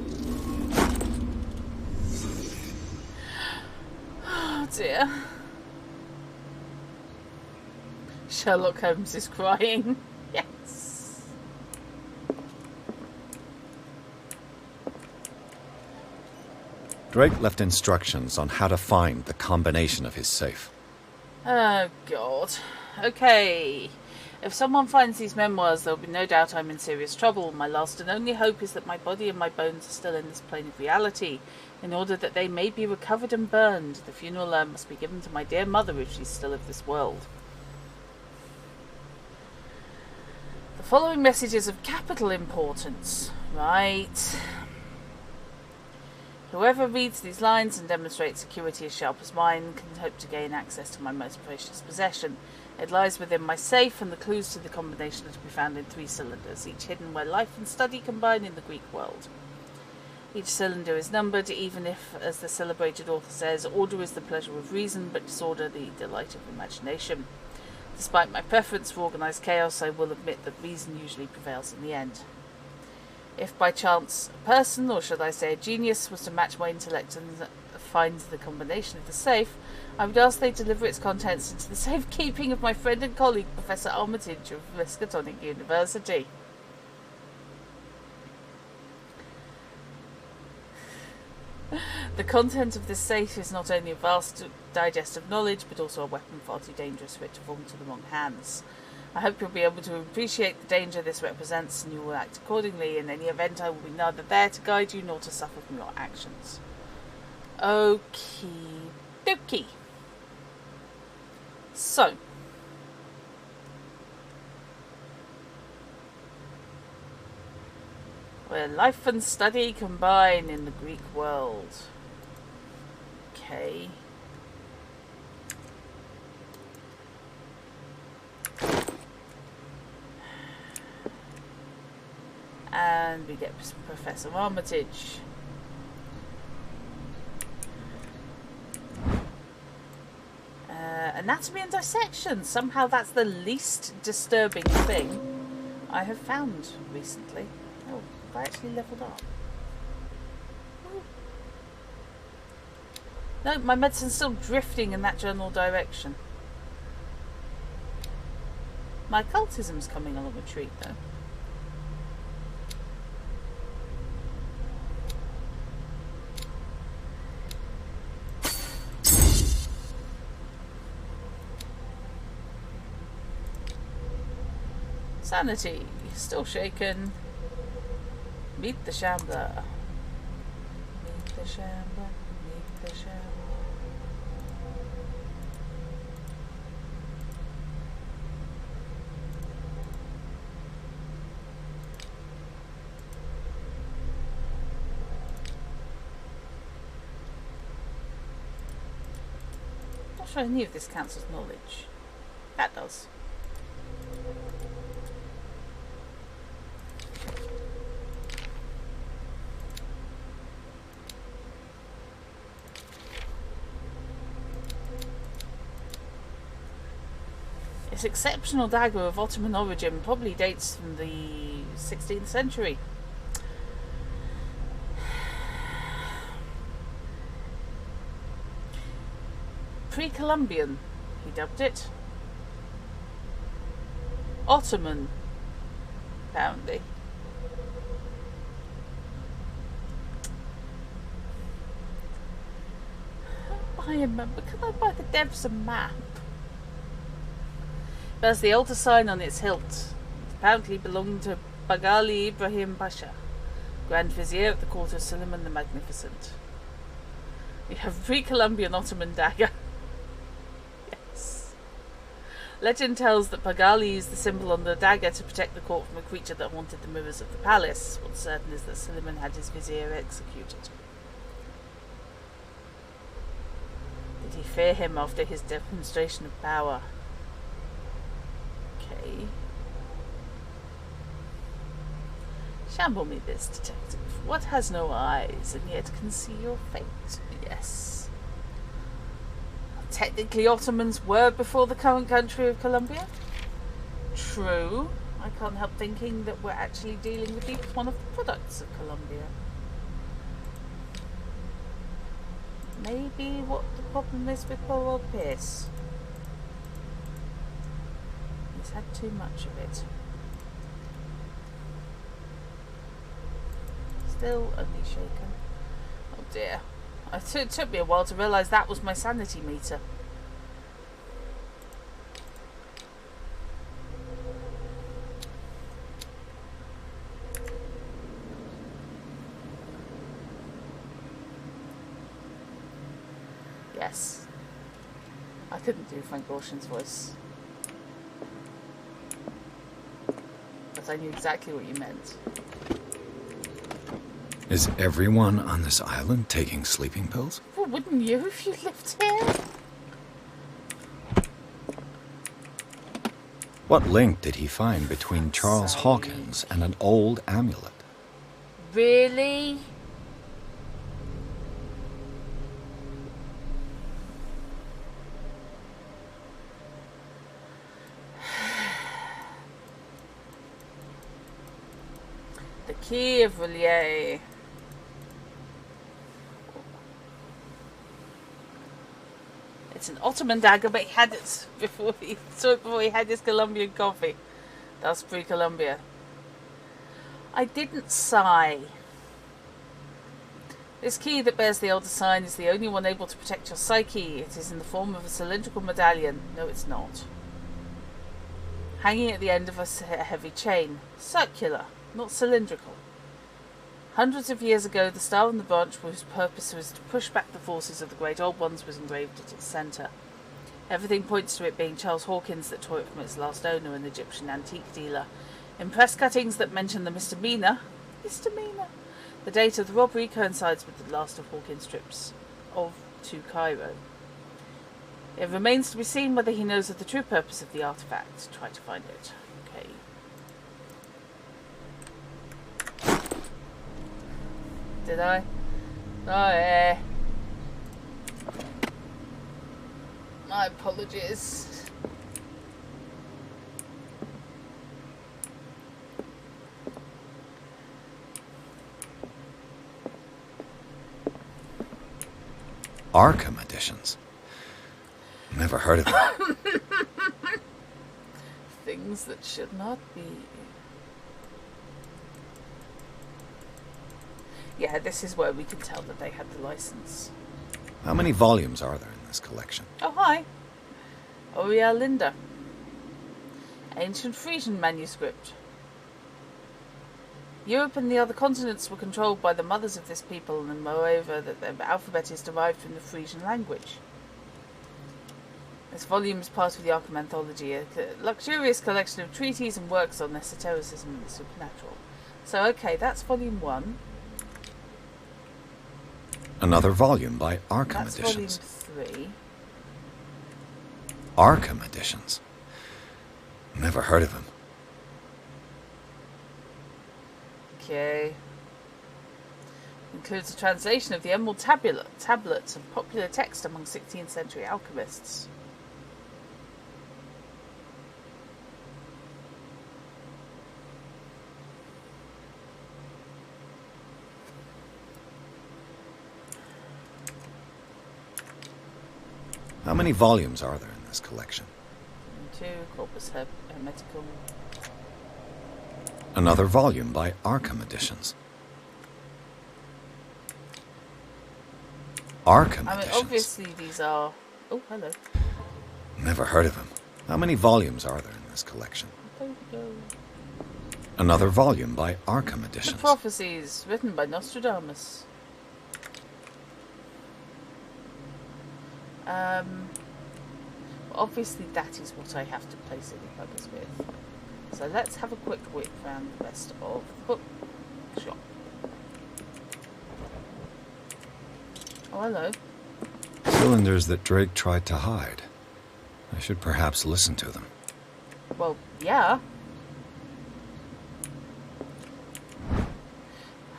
Oh dear. Sherlock Holmes is crying. Yes. Drake left instructions on how to find the combination of his safe. Oh god. Okay. If someone finds these memoirs, there'll be no doubt I'm in serious trouble. My last and only hope is that my body and my bones are still in this plane of reality. In order that they may be recovered and burned, the funeral urn must be given to my dear mother if she's still of this world. The following message is of capital importance. Right. Whoever reads these lines and demonstrates acuity as sharp as mine can hope to gain access to my most precious possession. It lies within my safe, and the clues to the combination are to be found in 3 cylinders, each hidden where life and study combine in the Greek world. Each cylinder is numbered, even if, as the celebrated author says, order is the pleasure of reason, but disorder the delight of imagination. Despite my preference for organised chaos, I will admit that reason usually prevails in the end. If by chance a person, or should I say a genius, was to match my intellect and find the combination of the safe, I would ask they deliver its contents into the safekeeping of my friend and colleague, Professor Armitage of Miskatonic University. The content of this safe is not only a vast digest of knowledge, but also a weapon far too dangerous for it to fall into the wrong hands. I hope you'll be able to appreciate the danger this represents, and you will act accordingly. In any event, I will be neither there to guide you nor to suffer from your actions. Okie dokie. So, where life and study combine in the Greek world. Okay. And we get Professor Armitage. Anatomy and dissection. Somehow that's the least disturbing thing I have found recently. Oh, I actually leveled up. Ooh. No, my medicine's still drifting in that general direction. My occultism's coming along a treat though. Sanity. Still shaken. Meet the Shambler. Meet the Shambler. Meet the Shambler. Not sure any of this counts as knowledge. That does. This exceptional dagger of Ottoman origin probably dates from the 16th century. Pre-Columbian, he dubbed it. Ottoman, apparently. Buy a map. Can I buy the devs a map? There's the altar sign on its hilt. It apparently belonged to Bagali Ibrahim Pasha, Grand Vizier of the court of Suleiman the Magnificent. We have pre-Columbian Ottoman dagger. Yes. Legend tells that Bagali used the symbol on the dagger to protect the court from a creature that haunted the mirrors of the palace. What's certain is that Suleiman had his vizier executed. Did he fear him after his demonstration of power? Okay. Shamble me this, detective. What has no eyes and yet can see your fate? Yes. Technically, Ottomans were before the current country of Colombia. True. I can't help thinking that we're actually dealing with each one of the products of Colombia. Maybe what the problem is with poor old Pierce. He's had too much of it. Still only shaken. Oh dear. It took me a while to realise that was my sanity meter. Yes. I couldn't do Frank Gorshin's voice. But I knew exactly what you meant. Is everyone on this island taking sleeping pills? Well, wouldn't you if you lived here? What link did he find between Charles Hawkins and an old amulet? Really? The key of Relier. It's an Ottoman dagger, but he had it before he had his Colombian coffee. That's pre-Columbia. I didn't sigh. This key that bears the elder sign is the only one able to protect your psyche. It is in the form of a cylindrical medallion. No, it's not. Hanging at the end of a heavy chain. Circular, not cylindrical. Hundreds of years ago, the star on the branch whose purpose was to push back the forces of the Great Old Ones was engraved at its centre. Everything points to it being Charles Hawkins that tore it from its last owner, an Egyptian antique dealer. In press cuttings that mention the misdemeanour, the date of the robbery coincides with the last of Hawkins' trips to Cairo. It remains to be seen whether he knows of the true purpose of the artefact. Try to find it. Okay. Did I? Oh, yeah. My apologies. Arkham editions. Never heard of them. Things that should not be. Yeah, this is where we can tell that they had the license. How many volumes are there in this collection? Oh, hi. Oh, yeah, Linda. Ancient Frisian manuscript. Europe and the other continents were controlled by the mothers of this people, and moreover that their alphabet is derived from the Frisian language. This volume is part of the Arkham Anthology, a luxurious collection of treatises and works on esotericism and the supernatural. So, okay, that's volume 1. Another volume by Arkham That's Editions. volume 3. Arkham Editions. Never heard of him. Okay. Includes a translation of the Emerald Tablets and popular text among 16th century alchemists. How many volumes are there in this collection? 2, Corpus Hermeticum. Another volume by Arkham Editions. Arkham Editions. Obviously these are... Oh, hello. Never heard of him. How many volumes are there in this collection? I don't know. Another volume by Arkham The Editions. Prophecies, written by Nostradamus. Obviously that is what I have to play silly buggers with. So let's have a quick whip around the rest of the bookshop. Oh, hello. Cylinders that Drake tried to hide. I should perhaps listen to them. Well, yeah.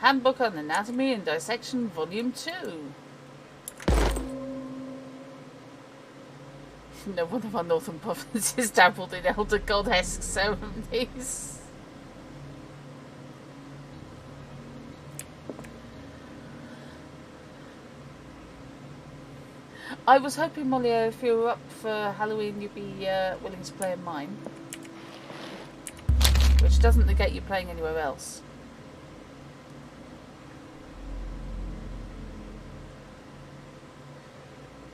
Handbook on Anatomy and Dissection, Volume 2. No, one of our northern provinces dabbled in elder goddess ceremonies. I was hoping, Molly, if you were up for Halloween, you'd be willing to play in mine. Which doesn't negate you playing anywhere else.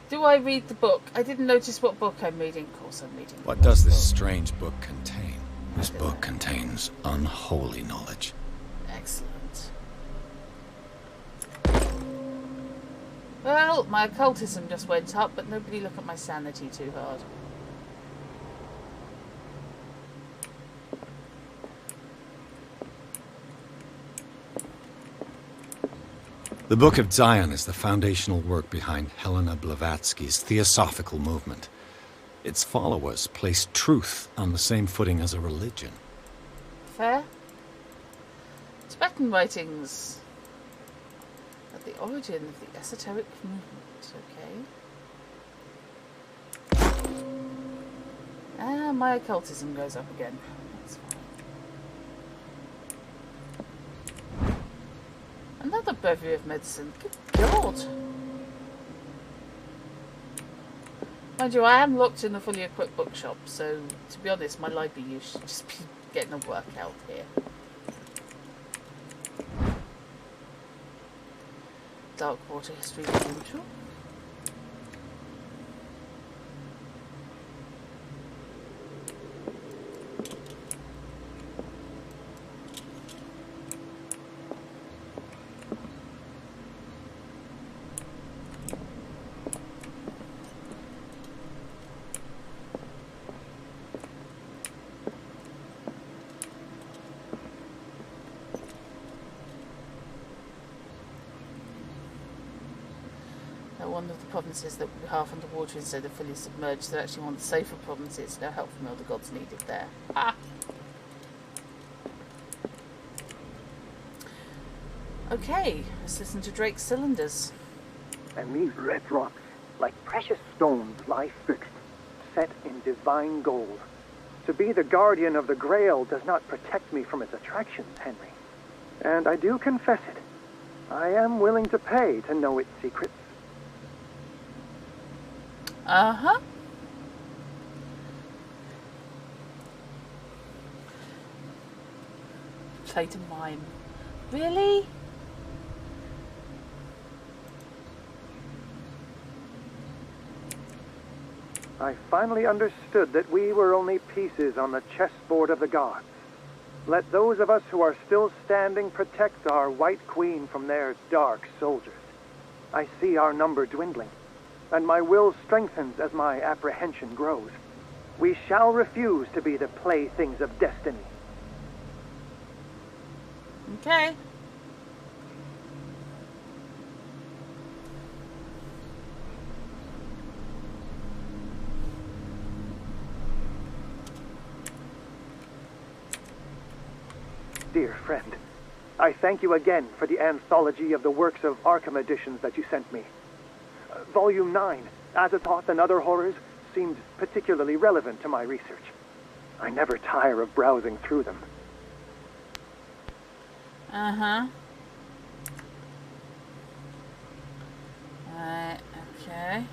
Do I read the book? I didn't notice what book I'm reading. Of course I'm reading. What does this strange book contain? This book contains unholy knowledge. Excellent. Well, my occultism just went up, but nobody look at my sanity too hard. The Book of Zion is the foundational work behind Helena Blavatsky's Theosophical movement. Its followers place truth on the same footing as a religion. Fair. Tibetan writings at the origin of the esoteric movement. Okay. And my occultism goes up again. That's fine. Another bevy of medicine. Good God. Mind you, I am locked in the fully equipped bookshop, so to be honest, my library use should just be getting a workout here. Dark Water History Volume 2. One of the provinces that would be half underwater instead of fully submerged. They're actually one of the safer provinces. No help from elder gods needed there. Ah! Okay, let's listen to Drake's Cylinders. And these red rocks, like precious stones, lie fixed, set in divine gold. To be the guardian of the Grail does not protect me from its attractions, Henry. And I do confess it. I am willing to pay to know its secrets. Uh-huh. Play to mime. Really? I finally understood that we were only pieces on the chessboard of the gods. Let those of us who are still standing protect our White Queen from their dark soldiers. I see our number dwindling, and my will strengthens as my apprehension grows. We shall refuse to be the playthings of destiny. Okay. Dear friend, I thank you again for the anthology of the works of Arkham editions that you sent me. Volume 9, Azathoth and Other Horrors, seemed particularly relevant to my research. I never tire of browsing through them. Uh-huh. Okay.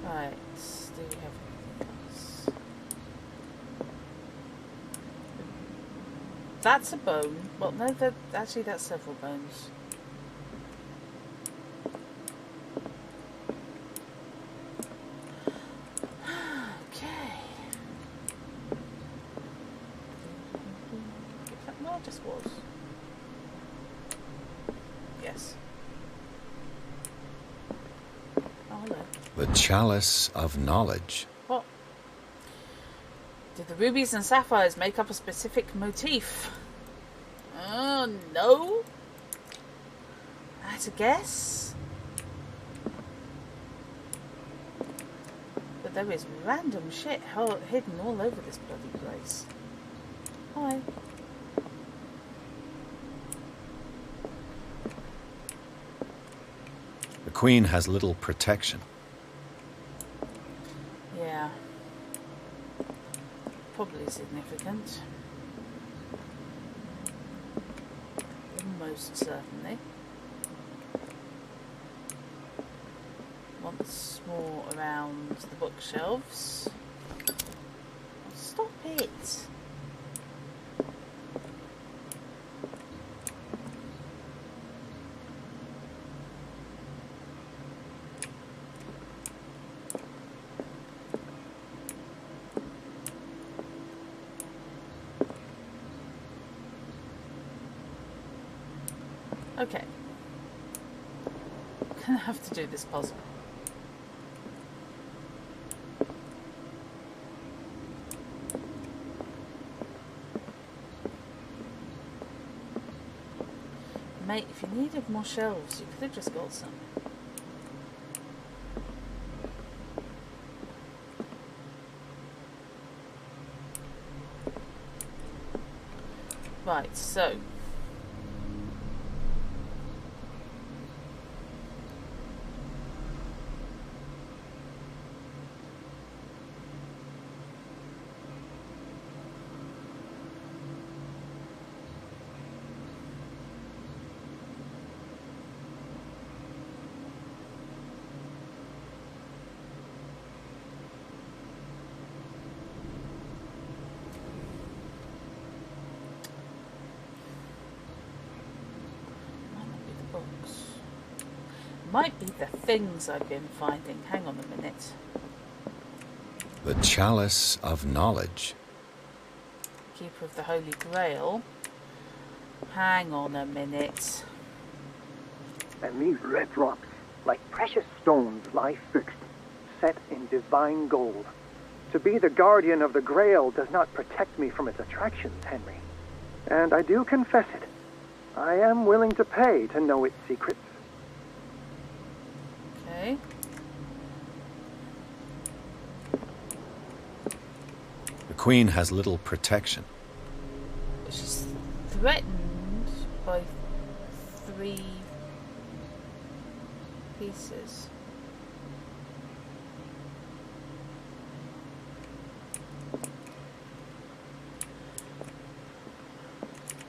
Right, do we have anything else? That's a bone. Well, no, actually that's several bones. Okay. No, it just was. Yes. Oh, hello. The Chalice of Knowledge. What? Did the rubies and sapphires make up a specific motif? No. I had to guess. But there is random shit hidden all over this bloody place. Hi. The Queen has little protection. Yeah. Probably significant. Almost certainly. Once more around the bookshelves. Stop it! Okay. I'm gonna have to do this puzzle. Mate, if you needed more shelves, you could have just got some. Right, so might be the things I've been finding. Hang on a minute. The Chalice of Knowledge. Keeper of the Holy Grail. Hang on a minute. And these red rocks, like precious stones, lie fixed, set in divine gold. To be the guardian of the Grail does not protect me from its attractions, Henry. And I do confess it. I am willing to pay to know its secrets. Okay. The Queen has little protection. She's threatened by 3 pieces.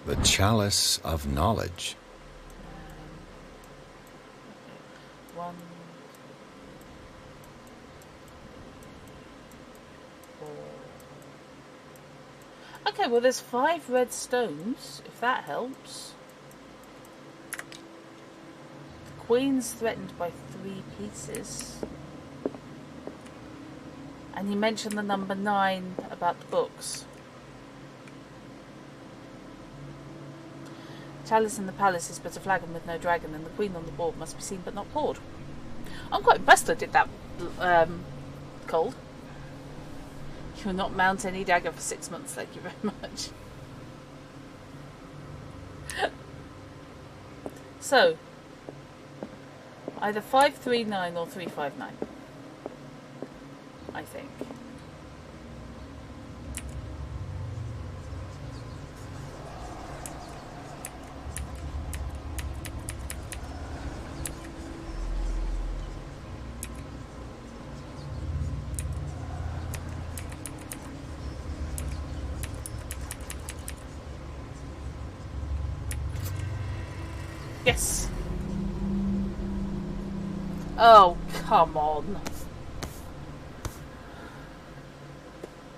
The Chalice of Knowledge. 1, well there's 5 red stones, if that helps. The Queen's threatened by 3 pieces. And you mentioned the number 9 about the books. Chalice in the palace is but a flagon with no dragon, and the Queen on the board must be seen but not poured. I'm quite impressed I did that cold. You will not mount any dagger for 6 months, thank you very much. So, either 539 or 359, I think. Yes. Oh, come on.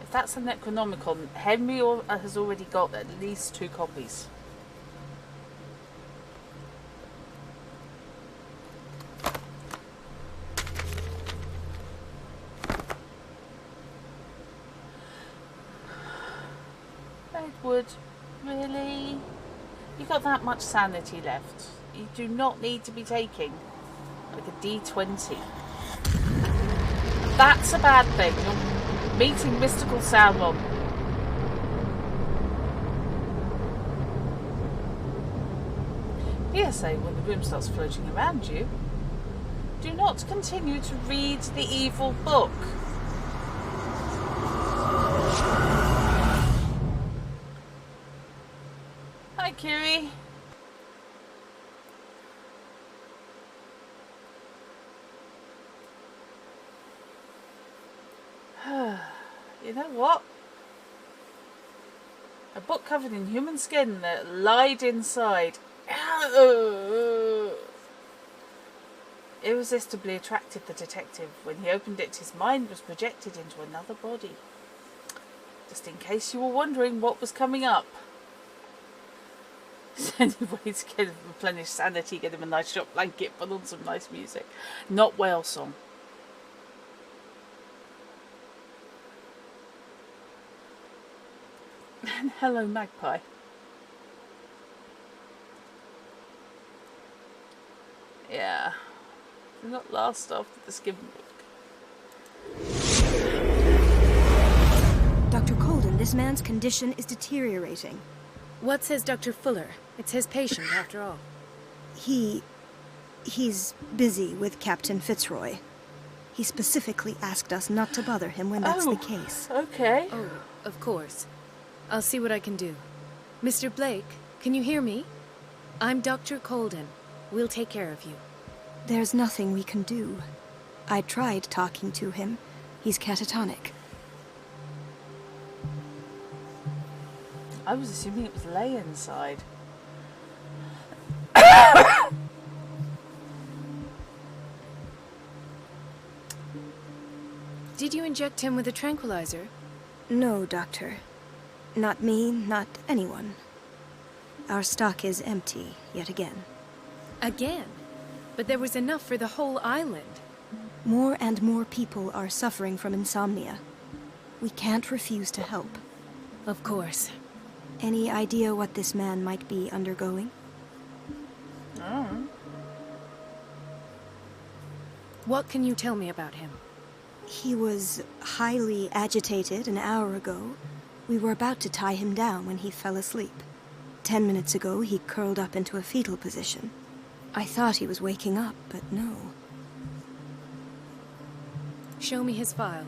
If that's a Necronomicon, Henry has already got at least 2 copies. Edward, really? You've got that much sanity left. You do not need to be taking like a D20. That's a bad thing. You're meeting mystical Sauron. PSA when the room starts floating around you. Do not continue to read the evil book. Hi, Kiri. You know what? A book covered in human skin that lied inside. Irresistibly attracted the detective. When he opened it, his mind was projected into another body. Just in case you were wondering what was coming up. Anyway, to get him replenish sanity, get him a nice shop blanket, put on some nice music. Not whale song. And hello, Magpie. Yeah. Do not last after the skim book. Dr. Colden, this man's condition is deteriorating. What says Dr. Fuller? It's his patient, after all. He's busy with Captain Fitzroy. He specifically asked us not to bother him when that's the case. Okay. Oh, of course. I'll see what I can do. Mr. Blake, can you hear me? I'm Dr. Colden. We'll take care of you. There's nothing we can do. I tried talking to him. He's catatonic. I was assuming it was Lay inside. Did you inject him with a tranquilizer? No, Doctor. Not me, not anyone. Our stock is empty, yet again. Again? But there was enough for the whole island. More and more people are suffering from insomnia. We can't refuse to help. Of course. Any idea what this man might be undergoing? Oh. What can you tell me about him? He was highly agitated an hour ago. We were about to tie him down when he fell asleep. 10 minutes ago, he curled up into a fetal position. I thought he was waking up, but no. Show me his file.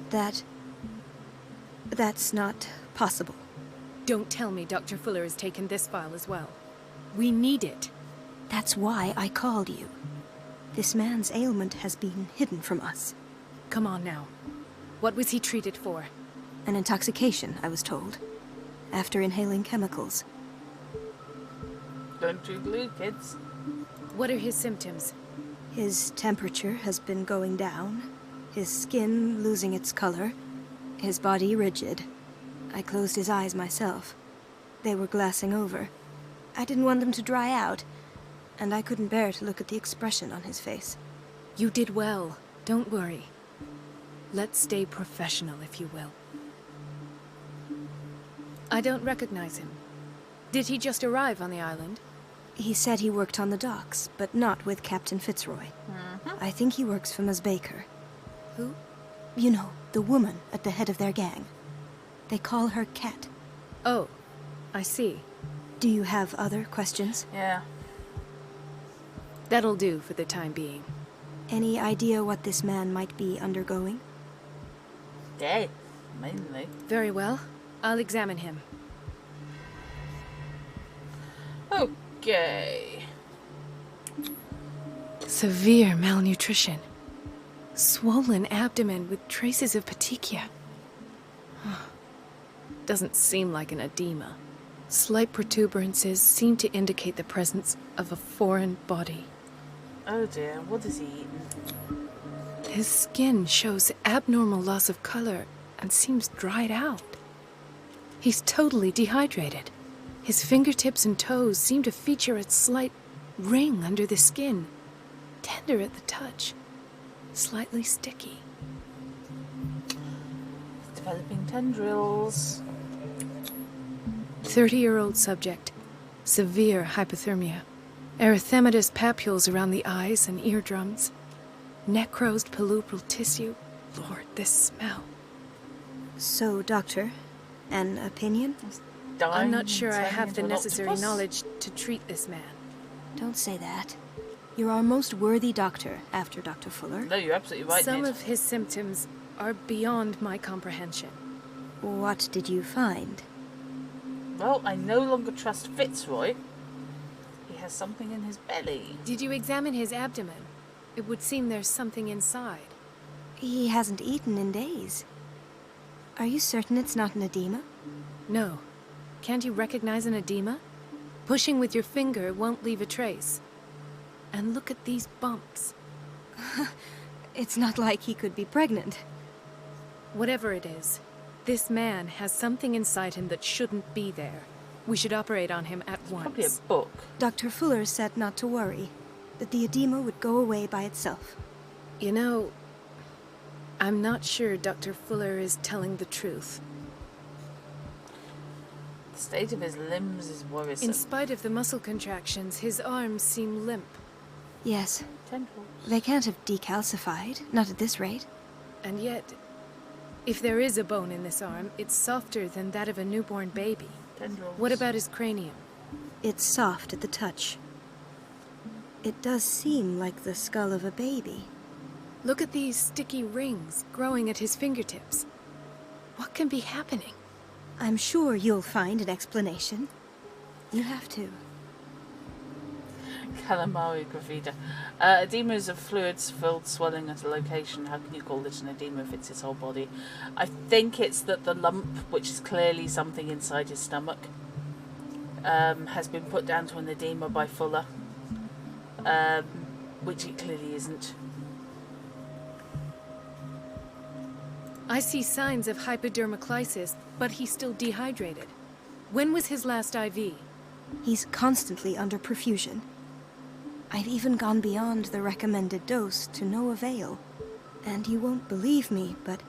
That's not possible. Don't tell me Dr. Fuller has taken this file as well. We need it. That's why I called you. This man's ailment has been hidden from us. Come on now. What was he treated for? An intoxication, I was told. After inhaling chemicals. Don't drink glue, kids. What are his symptoms? His temperature has been going down. His skin losing its color. His body rigid. I closed his eyes myself. They were glassing over. I didn't want them to dry out, and I couldn't bear to look at the expression on his face. You did well. Don't worry. Let's stay professional, if you will. I don't recognize him. Did he just arrive on the island? He said he worked on the docks, but not with Captain Fitzroy. I think he works for Ms. Baker. Who? You know, the woman at the head of their gang. They call her Cat. Oh, I see. Do you have other questions? Yeah. That'll do for the time being. Any idea what this man might be undergoing? Death, mainly. Very well. I'll examine him. Okay. Severe malnutrition. Swollen abdomen with traces of petechia. Doesn't seem like an edema. Slight protuberances seem to indicate the presence of a foreign body. Oh dear, what has he eaten? His skin shows abnormal loss of color and seems dried out. He's totally dehydrated. His fingertips and toes seem to feature a slight ring under the skin. Tender at the touch. Slightly sticky. Developing tendrils. 30-year-old subject. Severe hypothermia. Erythematous papules around the eyes and eardrums. Necrosed palpebral tissue. Lord, this smell. So, Doctor, an opinion? I'm not sure I have the necessary knowledge to treat this man. Don't say that. You're our most worthy doctor, after Dr. Fuller. No, you're absolutely right, Some of his symptoms are beyond my comprehension. What did you find? Well, I no longer trust Fitzroy. He has something in his belly. Did you examine his abdomen? It would seem there's something inside. He hasn't eaten in days. Are you certain it's not an edema? No. Can't you recognize an edema? Pushing with your finger won't leave a trace. And look at these bumps. It's not like he could be pregnant. Whatever it is, this man has something inside him that shouldn't be there. We should operate on him at once. Probably a book. Dr. Fuller said not to worry, that the edema would go away by itself. You know, I'm not sure Dr. Fuller is telling the truth. The state of his limbs is worrisome. In spite of the muscle contractions, his arms seem limp. Yes. Tendrils. They can't have decalcified, not at this rate. And yet, if there is a bone in this arm, it's softer than that of a newborn baby. Tendrils. What about his cranium? It's soft at the touch. It does seem like the skull of a baby. Look at these sticky rings growing at his fingertips. What can be happening? I'm sure you'll find an explanation. You have to. Calamari gravida. Edema is a fluids-filled swelling at a location. How can you call it an edema if it's his whole body? I think it's that the lump, which is clearly something inside his stomach, has been put down to an edema by Fuller, which it clearly isn't. I see signs of hypodermoclysis, but he's still dehydrated. When was his last IV? He's constantly under perfusion. I've even gone beyond the recommended dose to no avail. And you won't believe me, but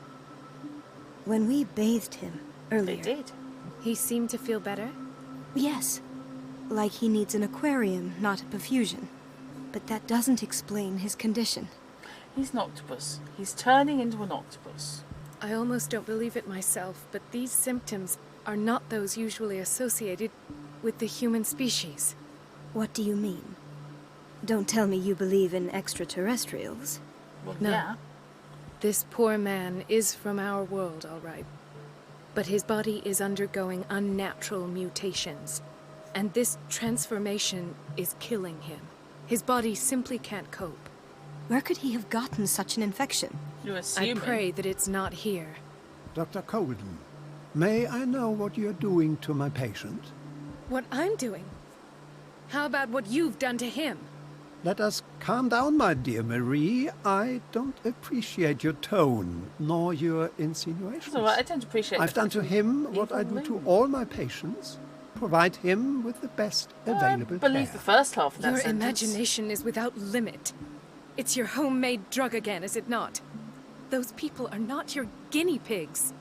when we bathed him earlier... They did. He seemed to feel better? Yes. Like he needs an aquarium, not a perfusion. But that doesn't explain his condition. He's an octopus. He's turning into an octopus. I almost don't believe it myself, but these symptoms are not those usually associated with the human species. What do you mean? Don't tell me you believe in extraterrestrials. Well, no. Yeah. This poor man is from our world, all right. But his body is undergoing unnatural mutations. And this transformation is killing him. His body simply can't cope. Where could he have gotten such an infection? You're assuming. I pray that it's not here. Dr. Coden, may I know what you're doing to my patient? What I'm doing? How about what you've done to him? Let us calm down, my dear Marie. I don't appreciate your tone, nor your insinuations. That's all right, I don't appreciate I've done to him what I do to all my patients. Provide him with the best available I believe care. the first half of that Your sentence. imagination is without limit. It's your homemade drug again, is it not? Those people are not your guinea pigs.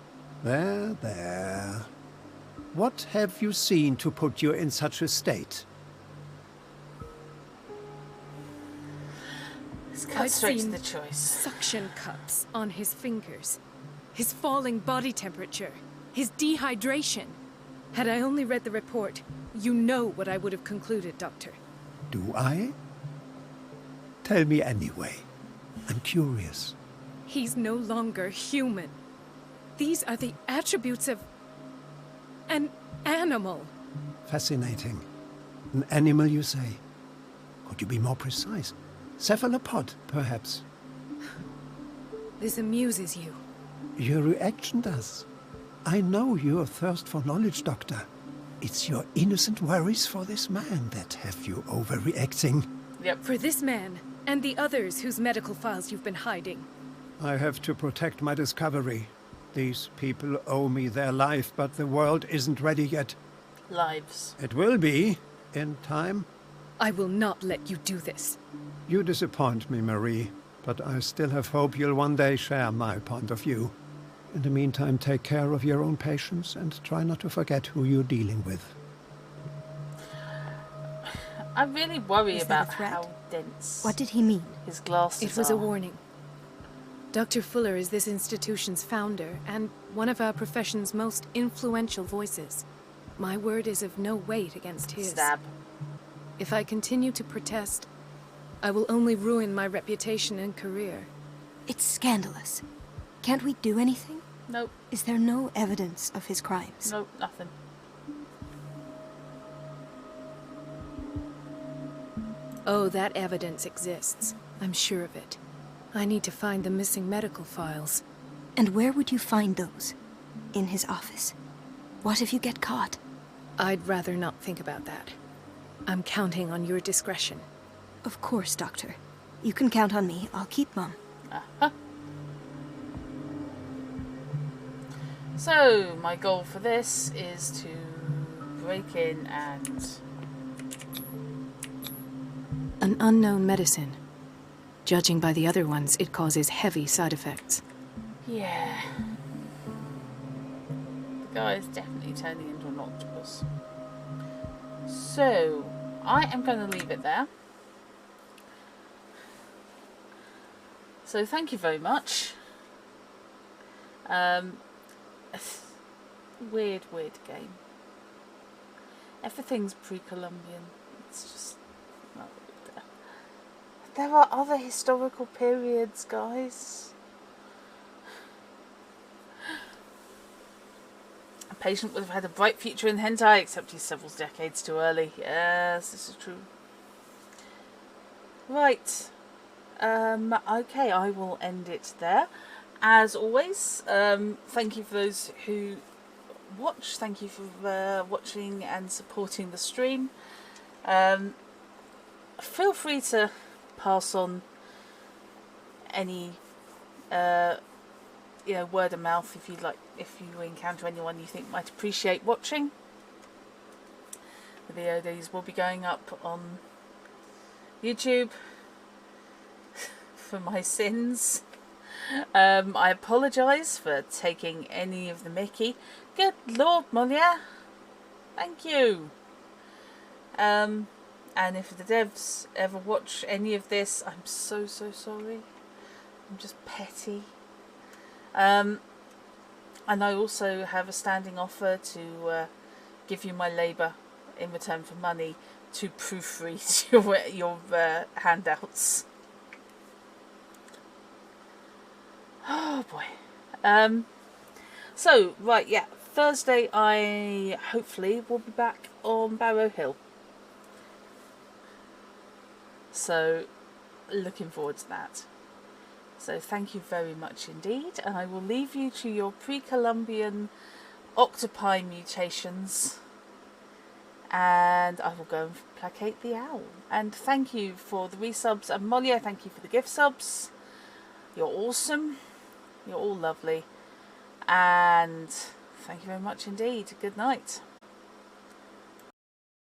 There, there. What have you seen to put you in such a state? Let's cut straight to the choice. Suction cups on his fingers, his falling body temperature, his dehydration. Had I only read the report, you know what I would have concluded, Doctor. Do I? Tell me anyway. I'm curious. He's no longer human. These are the attributes of an animal. Fascinating. An animal, you say? Could you be more precise? Cephalopod, perhaps? This amuses you. Your reaction does. I know your thirst for knowledge, Doctor. It's your innocent worries for this man that have you overreacting. Yep. For this man, and the others whose medical files you've been hiding. I have to protect my discovery. These people owe me their life, but the world isn't ready yet. Lives. It will be, in time. I will not let you do this. You disappoint me, Marie, but I still have hope you'll one day share my point of view. In the meantime, take care of your own patients and try not to forget who you're dealing with. I really worry about how dense. What did he mean? His glasses It was a warning. Dr. Fuller is this institution's founder and one of our profession's most influential voices. My word is of no weight against his. Stab. If I continue to protest, I will only ruin my reputation and career. It's scandalous. Can't we do anything? Nope. Is there no evidence of his crimes? Nope, nothing. Oh, that evidence exists. I'm sure of it. I need to find the missing medical files. And where would you find those? In his office? What if you get caught? I'd rather not think about that. I'm counting on your discretion. Of course, Doctor. You can count on me. I'll keep mum. Uh-huh. So, my goal for this is to break in and... An unknown medicine. Judging by the other ones, it causes heavy side effects. Yeah. The guy is definitely turning into an octopus. So, I am going to leave it there. So, thank you very much. Weird game. Everything's pre-Columbian. It's just... There are other historical periods, guys. A patient would have had a bright future in hentai, except he's several decades too early. Yes, this is true. Right. Okay, I will end it there. As always, thank you for those who watch. Thank you for watching and supporting the stream. Feel free to pass on any word of mouth if you like, if you encounter anyone you think might appreciate watching. The VODs will be going up on YouTube for my sins. I apologise for taking any of the mickey. Good Lord, Moliere, thank you. And if the devs ever watch any of this, I'm so sorry. I'm just petty. And I also have a standing offer to give you my labour in return for money to proofread your handouts. Oh boy. So, right, yeah. Thursday I hopefully will be back on Barrow Hill. So, looking forward to that. So, thank you very much indeed. And I will leave you to your pre-Columbian octopi mutations. and I will go and placate the owl. And thank you for the resubs, and Molia, thank you for the gift subs. You're awesome. You're all lovely. And thank you very much indeed. Good night.